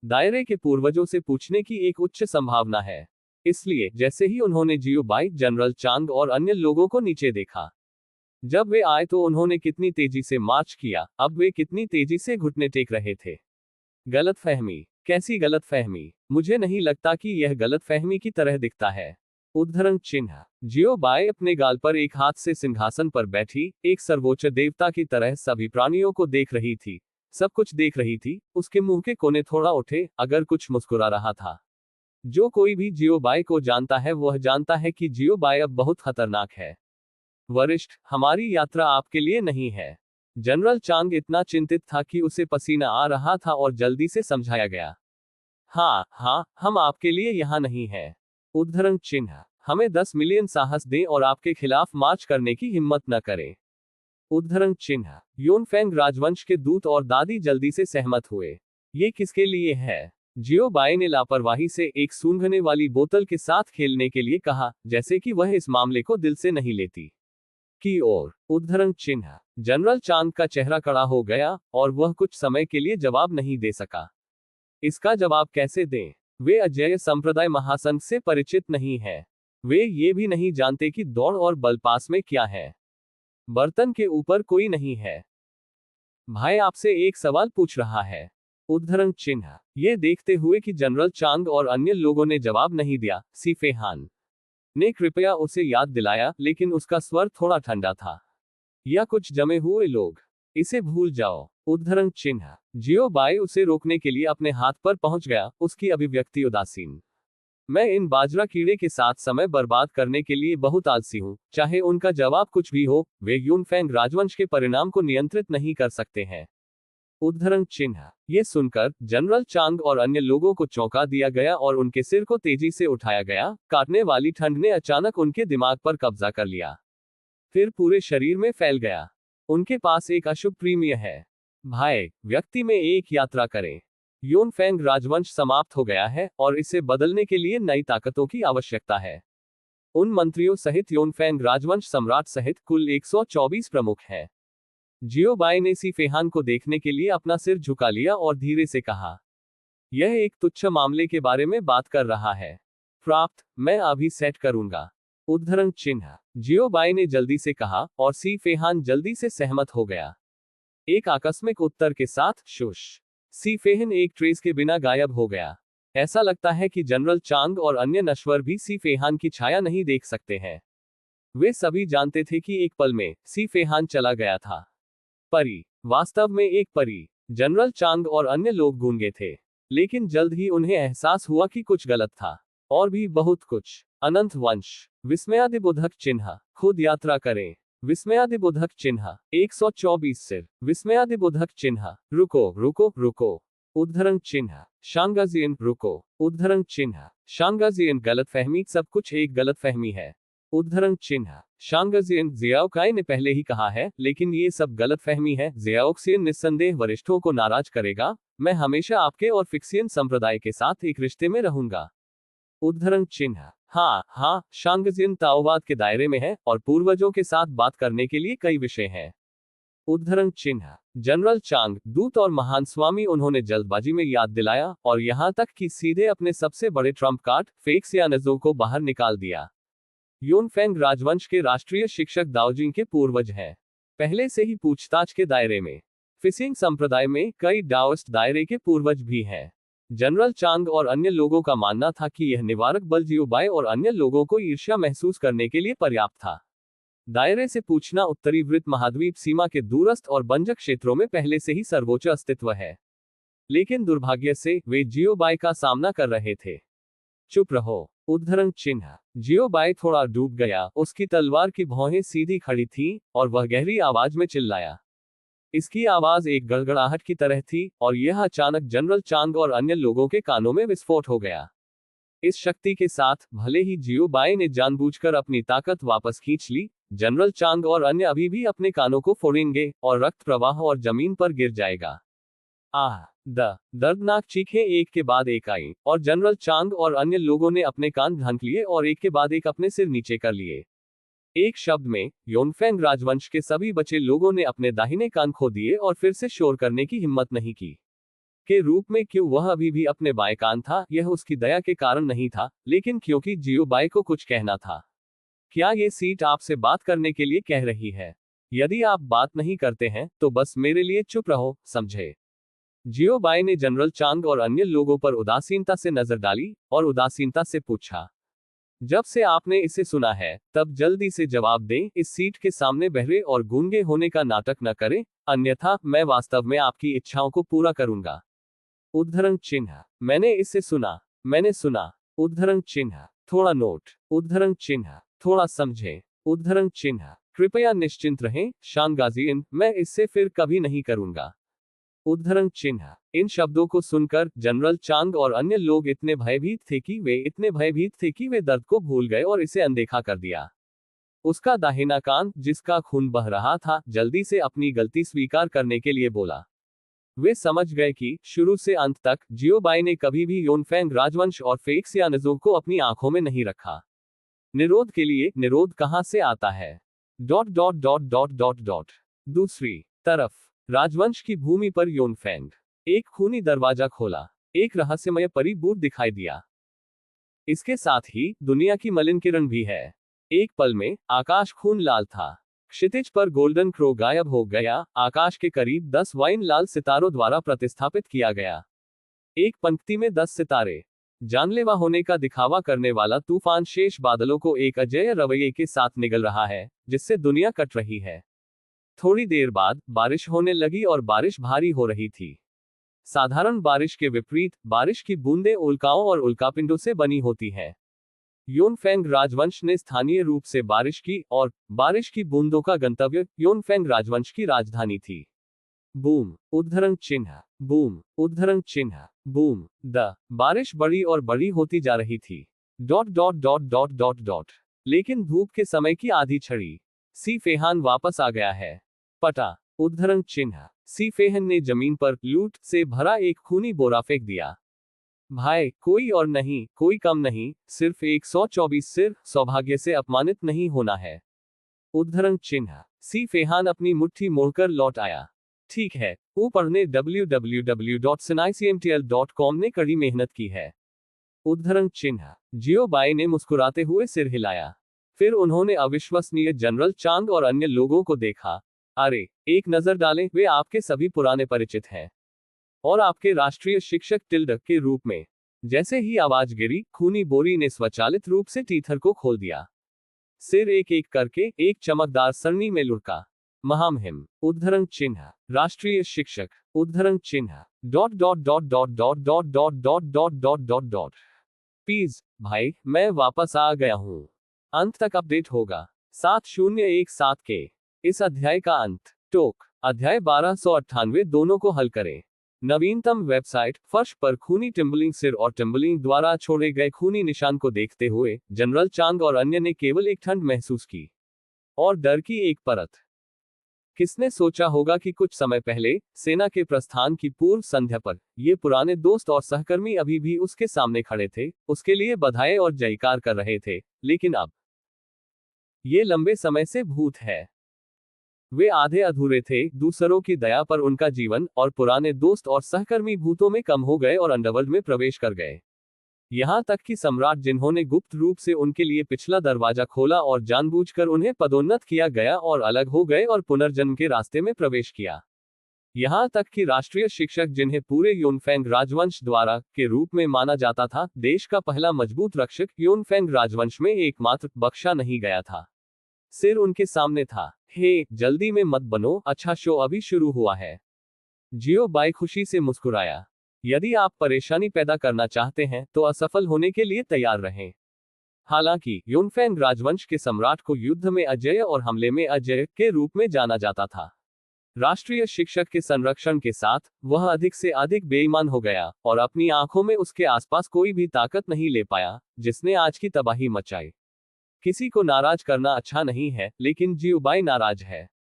दायरे के पूर्वजों से पूछने की एक उच्च संभावना है। इसलिए जैसे ही उन्होंने जियो बाई, जनरल चांग और अन्य लोगों को नीचे देखा, जब वे आए तो उन्होंने कितनी तेजी से मार्च किया, अब वे कितनी तेजी से घुटने टेक रहे थे। गलतफहमी। कैसी गलतफहमी? मुझे नहीं लगता कि यह गलतफहमी की तरह दिखता है। उद्धरण चिन्ह। जियो बाय अपने गाल पर एक हाथ से सिंहासन पर बैठी, एक सर्वोच्च देवता की तरह सभी प्राणियों को देख रही थी। सब कुछ देख रही थी। उसके मुंह के कोने थोड़ा उठे, अगर कुछ मुस्कुरा रहा था। जो कोई भी जियो बाय को जानता है वह जानता है कि जियो बाय अब बहुत खतरनाक है। वरिष्ठ, हमारी यात्रा आपके लिए नहीं है। जनरल चांग इतना चिंतित था कि उसे पसीना आ रहा था और जल्दी से समझाया गया। हाँ, हम आपके लिए यहाँ नहीं हैं। उद्धरण चिन्ह। हमें 10 मिलियन साहस दें और आपके खिलाफ मार्च करने की हिम्मत न करें। उद्धरण चिन्ह। योनफेंग राजवंश के दूत और दादी जल्दी से सहमत हुए। ये किसके लिए है? जियो बाय ने लापरवाही से एक सूंघने वाली बोतल के साथ खेलने के लिए कहा, जैसे कि वह इस मामले को दिल से नहीं लेती। की ओर। उद्धरण चिन्ह। जनरल चांद का चेहरा कड़ा हो गया और वह कुछ समय के लिए जवाब नहीं दे सका। इसका जवाब कैसे दें? वे अजेय संप्रदाय महासंघ से परिचित नहीं हैं। वे ये भी नहीं जानते कि दौड़ और बल पास में क्या है। बर्तन के ऊपर कोई नहीं है। भाई आपसे एक सवाल पूछ रहा है। उद्धरण चिन्ह। ये देखते हुए कि जनरल चांग और अन्य लोगों ने जवाब नहीं दिया, सी फेहान ने कृपया उसे याद दिलाया, लेकिन उसका स्वर थोड़ा ठंडा था। या कुछ जमे हुए लोग। इसे भूल जाओ। उद्धरण चिन्ह। जियो बाय उसे रोकने के लिए अपने हाथ पर पहुंच गया, उसकी अभिव्यक्ति उदासीन। मैं इन बाजरा कीड़े के साथ समय बर्बाद करने के लिए बहुत आलसी हूं। चाहे उनका जवाब कुछ भी हो, वे यूनफेंग राजवंश के परिणाम को नियंत्रित नहीं कर सकते हैं। उद्धरण चिन्ह। ये सुनकर जनरल चांग और अन्य लोगों को चौंका दिया गया और उनके सिर को तेजी से उठाया गया। काटने वाली ठंड ने अचानक उनके दिमाग पर कब्जा कर लिया, फिर पूरे शरीर में फैल गया। उनके पास एक अशुभ प्रीमिय है। भाई, व्यक्ति में एक यात्रा करें। योनफेंग राजवंश समाप्त हो गया है और इसे बदलने के लिए नई ताकतों की आवश्यकता है। उन मंत्रियों सहित योनफेंग राजवंश सम्राट सहित कुल 124 प्रमुख हैं। जियो बाय ने सी फेहान को देखने के लिए अपना सिर झुका लिया और धीरे से कहा, यह एक तुच्छ मामले के बारे में बात कर रहा है। प्राप्त, मैं अभी सेट करूंगा। उद्धरण चिन्ह। जियो बाय ने जल्दी से कहा और सी फेहान जल्दी से सहमत हो गया। एक आकस्मिक उत्तर के साथ शुश। सी फेहन एक ट्रेस के बिना गायब हो गया। ऐसा लगता है कि जनरल चांग और अन्य नश्वर भी सी फेहान की छाया नहीं देख सकते हैं। वे सभी जानते थे कि एक पल में सी फेहान चला गया था। परी, वास्तव में एक परी। जनरल चांग और अन्य लोग गूंगे थे, लेकिन जल्द ही उन्हें एहसास हुआ कि कुछ गलत था। और भी बहुत कुछ। अनंत वंश। विस्मयादिबोधक चिन्ह। खुद यात्रा करें। विस्मयादिबोधक चिन्ह। 124 सिर। विस्मयादिबोधक चिन्ह। रुको रुको रुको। उद्धरण चिन्ह। शांगाजियन। रुको। उद्धरण चिन्ह। शांगाजियन। गलतफहमी। सब कुछ एक गलतफहमी है। उद्धरण चिन्ह। शांगाजियन। जियाओकाई ने पहले ही कहा है, लेकिन ये सब गलतफहमी है। जियाओक्सियन निस्संदेह वरिष्ठों को नाराज करेगा। मैं हमेशा आपके और फिक्सियन संप्रदाय के साथ एक रिश्ते में रहूंगा। उद्धरण चिन्ह। हाँ हाँ, शांगाजियन ताओवाद के दायरे में है और पूर्वजों के साथ बात करने के लिए कई विषय हैं। उद्धरण चिन्ह। जनरल चांग, दूत और महान स्वामी। उन्होंने जल्दबाजी में याद दिलाया और यहां तक कि सीधे अपने सबसे बड़े ट्रम्प कार्ड फेक्सियानजो को बाहर निकाल दिया। योनफेंग राजवंश के राष्ट्रीय शिक्षक दाओजिंग के पूर्वज हैं। पहले से ही पूछताछ के दायरे में। फिसिंग संप्रदाय में कई डाओइस्ट दायरे के पूर्वज भी हैं। जनरल चांग और अन्य लोगों का मानना था कि यह निवारक बल जियोबाई और अन्य लोगों को ईर्ष्या महसूस करने के लिए पर्याप्त था। दायरे से पूछना उत्तरी वृत्त महाद्वीप सीमा के दूरस्थ और बंजक क्षेत्रों में पहले से ही सर्वोच्च अस्तित्व है। लेकिन दुर्भाग्य से वे जियोबाई का सामना कर रहे थे। चुप रहो। उद्धरण चिन्ह। जियोबाई थोड़ा डूब गया। उसकी तलवार की भौहें सीधी खड़ी थीं और वह गहरी आवाज में चिल्लाया। इसकी आवाज एक गड़गड़ाहट की तरह थी और यह अचानक जनरल चांग और अन्य लोगों के कानों में विस्फोट हो गया। इस शक्ति के साथ, भले ही जियोबाई ने जानबूझकर अपनी ताकत वापस खींच ली, जनरल चांग और अन्य अभी भी अपने कानों को फोड़ेंगे और रक्त प्रवाह और जमीन पर गिर जाएगा। आह! दर्दनाक चीखें एक के बाद एक आईं, और जनरल चांग और अन्य लोगों ने अपने कान ढांक लिए और एक के बाद एक अपने सिर नीचे कर लिए। एक शब्द में, योनफेंग राजवंश के सभी बचे लोगों ने अपने दाहिने कान खो दिए और फिर से शोर करने की हिम्मत नहीं की। के रूप में क्यों वह अभी भी अपने बाएं कान था, यह उसकी दया के कारण नहीं था, लेकिन क्योंकि जियोबाई को कुछ कहना था। क्या ये सीट आपसे बात करने के लिए कह रही है? यदि आप बात नहीं करते हैं, तो बस मेरे लिए चुप रहो, समझे? जियोबाई ने जनरल चांग और अन्य लोगों पर उदासीनता से नजर डाली और उदासीनता से पूछा। जब से आपने इसे सुना है, तब जल्दी से जवाब दें। इस सीट के सामने बहरे और गूंगे होने का नाटक न करें, अन्यथा मैं वास्तव में आपकी इच्छाओं को पूरा करूंगा। उद्धरण चिन्ह। मैंने इसे सुना। मैंने सुना। उद्धरण चिन्ह। थोड़ा नोट। उद्धरण चिन्ह। थोड़ा समझें। उद्धरण चिन्ह। कृपया निश्चिंत रहें, शांगाजियन, मैं इससे फिर कभी नहीं करूंगा। उद्धरण चिन्ह। इन शब्दों को सुनकर जनरल चांग और अन्य लोग इतने भयभीत थे कि वे दर्द को भूल गए और इसे अनदेखा कर दिया। उसका दाहिना कान, जिसका खून बह रहा था, जल्दी से अपनी गलती स्वीकार करने के लिए बोला। वे समझ गए कि शुरू से अंत तक जियोबाई ने कभी भी योनफेंग राजवंश और फेक्सियानजो को अपनी आंखों में नहीं रखा। निरोध के लिए निरोध कहां से आता है? दूसरी तरफ राजवंश की भूमि पर योनफेंग एक खूनी दरवाजा खोला। एक रहस्यमय परिबूर दिखाई दिया। इसके साथ ही दुनिया की मलिन किरण भी है। एक पल में आकाश खून लाल था। क्षितिज पर गोल्डन क्रो गायब हो गया। आकाश के करीब 10 वाइन लाल सितारों द्वारा प्रतिस्थापित किया गया। एक पंक्ति में 10 सितारे। जानलेवा होने का दिखावा करने वाला तूफान शेष बादलों को एक अजेय रवैये के साथ निगल रहा है, जिससे दुनिया कट रही है। थोड़ी देर बाद बारिश होने लगी और बारिश भारी हो रही थी। साधारण बारिश के विपरीत, बारिश की बूंदें उल्काओं और उल्कापिंडों से बनी होती हैं। योनफेंग राजवंश ने स्थानीय रूप से बारिश की, और बारिश की बूंदों का गंतव्य योनफेंग राजवंश की राजधानी थी। बूम। उद्धरण चिन्ह। बूम। उद्धरण चिन्ह। बूम। बारिश बड़ी और बड़ी होती जा रही थी। लेकिन धूप के समय की आधी छड़ी। सी फेहान वापस आ गया है। पटा। उद्धरण चिन्ह। सी फेहन ने जमीन पर लूट से भरा एक खूनी बोरा फेंक दिया। भाई, कोई और नहीं, कोई कम नहीं, सिर्फ 124 सिर। सौभाग्य से अपमानित नहीं होना है। उद्धरण चिन्ह। सी फेहान अपनी मुट्ठी मोड़कर लौट आया। ठीक है, ऊपर ने www.sinaicmtl.com ने कड़ी मेहनत की है। उद्धरण चिन्ह। जियोबाई ने मुस्कुराते हुए सिर हिलाया। फिर उन्होंने अविश्वसनीय जनरल चांग और अन्य लोगों को देखा। अरे, एक नजर डालें, वे आपके सभी पुराने परिचित हैं। और आपके राष्ट्रीय शिक्षक टिल्ड के रूप में। जैसे ही आवाज गिरी, खूनी बोरी ने स्वचालित रूप से टीथर को खोल दिया। सिर एक एक करके एक चमकदार सरणी में लुढ़का। महामहिम। उद्धरण चिन्ह। राष्ट्रीय शिक्षक। उद्धरण चिन्ह। प्लीज भाई, मैं वापस आ गया हूं। अंत तक अपडेट होगा। 7017 के इस अध्याय का अंत। टोक अध्याय 1298 दोनों को हल करें। नवीनतम वेबसाइट। फर्श पर खूनी टिम्बलिंग सिर और टिम्बलिंग द्वारा छोड़े गए खूनी निशान को देखते हुए जनरल चांग और अन्य ने केवल एक ठंड महसूस की और डर की एक परत। किसने सोचा होगा कि कुछ समय पहले सेना के प्रस्थान की पूर्व संध्या पर ये पुराने दोस्त और सहकर्मी अभी भी उसके सामने खड़े थे, उसके लिए बधाई और जयकार कर रहे थे। लेकिन अब ये लंबे समय से भूत है। वे आधे अधूरे थे, दूसरों की दया पर उनका जीवन, और पुराने दोस्त और सहकर्मी भूतों में कम हो गए और अंडरवर्ल्ड में प्रवेश कर गए। यहां तक कि सम्राट जिन्होंने गुप्त रूप से उनके लिए पिछला दरवाजा खोला और जानबूझकर उन्हें पदोन्नत किया गया और अलग हो गए और पुनर्जन्म के रास्ते में प्रवेश किया। यहां तक कि राष्ट्रीय शिक्षक जिन्हें पूरे यूनफेंग राजवंश द्वारा के रूप में माना जाता था, देश का पहला मजबूत रक्षक यूनफेंग राजवंश में एकमात्र, बख्शा नहीं गया था। सिर उनके सामने था। हे, जल्दी में मत बनो, अच्छा शो अभी शुरू हुआ है। जियो बाई खुशी से मुस्कुराया। यदि आप परेशानी पैदा करना चाहते हैं तो असफल होने के लिए तैयार रहें। हालांकि यूनफेंग राजवंश के सम्राट को युद्ध में अजेय और हमले में अजेय के रूप में जाना जाता था। राष्ट्रीय शिक्षक के संरक्षण के साथ वह अधिक से अधिक बेईमान हो गया और अपनी आंखों में उसके आसपास कोई भी ताकत नहीं ले पाया जिसने आज की तबाही मचाई। किसी को नाराज करना अच्छा नहीं है, लेकिन जियोबाई नाराज है।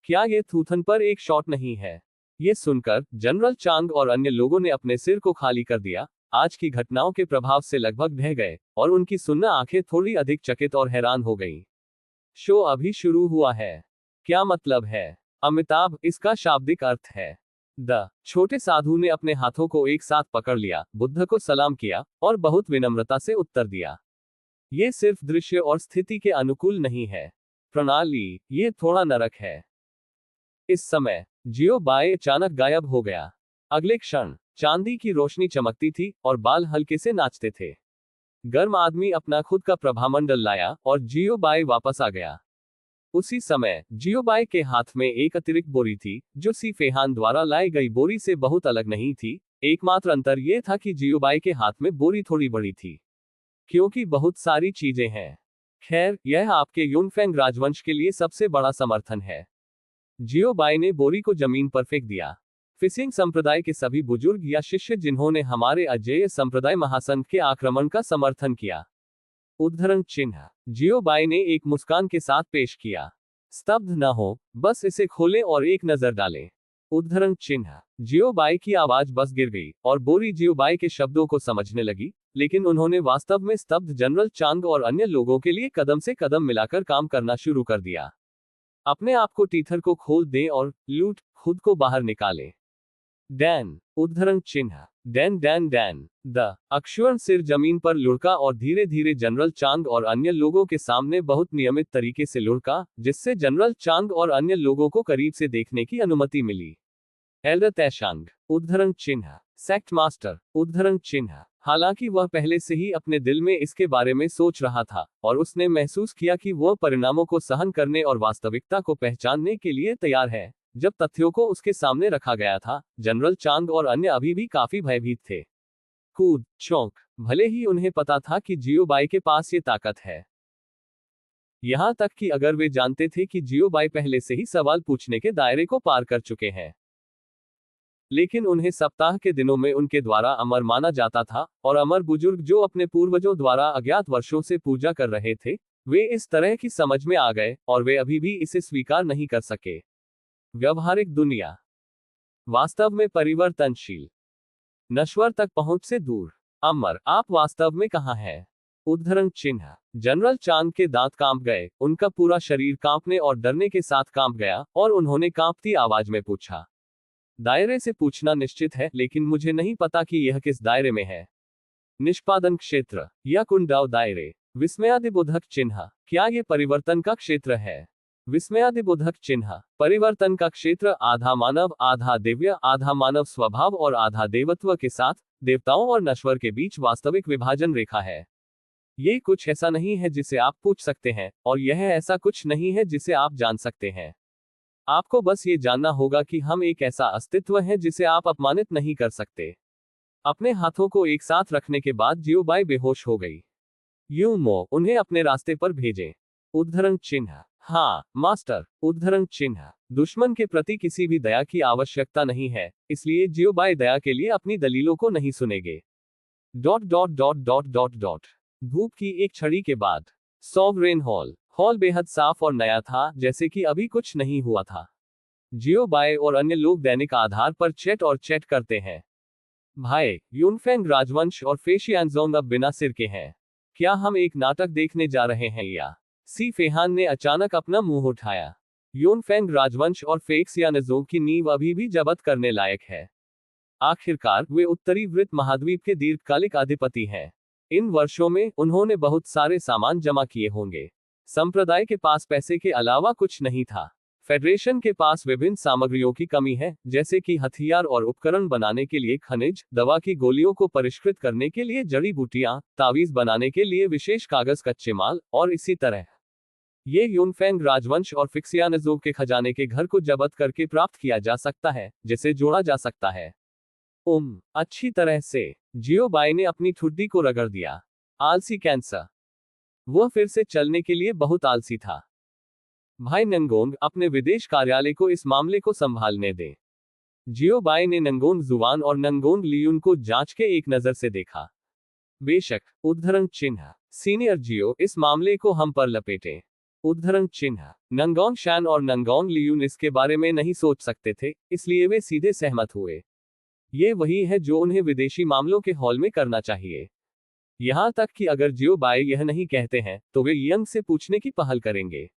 क्या ये थूथन पर एक शॉट नहीं है? ये सुनकर जनरल चांग और अन्य लोगों ने अपने सिर को खाली कर दिया। आज की घटनाओं के प्रभाव से लगभग ढह गए और उनकी सुन्ना आंखें थोड़ी अधिक चकित और हैरान हो गईं। शो अभी शुरू हुआ है। क्या मतलब है? अमिताभ, इसका शाब्दिक अर्थ है। द छोटे साधु ने अपने हाथों को एक साथ पकड़ लिया, बुद्ध को सलाम किया और बहुत विनम्रता से उत्तर दिया। ये सिर्फ दृश्य और स्थिति के अनुकूल नहीं है। प्रणाली, ये थोड़ा नरक है। इस समय जियो बाई अचानक गायब हो गया। अगले क्षण चांदी की रोशनी चमकती थी और बाल हल्के से नाचते थे। गर्म आदमी अपना खुद का प्रभामंडल लाया और जियो बाई वापस आ गया। उसी समय जियो बाई के हाथ में एक अतिरिक्त बोरी थी, जो सी फेहान द्वारा लाई गई बोरी से बहुत अलग नहीं थी। एकमात्र अंतर यह था कि जियो बाई के हाथ में बोरी थोड़ी बड़ी थी। क्योंकि बहुत सारी चीजें हैं। खैर, यह आपके यूनफेंग राजवंश के लिए सबसे बड़ा समर्थन है। जियो बाई ने बोरी को जमीन पर फेंक दिया। फिसिंग संप्रदाय के सभी बुजुर्ग या शिष्य जिन्होंने हमारे अजेय संप्रदाय महासंघ के आक्रमण का समर्थन किया। उद्धरण चिन्ह। जियो बाई ने एक मुस्कान के साथ पेश किया। स्तब्ध न हो, बस इसे खोलें और एक नजर डालें। उद्धरण चिन्ह। जियो बाई की आवाज बस गिर गई और बोरी जियो बाई के शब्दों को समझने लगी, लेकिन उन्होंने वास्तव में स्तब्ध जनरल चांग और अन्य लोगों के लिए कदम से कदम मिलाकर काम करना शुरू कर दिया। अपने आप को टीथर को खोल दें और लूट खुद को बाहर निकालें। डैन। उद्धरण चिन्ह। Dan Dan Dan. द अक्षुण सिर जमीन पर लुढ़का और धीरे धीरे जनरल चांग और अन्य लोगों के सामने बहुत नियमित तरीके से लुढ़का, जिससे जनरल चांग और अन्य लोगों को करीब से देखने की अनुमति मिली। एल्डर तैशांग। उद्धरण चिन्ह। Sect master. उद्धरण चिन्ह। हालांकि वह पहले से ही अपने दिल में इसके बारे में सोच रहा था और उसने महसूस किया कि वह परिणामों को सहन करने और वास्तविकता को पहचानने के लिए तैयार है। जब तथ्यों को उसके सामने रखा गया था, जनरल चांग और अन्य अभी भी काफी भयभीत थे। कूद चौंक। भले ही उन्हें पता था कि जियो बाई के पास ये ताकत है। यहां तक कि अगर वे जानते थे कि जियो बाई पहले से ही सवाल पूछने के दायरे को पार कर चुके हैं, लेकिन उन्हें सप्ताह के दिनों में उनके द्वारा अमर माना जाता था, और अमर बुजुर्ग जो अपने पूर्वजों द्वारा अज्ञात वर्षों से पूजा कर रहे थे, वे इस तरह की समझ में आ गए और वे अभी भी इसे स्वीकार नहीं कर सके। व्यवहारिक दुनिया वास्तव में परिवर्तनशील, नश्वर तक पहुंच से दूर। अमर, आप वास्तव में कहां हैं? उद्धरण चिन्ह। जनरल चांग के दांत कांप गए, उनका पूरा शरीर कांपने और डरने के साथ कांप गया, और उन्होंने कांपती आवाज में पूछा। दायरे से पूछना निश्चित है, लेकिन मुझे नहीं पता कि यह किस दायरे में है। निष्पादन क्षेत्र या कुंडाव दायरे। विस्मयादिबोधक चिन्ह। क्या ये परिवर्तन का क्षेत्र है? विस्मयादिबोधक चिन्ह। परिवर्तन का क्षेत्र आधा मानव, आधा दिव्य, आधा मानव स्वभाव और आधा देवत्व के साथ देवताओं और नश्वर के बीच वास्तविक विभाजन रेखा है। ये कुछ ऐसा नहीं है जिसे आप पूछ सकते हैं, और यह ऐसा कुछ नहीं है जिसे आप जान सकते हैं। आपको बस ये जानना होगा कि हम एक ऐसा अस्तित्व है जिसे आप अपमानित नहीं कर सकते। अपने हाथों को एक साथ रखने के बाद जियोबाई बेहोश हो गई। यूमो, उन्हें अपने रास्ते पर भेजें। उद्धरण चिन्ह। हाँ मास्टर। उद्धरण चिन्ह। दुश्मन के प्रति किसी भी दया की आवश्यकता नहीं है, इसलिए जियोबाई दया के लिए अपनी दलीलों को नहीं सुनेंगे। Dot dot dot dot dot dot. धूप की एक छड़ी के बाद। Sovereign hall. हॉल बेहद साफ और नया था, जैसे कि अभी कुछ नहीं हुआ था। जियोबाई और अन्य लोग दैनिक आधार पर चैट और चैट करते हैं। भाई यूनफेंग राजवंश और फेशियानजोंग अब बिना सिर के हैं। क्या हम एक नाटक देखने जा रहे हैं या? सी फेहान ने अचानक अपना मुंह उठाया। यूनफेंग राजवंश और फेक्सियानजोंग की नींव अभी भी जब्त करने लायक है। आखिरकार वे उत्तरी वृत्त महाद्वीप के दीर्घकालिक अधिपति हैं। इन वर्षों में उन्होंने बहुत सारे सामान जमा किए होंगे। संप्रदाय के पास पैसे के अलावा कुछ नहीं था। फेडरेशन के पास विभिन्न सामग्रियों की कमी है, जैसे कि हथियार और उपकरण बनाने के लिए खनिज, दवा की गोलियों को परिष्कृत करने के लिए जड़ी बूटियां, तावीज बनाने के लिए विशेष कागज, कच्चे माल और इसी तरह। ये यूनफेंग राजवंश और फिक्सियानजों के खजाने के घर को जब्त करके प्राप्त किया जा सकता है, जिसे जोड़ा जा सकता है। अच्छी तरह से। जियोबाई ने अपनी ठुड्डी को रगड़ दिया। आलसी कैंसर। वह फिर से चलने के लिए बहुत आलसी था। भाई नंगोंग, अपने विदेश कार्यालय को इस मामले को संभालने दें। जियोबाई ने नंगोंग जुवान और नंगोंग लियून को जांच के एक नजर से देखा। बेशक। उद्धरण चिन्ह। सीनियर जियो, इस मामले को हम पर लपेटें। उद्धरण चिन्ह। नंगोंग शान और नंगोंग लियून इसके बारे में नहीं सोच सकते थे, इसलिए वे सीधे सहमत हुए। ये वही है जो उन्हें विदेशी मामलों के हॉल में करना चाहिए। यहां तक कि अगर जियोबाई यह नहीं कहते हैं, तो वे यंग से पूछने की पहल करेंगे।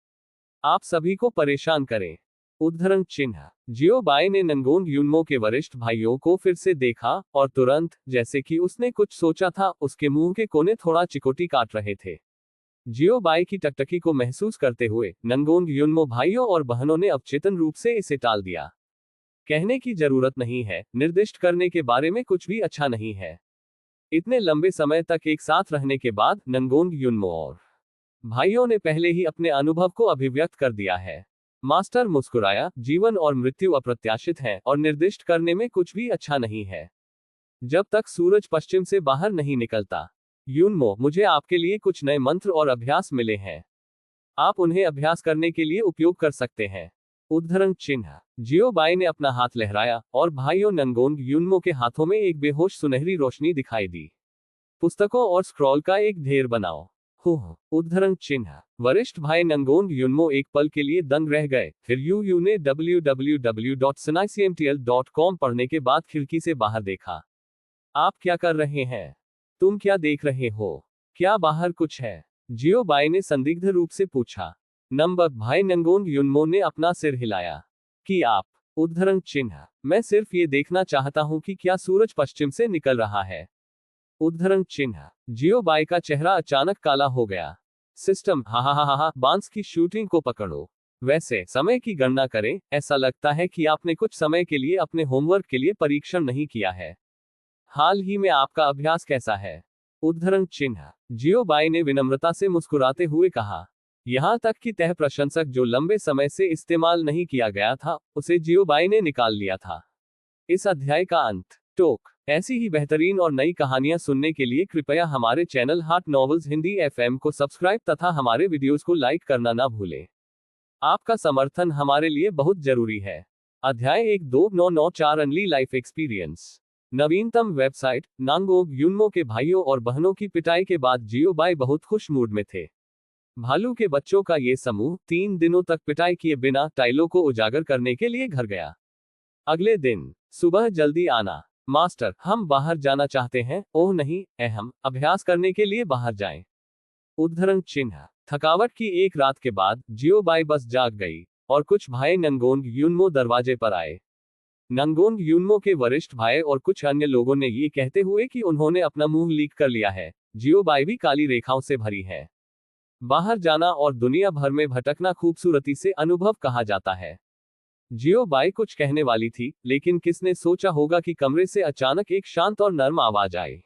आप सभी को परेशान करें। उद्धरण चिन्ह। जियोबाई ने नंगोंग यूनमो के वरिष्ठ भाइयों को फिर से देखा, और तुरंत, जैसे कि उसने कुछ सोचा था, उसके मुंह के कोने थोड़ा चिकोटी काट रहे थे। जियोबाई की टकटकी को महसूस करते हुए नंगोंग यूनमो भाइयों और बहनों ने अवचेतन रूप से इसे टाल दिया। कहने की जरूरत नहीं है, निर्दिष्ट करने के बारे में कुछ भी अच्छा नहीं है। इतने लंबे समय तक एक साथ रहने के बाद नंगोंग यूनमो और भाइयों ने पहले ही अपने अनुभव को अभिव्यक्त कर दिया है। मास्टर मुस्कुराया। जीवन और मृत्यु अप्रत्याशित हैं, और निर्दिष्ट करने में कुछ भी अच्छा नहीं है जब तक सूरज पश्चिम से बाहर नहीं निकलता। यूनमो, मुझे आपके लिए कुछ नए मंत्र और अभ्यास मिले हैं। आप उन्हें अभ्यास करने के लिए उपयोग कर सकते हैं। उद्धरण चिन्ह। जियोबाई ने अपना हाथ लहराया, और भाइयों नंगोंग यूनमो के हाथों में एक बेहोश सुनहरी रोशनी दिखाई दी। पुस्तकों और स्क्रॉल का एक ढेर बनाओ। उद्धरण चिन्ह। वरिष्ठ भाई नंगोंग यूनमो एक पल के लिए दंग रह गए, फिर यू ने www.sinaicmtl.com पढ़ने के बाद खिड़की से बाहर देखा। आप क्या कर रहे हैं? तुम क्या देख रहे हो? क्या बाहर कुछ है? जियोबाई ने संदिग्ध रूप से पूछा। नंबर। भाई नंगोंग यूनमो ने अपना सिर हिलाया। कि आप? उद्धरण चिन्ह। मैं सिर्फ ये देखना चाहता हूं कि क्या सूरज पश्चिम से निकल रहा है। उद्धरण चिन्ह। जियोबाई का चेहरा अचानक काला हो गया। सिस्टम। हा, बांस की शूटिंग को पकड़ो। वैसे समय की गणना करें, ऐसा लगता है कि आपने कुछ समय के लिए अपने होमवर्क के लिए परीक्षण नहीं किया है। हाल ही में आपका अभ्यास कैसा है? उद्धरण चिन्ह। जियोबाई ने विनम्रता से मुस्कुराते हुए कहा। यहां तक कि तह प्रशंसक जो लंबे समय से इस्तेमाल नहीं किया गया था, उसे जियोबाई ने निकाल लिया था। इस अध्याय का अंत। टोक। ऐसी ही बेहतरीन और नई कहानियां सुनने के लिए कृपया हमारे चैनल हाट नॉवेल्स हिंदी FM को सब्सक्राइब तथा हमारे वीडियोस को लाइक करना ना भूलें। आपका समर्थन हमारे लिए बहुत जरूरी है। अध्याय 12994 अनली लाइफ एक्सपीरियंस। नवीनतम वेबसाइट। नांगोंग यूनमो के भाइयों और बहनों की पिटाई के बाद जियोबाई बहुत खुश मूड में थे। भालू के बच्चों का ये समूह 3 दिनों तक पिटाई किए बिना टाइलों को उजागर करने के लिए घर गया। अगले दिन सुबह जल्दी आना। मास्टर, हम बाहर जाना चाहते हैं। ओह नहीं, हम अभ्यास करने के लिए बाहर जाएं। उद्धरण चिन्ह। थकावट की एक रात के बाद जियोबाई बस जाग गई, और कुछ भाई नंगोंग यूनमो दरवाजे पर आए। नंगोंग यूनमो के वरिष्ठ भाई और कुछ अन्य लोगों ने ये कहते हुए कि उन्होंने अपना मुंह लीक कर लिया है, जियोबाई भी काली रेखाओं से भरी है। बाहर जाना और दुनिया भर में भटकना खूबसूरती से अनुभव कहा जाता है। जियोबाई कुछ कहने वाली थी, लेकिन किसने सोचा होगा कि कमरे से अचानक एक शांत और नर्म आवाज आई।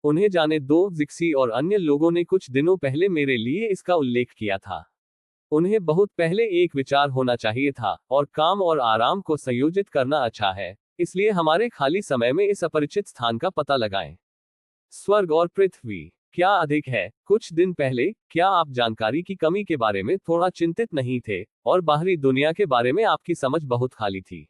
उन्हें जाने दो, जिक्सी और अन्य लोगों ने कुछ दिनों पहले मेरे लिए इसका उल्लेख किया था। उन्हें बहुत पहले एक विचार होना चाहिए था, और काम और आराम को संयोजित करना अच्छा है, इसलिए हमारे खाली समय में इस अपरिचित स्थान का पता लगाएं। स्वर्ग और पृथ्वी क्या अधिक है? कुछ दिन पहले क्या आप जानकारी की कमी के बारे में थोड़ा चिंतित नहीं थे और बाहरी दुनिया के बारे में आपकी समझ बहुत खाली थी?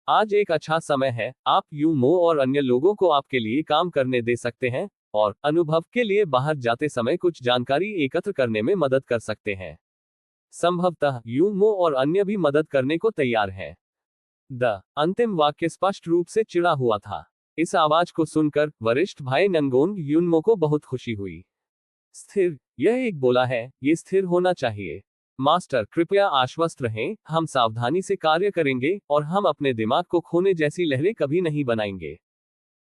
आज एक अच्छा समय है, आप यूमो और अन्य लोगों को आपके लिए काम करने दे सकते हैं और अनुभव के लिए बाहर जाते समय कुछ जानकारी एकत्र करने में मदद कर सकते हैं। संभवतः यूमो और अन्य भी मदद करने को तैयार हैं। द अंतिम वाक्य स्पष्ट रूप से चिढ़ा हुआ था। इस आवाज को सुनकर वरिष्ठ भाई नंगोंग यूनमो को बहुत खुशी हुई। स्थिर, यह एक बोला है, ये स्थिर होना चाहिए। मास्टर कृपया आश्वस्त रहें, हम सावधानी से कार्य करेंगे और हम अपने दिमाग को खोने जैसी लहरें कभी नहीं बनाएंगे।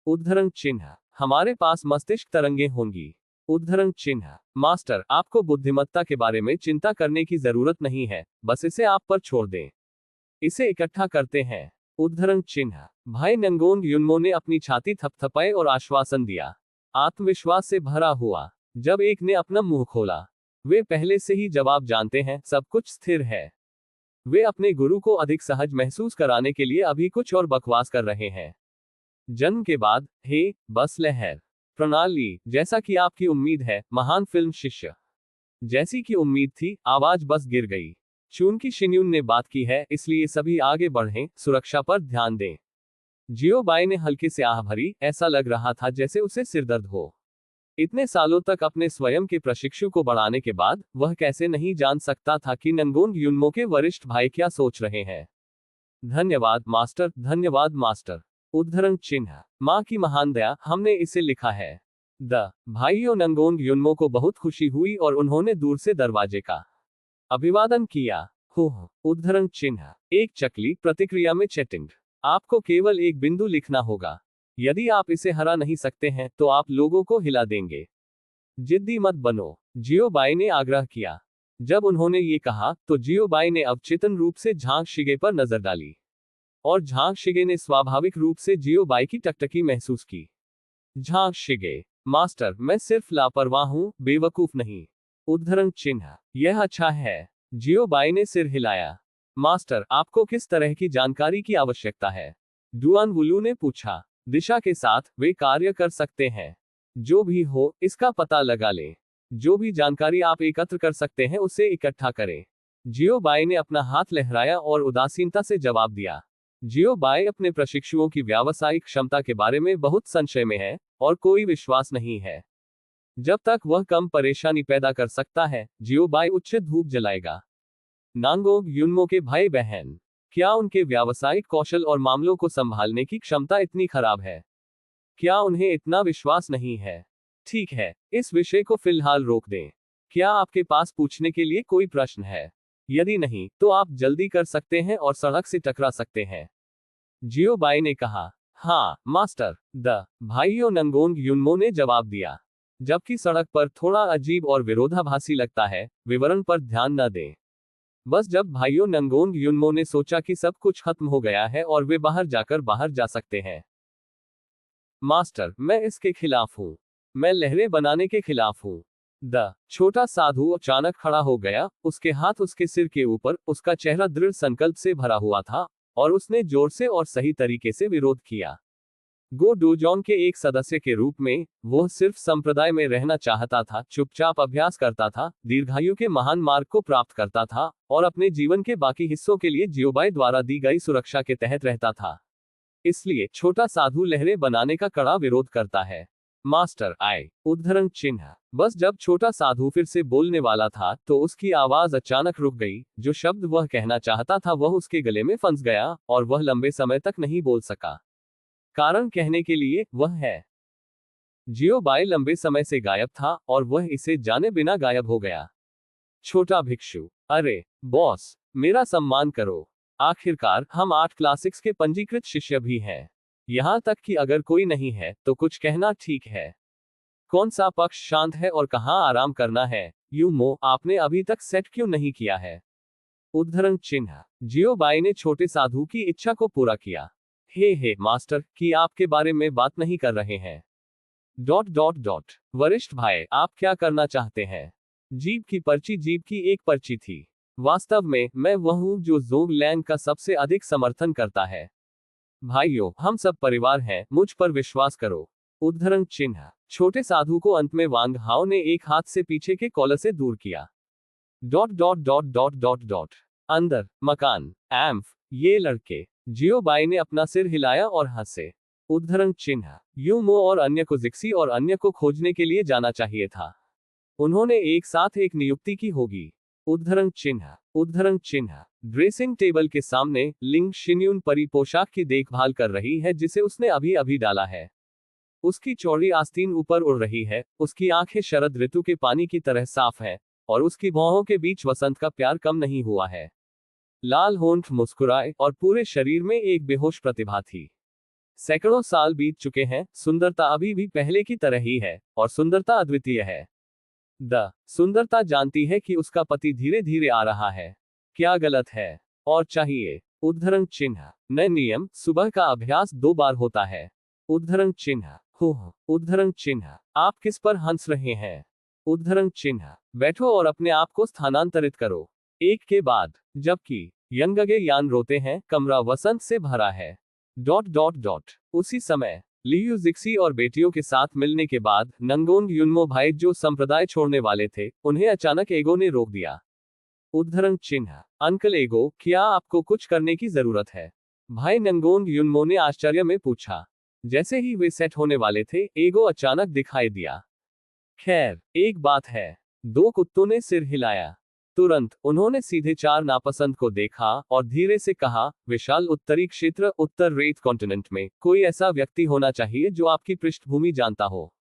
उद्धरण चिन्ह, हमारे पास मस्तिष्क तरंगे होंगी। उद्धरण चिन्ह, मास्टर आपको बुद्धिमत्ता के बारे में चिंता करने की जरूरत नहीं है, बस इसे आप पर छोड़ दें। इसे इकट्ठा करते हैं। उद्धरण चिन्ह, भाई नंगोंग युनमो ने अपनी छाती थपथपाई और आश्वासन दिया, आत्मविश्वास से भरा हुआ। जब एक ने अपना मुंह खोला, वे पहले से ही जवाब जानते हैं, सब कुछ स्थिर है। वे अपने गुरु को अधिक सहज महसूस कराने के लिए अभी कुछ और बकवास कर रहे हैं। जन्म के बाद, हे, बस लहर प्रणाली, जैसा कि आपकी उम्मीद है, महान फिल्म शिष्य। जैसी कि उम्मीद थी, आवाज बस गिर गई। चूंकि शिन्यून ने बात की है, इसलिए सभी आगे बढ़ें, सुरक्षा पर ध्यान दें। जियो बाई ने हल्के से आह भरी, ऐसा लग रहा था जैसे उसे सिरदर्द हो। इतने सालों तक अपने स्वयं के प्रशिक्षु को बढ़ाने के बाद, वह कैसे नहीं जान सकता था कि नंगोंग युनमो के वरिष्ठ भाई क्या सोच रहे हैं। धन्यवाद मास्टर, धन्यवाद मास्टर। उद्धरण चिन्ह, माँ की महान दया, हमने इसे लिखा है। द भाइयों नंगोंग युनमो को बहुत खुशी हुई और उन्होंने दूर से दरवाजे का अभिवादन किया। हो उद्धरण चिन्ह, एक चकली प्रतिक्रिया में चैटिंग। आपको केवल एक बिंदु लिखना होगा। यदि आप इसे हरा नहीं सकते हैं तो आप लोगों को हिला देंगे। जिद्दी मत बनो, जियो बाई ने आग्रह किया। जब उन्होंने ये कहा तो जियो बाई ने अवचेतन रूप से झांग शिगे पर नजर डाली और झांग शिगे ने स्वाभाविक रूप से जियो बाई की टकटकी महसूस की। झांग शिगे, मास्टर मैं सिर्फ लापरवाह हूं, बेवकूफ नहीं। उद्धरण चिन्ह, यह अच्छा है। जियो बाई ने सिर हिलाया। मास्टर आपको किस तरह की जानकारी की आवश्यकता है? डुआन वुलू ने पूछा। दिशा के साथ वे कार्य कर सकते हैं। जो भी हो, इसका पता लगा लें। जो भी जानकारी आप एकत्र कर सकते हैं उसे इकट्ठा करें। जियो बाई ने अपना हाथ लहराया और उदासीनता से जवाब दिया। जियो बाई अपने प्रशिक्षुओं की व्यावसायिक क्षमता के बारे में बहुत संशय में है और कोई विश्वास नहीं है। जब तक वह कम परेशानी पैदा कर सकता है, जियो बाई उच्च धूप जलाएगा। नांगोंग युनमो के भाई बहन, क्या उनके व्यावसायिक कौशल और मामलों को संभालने की क्षमता इतनी खराब है? क्या उन्हें इतना विश्वास नहीं है? ठीक है, इस विषय को फिलहाल रोक दें। क्या आपके पास पूछने के लिए कोई प्रश्न है? यदि नहीं, तो आप जल्दी कर सकते हैं और सड़क से टकरा सकते हैं। जियो बाई ने कहा। हाँ, मास्टर, द भाइयों नंगोंग युनमो ने जवाब दिया। जबकि सड़क पर थोड़ा अजीब और विरोधाभासी लगता है, विवरण पर ध्यान न दें। बस जब भाइयों नंगोंग युनमो ने सोचा कि सब कुछ खत्म हो गया है और वे बाहर जाकर बाहर जा सकते हैं। मास्टर, मैं इसके खिलाफ हूँ। मैं लहरें बनाने के खिलाफ हूँ। द छोटा साधु अचानक खड़ा हो गया, उसके हाथ उसके सिर के ऊपर, उसका चेहरा दृढ़ संकल्प से भरा हुआ था और उसने जोर से और सही तरीके से विरोध किया। गो डोजोंग के एक सदस्य के रूप में, वह सिर्फ संप्रदाय में रहना चाहता था, चुपचाप अभ्यास करता था, दीर्घायु के महान मार्ग को प्राप्त करता था और अपने जीवन के बाकी हिस्सों के लिए जियोबाई द्वारा दी गई सुरक्षा के तहत रहता था। इसलिए छोटा साधु लहरें बनाने का कड़ा विरोध करता है। मास्टर आए, उद्धरण चिन्ह, बस जब छोटा साधु फिर से बोलने वाला था तो उसकी आवाज अचानक रुक गई। जो शब्द वह कहना चाहता था वह उसके गले में फंस गया और वह लंबे समय तक नहीं बोल सका। कारण कहने के लिए, वह है। जियो बाई लंबे समय से गायब था और वह इसे जाने बिना गायब हो गया। छोटा भिक्षु, अरे बॉस, मेरा सम्मान करो। आखिरकार हम 8 क्लासिक्स के पंजीकृत शिष्य भी हैं। यहां तक कि अगर कोई नहीं है तो कुछ कहना ठीक है। कौन सा पक्ष शांत है और कहां आराम करना है? यूमो, आपने अभी तक सेट क्यों नहीं किया है? उद्धरण चिन्ह, जियो बाई ने छोटे साधु की इच्छा को पूरा किया। हे मास्टर, कि आपके बारे में बात नहीं कर रहे हैं। ... वरिष्ठ भाई, आप क्या करना चाहते हैं? जीप की एक पर्ची थी। वास्तव में, मैं वह हूं जो जोंग लैंग का सबसे अधिक समर्थन करता है। भाइयों, हम सब परिवार हैं, मुझ पर विश्वास करो। उद्धरण चिन्ह। छोटे साधु को अंत में वांग हाओ ने एक हाथ से पीछे के कॉलर से दूर किया। Dot dot dot dot dot dot. अंदर मकान एम्फ ये लड़के। जियो बाई ने अपना सिर हिलाया और हंसे। उद्धरण चिन्ह। यूमो और अन्य को जिक्सी और अन्य को खोजने के लिए जाना चाहिए था। उन्होंने एक साथ एक नियुक्ति की होगी। उद्धरण चिन्ह। उद्धरण चिन्ह। ड्रेसिंग टेबल के सामने लिंग शिन्यून परी पोशाक की देखभाल कर रही है जिसे उसने अभी अभी डाला है। उसकी चौड़ी आस्तीन ऊपर उड़ रही है, उसकी आंखें शरद ऋतु के पानी की तरह साफ हैं, और उसकी भौहों के बीच वसंत का प्यार कम नहीं हुआ है। लाल होंठ मुस्कुराए और पूरे शरीर में एक बेहोश प्रतिभा थी। सैकड़ों साल बीत चुके हैं, सुंदरता अभी भी पहले की तरह ही है, और सुंदरता अद्वितीय है। सुंदरता जानती है कि उसका पति धीरे धीरे आ रहा है। क्या गलत है और चाहिए। उद्धरण चिन्ह। नए नियम, सुबह का अभ्यास 2 बार होता है। उद्धरण चिन्ह। उद्धरण चिन्ह। आप किस पर हंस रहे हैं? उद्धरण चिन्ह। बैठो और अपने आप को स्थानांतरित करो। एक के बाद। जबकि यंगगे यान रोते हैं, कमरा वसंत से भरा है। Dot dot dot. उसी समय लियू जिक्सी और बेटियों के साथ मिलने के बाद नंगोंग युनमो भाई जो संप्रदाय छोड़ने वाले थे, उन्हें अचानक एगो ने रोक दिया। उद्धरण चिन्ह। अंकल एगो, क्या आपको कुछ करने की जरूरत है? भाई नंगोंग युनमो ने आश्चर्य में पूछा। जैसे ही वे सेट होने वाले थे, एगो अचानक दिखाई दिया। खैर, एक बात है। 2 कुत्तों ने सिर हिलाया। तुरंत उन्होंने सीधे 4 नापसंद को देखा और धीरे से कहा, विशाल उत्तरी क्षेत्र उत्तर रेत कॉन्टिनेंट में कोई ऐसा व्यक्ति होना चाहिए जो आपकी पृष्ठभूमि जानता हो।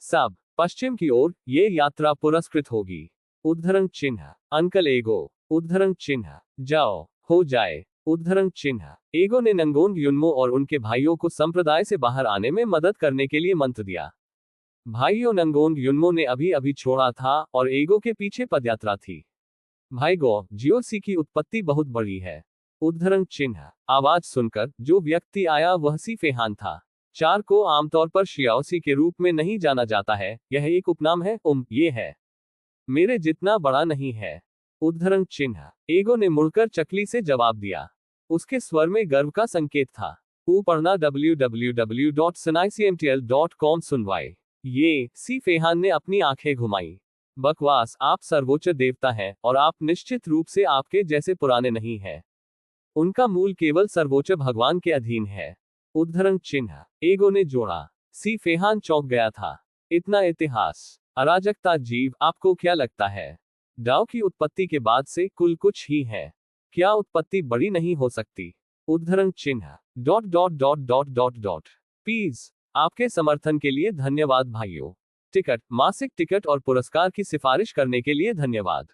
सब पश्चिम की ओर ये यात्रा पुरस्कृत होगी। उद्धरण चिन्ह। अंकल एगो। उद्धरण चिन्ह। जाओ, हो जाए। उद्धरण चिन्ह। एगो ने नंगोंग युनमो और उनके भाइयों को संप्रदाय से बाहर आने में मदद करने के लिए मंत्र दिया। भाइयों नंगोंग युनमो ने अभी अभी छोड़ा था और एगो के पीछे पदयात्रा थी। भाई गो, जियोसी की उत्पत्ति बहुत बड़ी है। उद्धरण चिन्ह। आवाज सुनकर जो व्यक्ति आया वह सी फेहान था। 4 को आमतौर पर शियाओसी के रूप में नहीं जाना जाता है, यह एक उपनाम है। ये है। मेरे जितना बड़ा नहीं है। उद्धरण चिन्ह। एगो ने मुड़कर चकली से जवाब दिया। उसके स्वर में गर्व का संकेत था। पढ़ना www.sanaicmtl.com सुनवाई। ये सी फेहान ने अपनी आंखें घुमाई। बकवास, आप सर्वोच्च देवता हैं, और आप निश्चित रूप से आपके जैसे पुराने नहीं हैं। उनका मूल केवल सर्वोच्च भगवान के अधीन है। उद्धरण चिन्ह। एगो ने जोड़ा। सी फेहान चौंक गया था। इतना इतिहास, अराजकता जीव, आपको क्या लगता है? डाओ की उत्पत्ति के बाद से कुल कुछ ही है। क्या उत्पत्ति बड़ी नहीं हो सकती? उद्धरण चिन्ह। Dot dot dot dot dot dot. Please. आपके समर्थन के लिए धन्यवाद भाइयों। टिकट, मासिक टिकट और पुरस्कार की सिफारिश करने के लिए धन्यवाद।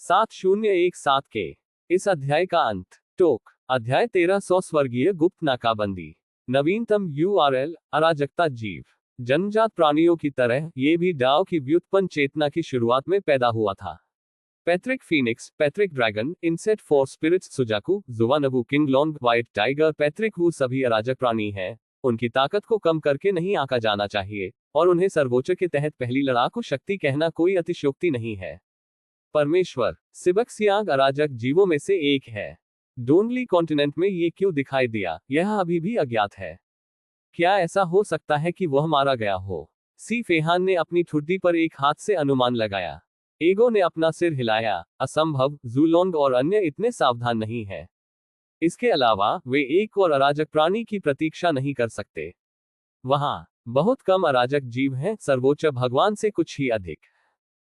7017 के इस अध्याय का अंत। टोक। अध्याय 1300 स्वर्गीय गुप्त नाकाबंदी। नवीनतम URL अराजकता जीव। जन्मजात प्राणियों की तरह ये भी डाओ की व्युत्पन्न चेतना की शुरुआत में पैदा हुआ था। पैट्रिक फीनिक्स, पैट्रिक ड्रैगन, इनसेट फॉर स्पिरिट्स, सुजाकू, जुवानबू, Qinglong, white tiger, Patrick Wu सभी अराजक प्राणी हैं। उनकी ताकत को कम करके नहीं आंका जाना चाहिए, और उन्हें सर्वोच्च के तहत पहली लड़ाकू शक्ति कहना कोई अतिशयोक्ति नहीं है। परमेश्वर सिबक्सियांग अराजक जीवों में से एक है। डोनली कॉन्टिनेंट में ये क्यों दिखाई दिया, यह अभी भी अज्ञात है। क्या ऐसा हो सकता है कि वह मारा गया हो? सी फेहान ने अपनी ठुड्डी पर एक हाथ से अनुमान लगाया। एगो ने अपना सिर हिलाया। असंभव, जूलोंग और अन्य इतने सावधान नहीं है। इसके अलावा वे एक और अराजक प्राणी की प्रतीक्षा नहीं कर सकते। वहां बहुत कम अराजक जीव हैं, सर्वोच्च भगवान से कुछ ही अधिक।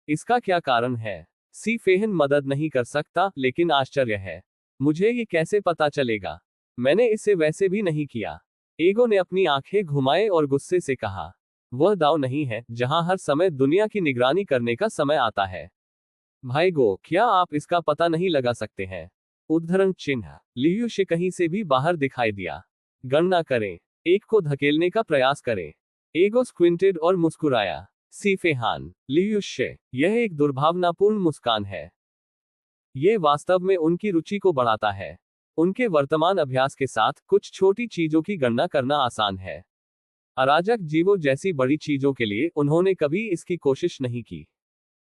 इसका क्या कारण है? सी फेहन मदद नहीं कर सकता, लेकिन आश्चर्य है। मुझे ये कैसे पता चलेगा? मैंने इसे वैसे भी नहीं किया। एगो ने अपनी आंखें घुमाए और गुस्से से कहा, वह दाव नहीं है जहां हर समय दुनिया की निगरानी करने का समय आता है। भाई गो, क्या आप इसका पता नहीं लगा सकते हैं? उद्धरण चिन्ह। लियुष्य कहीं से भी बाहर दिखाई दिया। गणना करें। एक को धकेलने का प्रयास करें। एगो स्क्विंटेड और मुस्कुराया। सी फेहान। लियुष्य, यह एक दुर्भावनापूर्ण मुस्कान है। ये वास्तव में उनकी रुचि को बढ़ाता है। उनके वर्तमान अभ्यास के साथ कुछ छोटी चीजों की गणना करना आसान है। अराजक जीवों जैसी बड़ी चीजों के लिए उन्होंने कभी इसकी कोशिश नहीं की।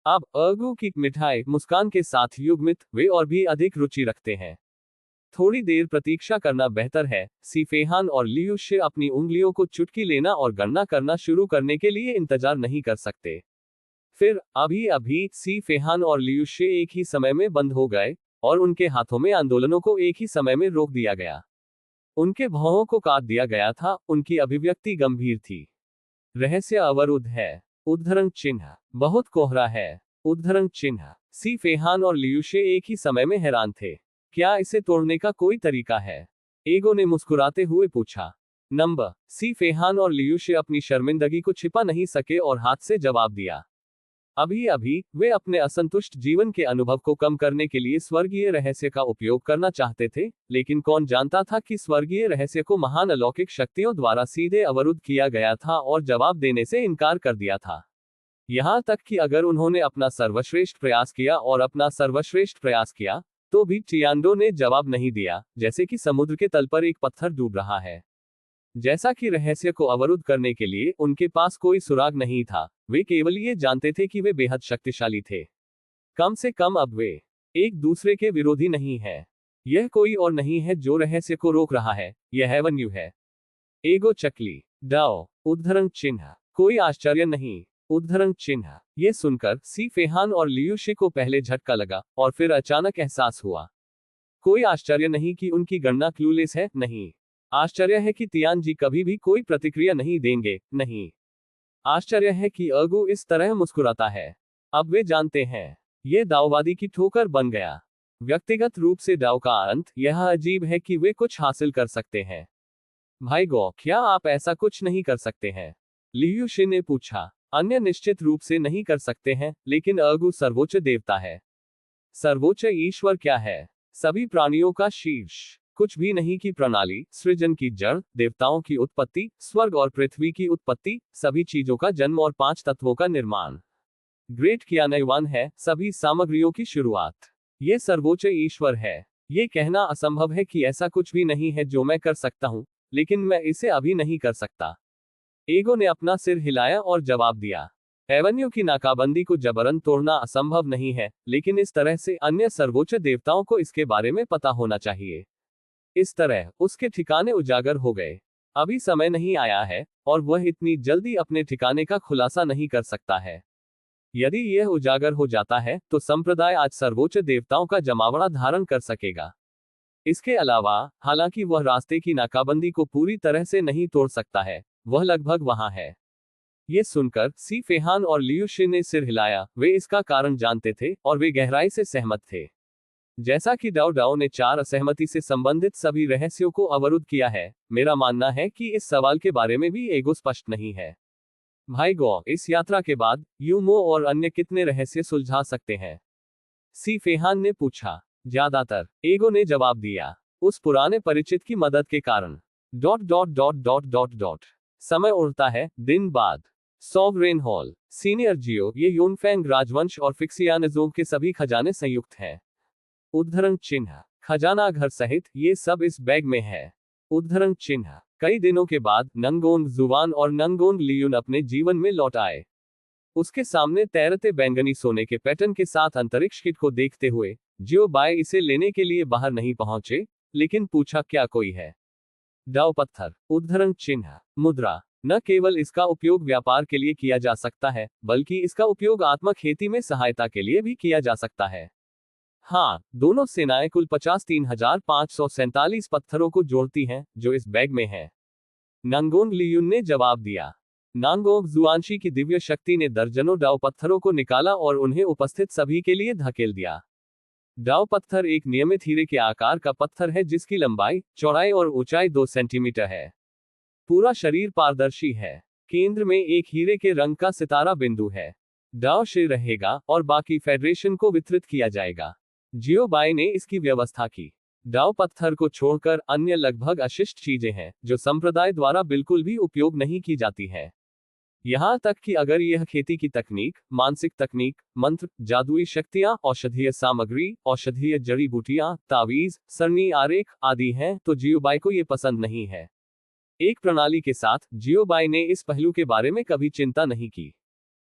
अब अगू की मिठाई मुस्कान के साथ युग्मित वे और भी अधिक रुचि रखते हैं। थोड़ी देर प्रतीक्षा करना बेहतर है। सी फेहान और लियू शे अपनी उंगलियों को चुटकी लेना और गणना करना शुरू करने के लिए इंतजार नहीं कर सकते। फिर अभी अभी सी फेहान और लियू शे एक ही समय में बंद हो गए और उनके हाथों में आंदोलनों को एक ही समय में रोक दिया गया। उनके भौहों को काट दिया गया था। उनकी अभिव्यक्ति गंभीर थी। रहस्य अवरुद्ध है। उद्धरण चिन्ह। बहुत कोहरा है। उद्धरण चिन्ह। सी फेहान और लियू शे एक ही समय में हैरान थे। क्या इसे तोड़ने का कोई तरीका है? एगो ने मुस्कुराते हुए पूछा। नंबर। सी फेहान और लियू शे अपनी शर्मिंदगी को छिपा नहीं सके और हाथ से जवाब दिया। अभी अभी वे अपने असंतुष्ट जीवन के अनुभव को कम करने के लिए स्वर्गीय रहस्य का उपयोग करना चाहते थे, लेकिन कौन जानता था कि स्वर्गीय रहस्य को महान अलौकिक शक्तियों द्वारा सीधे अवरुद्ध किया गया था और जवाब देने से इनकार कर दिया था। यहां तक कि अगर उन्होंने अपना सर्वश्रेष्ठ प्रयास किया तो भी टियांडो ने जवाब नहीं दिया, जैसे कि समुद्र के तल पर एक पत्थर डूब रहा है। जैसा कि रहस्य को अवरुद्ध करने के लिए उनके पास कोई सुराग नहीं था, वे केवल ये जानते थे कि वे बेहद शक्तिशाली थे। कम से कम अब वे एक दूसरे के विरोधी नहीं है। यह कोई और नहीं है जो रहस्य को रोक रहा है, यह एवेन्यू है। एगो चकली। डाओ। उद्धरण चिन्ह। कोई आश्चर्य नहीं। उद्धरण चिन्ह। ये सुनकर सी फेहान और लियू शे को पहले झटका लगा और फिर अचानक एहसास हुआ। कोई आश्चर्य नहीं कि उनकी गणना क्लूलेस है, नहीं। आश्चर्य है कि तियानजी कभी भी कोई प्रतिक्रिया नहीं देंगे, नहीं। आश्चर्य है कि अगु इस तरह मुस्कुराता है। अब वे जानते हैं। ये दाववादी की ठोकर बन गया। व्यक्तिगत रूप से दाव का अंत। यह अजीब है कि वे कुछ हासिल कर सकते हैं। भाई गो, क्या आप ऐसा कुछ नहीं कर सकते हैं? लियू शे ने पूछा। अन्य निश्चित रूप से नहीं कर सकते हैं, लेकिन अगु सर्वोच्च देवता है। सर्वोच्च ईश्वर क्या है? सभी प्राणियों का शीर्ष। कुछ भी नहीं की प्रणाली, सृजन की जड़, देवताओं की उत्पत्ति, स्वर्ग और पृथ्वी की उत्पत्ति, सभी चीजों का जन्म और 5 तत्वों का निर्माण। ग्रेट कियानयवान है, सभी सामग्रियों की शुरुआत। ये सर्वोच्च ईश्वर है। ये कहना असंभव है कि ऐसा कुछ भी नहीं है जो मैं कर सकता हूं, लेकिन मैं इसे अभी नहीं कर सकता। एगो ने अपना सिर हिलाया और जवाब दिया। एवेन्यू की नाकाबंदी को जबरन तोड़ना असंभव नहीं है, लेकिन इस तरह से अन्य सर्वोच्च देवताओं को इसके बारे में पता होना चाहिए। इस तरह उसके ठिकाने उजागर हो गए। अभी समय नहीं आया है और वह इतनी जल्दी अपने ठिकाने का खुलासा नहीं कर सकता है। यदि यह उजागर हो जाता है तो संप्रदाय आज सर्वोच्च देवताओं का जमावड़ा धारण कर सकेगा। इसके अलावा, हालांकि वह रास्ते की नाकाबंदी को पूरी तरह से नहीं तोड़ सकता है, वह लगभग वहां है। ये सुनकर सी फेहान और लियू शे ने सिर हिलाया। वे इसका कारण जानते थे और वे गहराई से सहमत थे। जैसा कि डाओ डाओ ने 4 असहमति से संबंधित सभी रहस्यों को अवरुद्ध किया है, मेरा मानना है कि इस सवाल के बारे में भी एगो स्पष्ट नहीं है। भाई गो, इस यात्रा के बाद यूमो और अन्य कितने रहस्य सुलझा सकते हैं? सी फेहान ने पूछा। ज्यादातर, एगो ने जवाब दिया। उस पुराने परिचित की मदद के कारण। समय उड़ता है, दिन बाद। सॉवरेन हॉल, सीनियर जियो, ये यूनफैंग राजवंश और फिक्सियानिज्म के सभी खजाने संयुक्त हैं। उद्धरण चिन्ह। खजाना घर सहित ये सब इस बैग में है। उद्धरण चिन्ह। कई दिनों के बाद नंगोंग जुवान और नंगोंग लियुन अपने जीवन में लौट आए। उसके सामने तैरते बैंगनी सोने के पैटर्न के साथ अंतरिक्ष किट को देखते हुए जियो बाय इसे लेने के लिए बाहर नहीं पहुंचे, लेकिन पूछा, क्या कोई है? डाव पत्थर। उद्धरण चिन्ह। मुद्रा। न केवल इसका उपयोग व्यापार के लिए किया जा सकता है, बल्कि इसका उपयोग आत्म खेती में सहायता के लिए भी किया जा सकता है। हाँ, दोनों सेनाएं कुल 53,547 पत्थरों को जोड़ती हैं, जो इस बैग में है। नंगोंग लियुन ने जवाब दिया। नांगोंग जुआनशी की दिव्य शक्ति ने दर्जनों डाव पत्थरों को निकाला और उन्हें उपस्थित सभी के लिए धकेल दिया। डाव पत्थर एक नियमित हीरे के आकार का पत्थर है जिसकी लंबाई, चौड़ाई और ऊंचाई 2 सेंटीमीटर है। पूरा शरीर पारदर्शी है। केंद्र में एक हीरे के रंग का सितारा बिंदु है। डाव शेर रहेगा और बाकी फेडरेशन को वितरित किया जाएगा। जियो बाय ने इसकी व्यवस्था की। डाव पत्थर को छोड़कर अन्य लगभग अशिष्ट चीजें हैं जो संप्रदाय द्वारा बिल्कुल भी उपयोग नहीं की जाती है। यहां तक कि अगर यह खेती की तकनीक, मानसिक तकनीक, मंत्र, जादुई शक्तियां, औषधीय सामग्री, औषधीय जड़ी बूटियां, तावीज, सरनी आरेख आदि हैं, तो जियोबाई को ये पसंद नहीं है। एक प्रणाली के साथ जियोबाई ने इस पहलू के बारे में कभी चिंता नहीं की।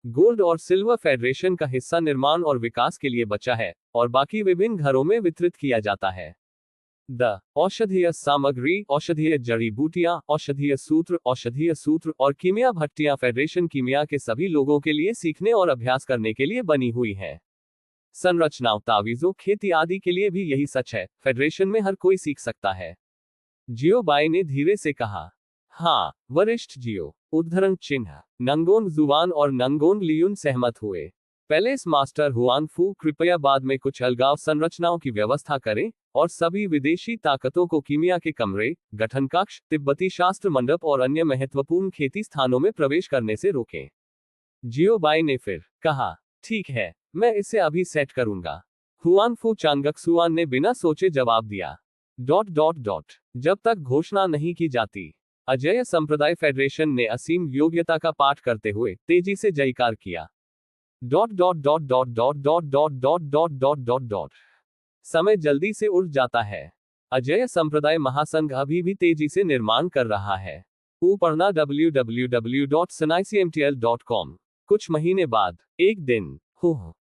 गोल्ड और सिल्वर फेडरेशन का हिस्सा निर्माण और विकास के लिए बचा है और बाकी विभिन्न घरों में वितरित किया जाता है। द औषधीय सामग्री, औषधीय जड़ी बूटियां, औषधीय सूत्र और कीमिया भट्टियां फेडरेशन कीमिया के सभी लोगों के लिए सीखने और अभ्यास करने के लिए बनी हुई है। संरचनाओं, तावीजों, खेती आदि के लिए भी यही सच है। फेडरेशन में हर कोई सीख सकता है। जियो बाई ने धीरे से कहा। हाँ, वरिष्ठ जियो। उद्धरण चिन्ह। नंगोन जुवान और नंगोन लियुन सहमत हुए। पैलेस मास्टर हुआन फू, कृपया बाद में कुछ अलगाव संरचनाओं की व्यवस्था करें और सभी विदेशी ताकतों को कीमिया के कमरे, गठन कक्ष, तिब्बती शास्त्र मंडप और अन्य महत्वपूर्ण खेती स्थानों में प्रवेश करने से रोकें। जियो बाई ने फिर कहा, ठीक है, मैं इसे अभी सेट करूंगा। हुआन फू चांगक्सुआन ने बिना सोचे जवाब दिया। जब तक घोषणा नहीं की जाती। अजेय संप्रदाय फेडरेशन ने असीम योग्यता का पाठ करते हुए तेजी से जयकार किया। समय जल्दी से उड़ जाता है। अजेय संप्रदाय महासंघ अभी भी तेजी से निर्माण कर रहा है। पढ़ना www.sanaicmtl.com। कुछ महीने बाद, एक दिन,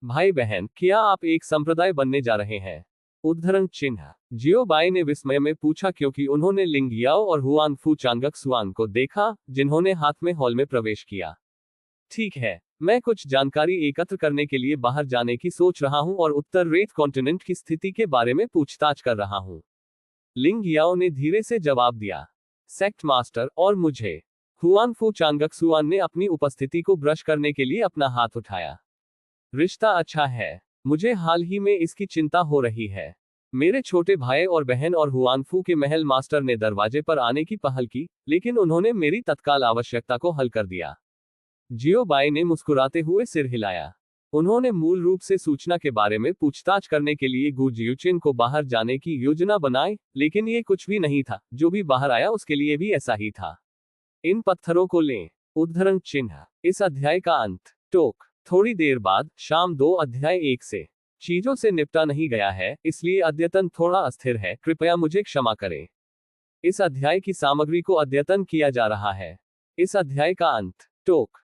भाई बहन, क्या आप एक संप्रदाय बनने जा रहे हैं? उद्धरण चिन्ह। जियो बाई ने विस्मय में पूछा क्योंकि उन्होंने लिंग याओ और हुआन फू चांगक्सुआन को देखा, जिन्होंने हाथ में हॉल में प्रवेश किया। ठीक है, मैं कुछ जानकारी एकत्र करने के लिए बाहर जाने की सोच रहा हूं और उत्तर रेत कॉन्टिनेंट की स्थिति के बारे में पूछताछ कर रहा हूं। लिंग याओ ने धीरे से जवाब दिया। सेक्ट मास्टर, और मुझे। हुआन फू चांगक्सुआन ने अपनी उपस्थिति को ब्रश करने के लिए अपना हाथ उठाया। रिश्ता अच्छा है। मुझे हाल ही में इसकी चिंता हो रही है। मेरे छोटे भाई और बहन और हुआनफू के महल मास्टर ने दरवाजे पर आने की पहल की, लेकिन उन्होंने मेरी तत्काल आवश्यकता को हल कर दिया। जियो बाई ने मुस्कुराते हुए सिर हिलाया। उन्होंने मूल रूप से सूचना के बारे में पूछताछ करने के लिए गु जियुचिन को बाहर जाने की योजना बनाई, लेकिन ये कुछ भी नहीं था, जो भी बाहर आया उसके लिए भी ऐसा ही था। इन पत्थरों को लें। उद्धरण चिन्ह। इस अध्याय का अंत। टोक। थोड़ी देर बाद, शाम 2 अध्याय 1 से। चीजों से निपटा नहीं गया है, इसलिए अद्यतन थोड़ा अस्थिर है, कृपया मुझे क्षमा करें। इस अध्याय की सामग्री को अद्यतन किया जा रहा है। इस अध्याय का अंत। टोक।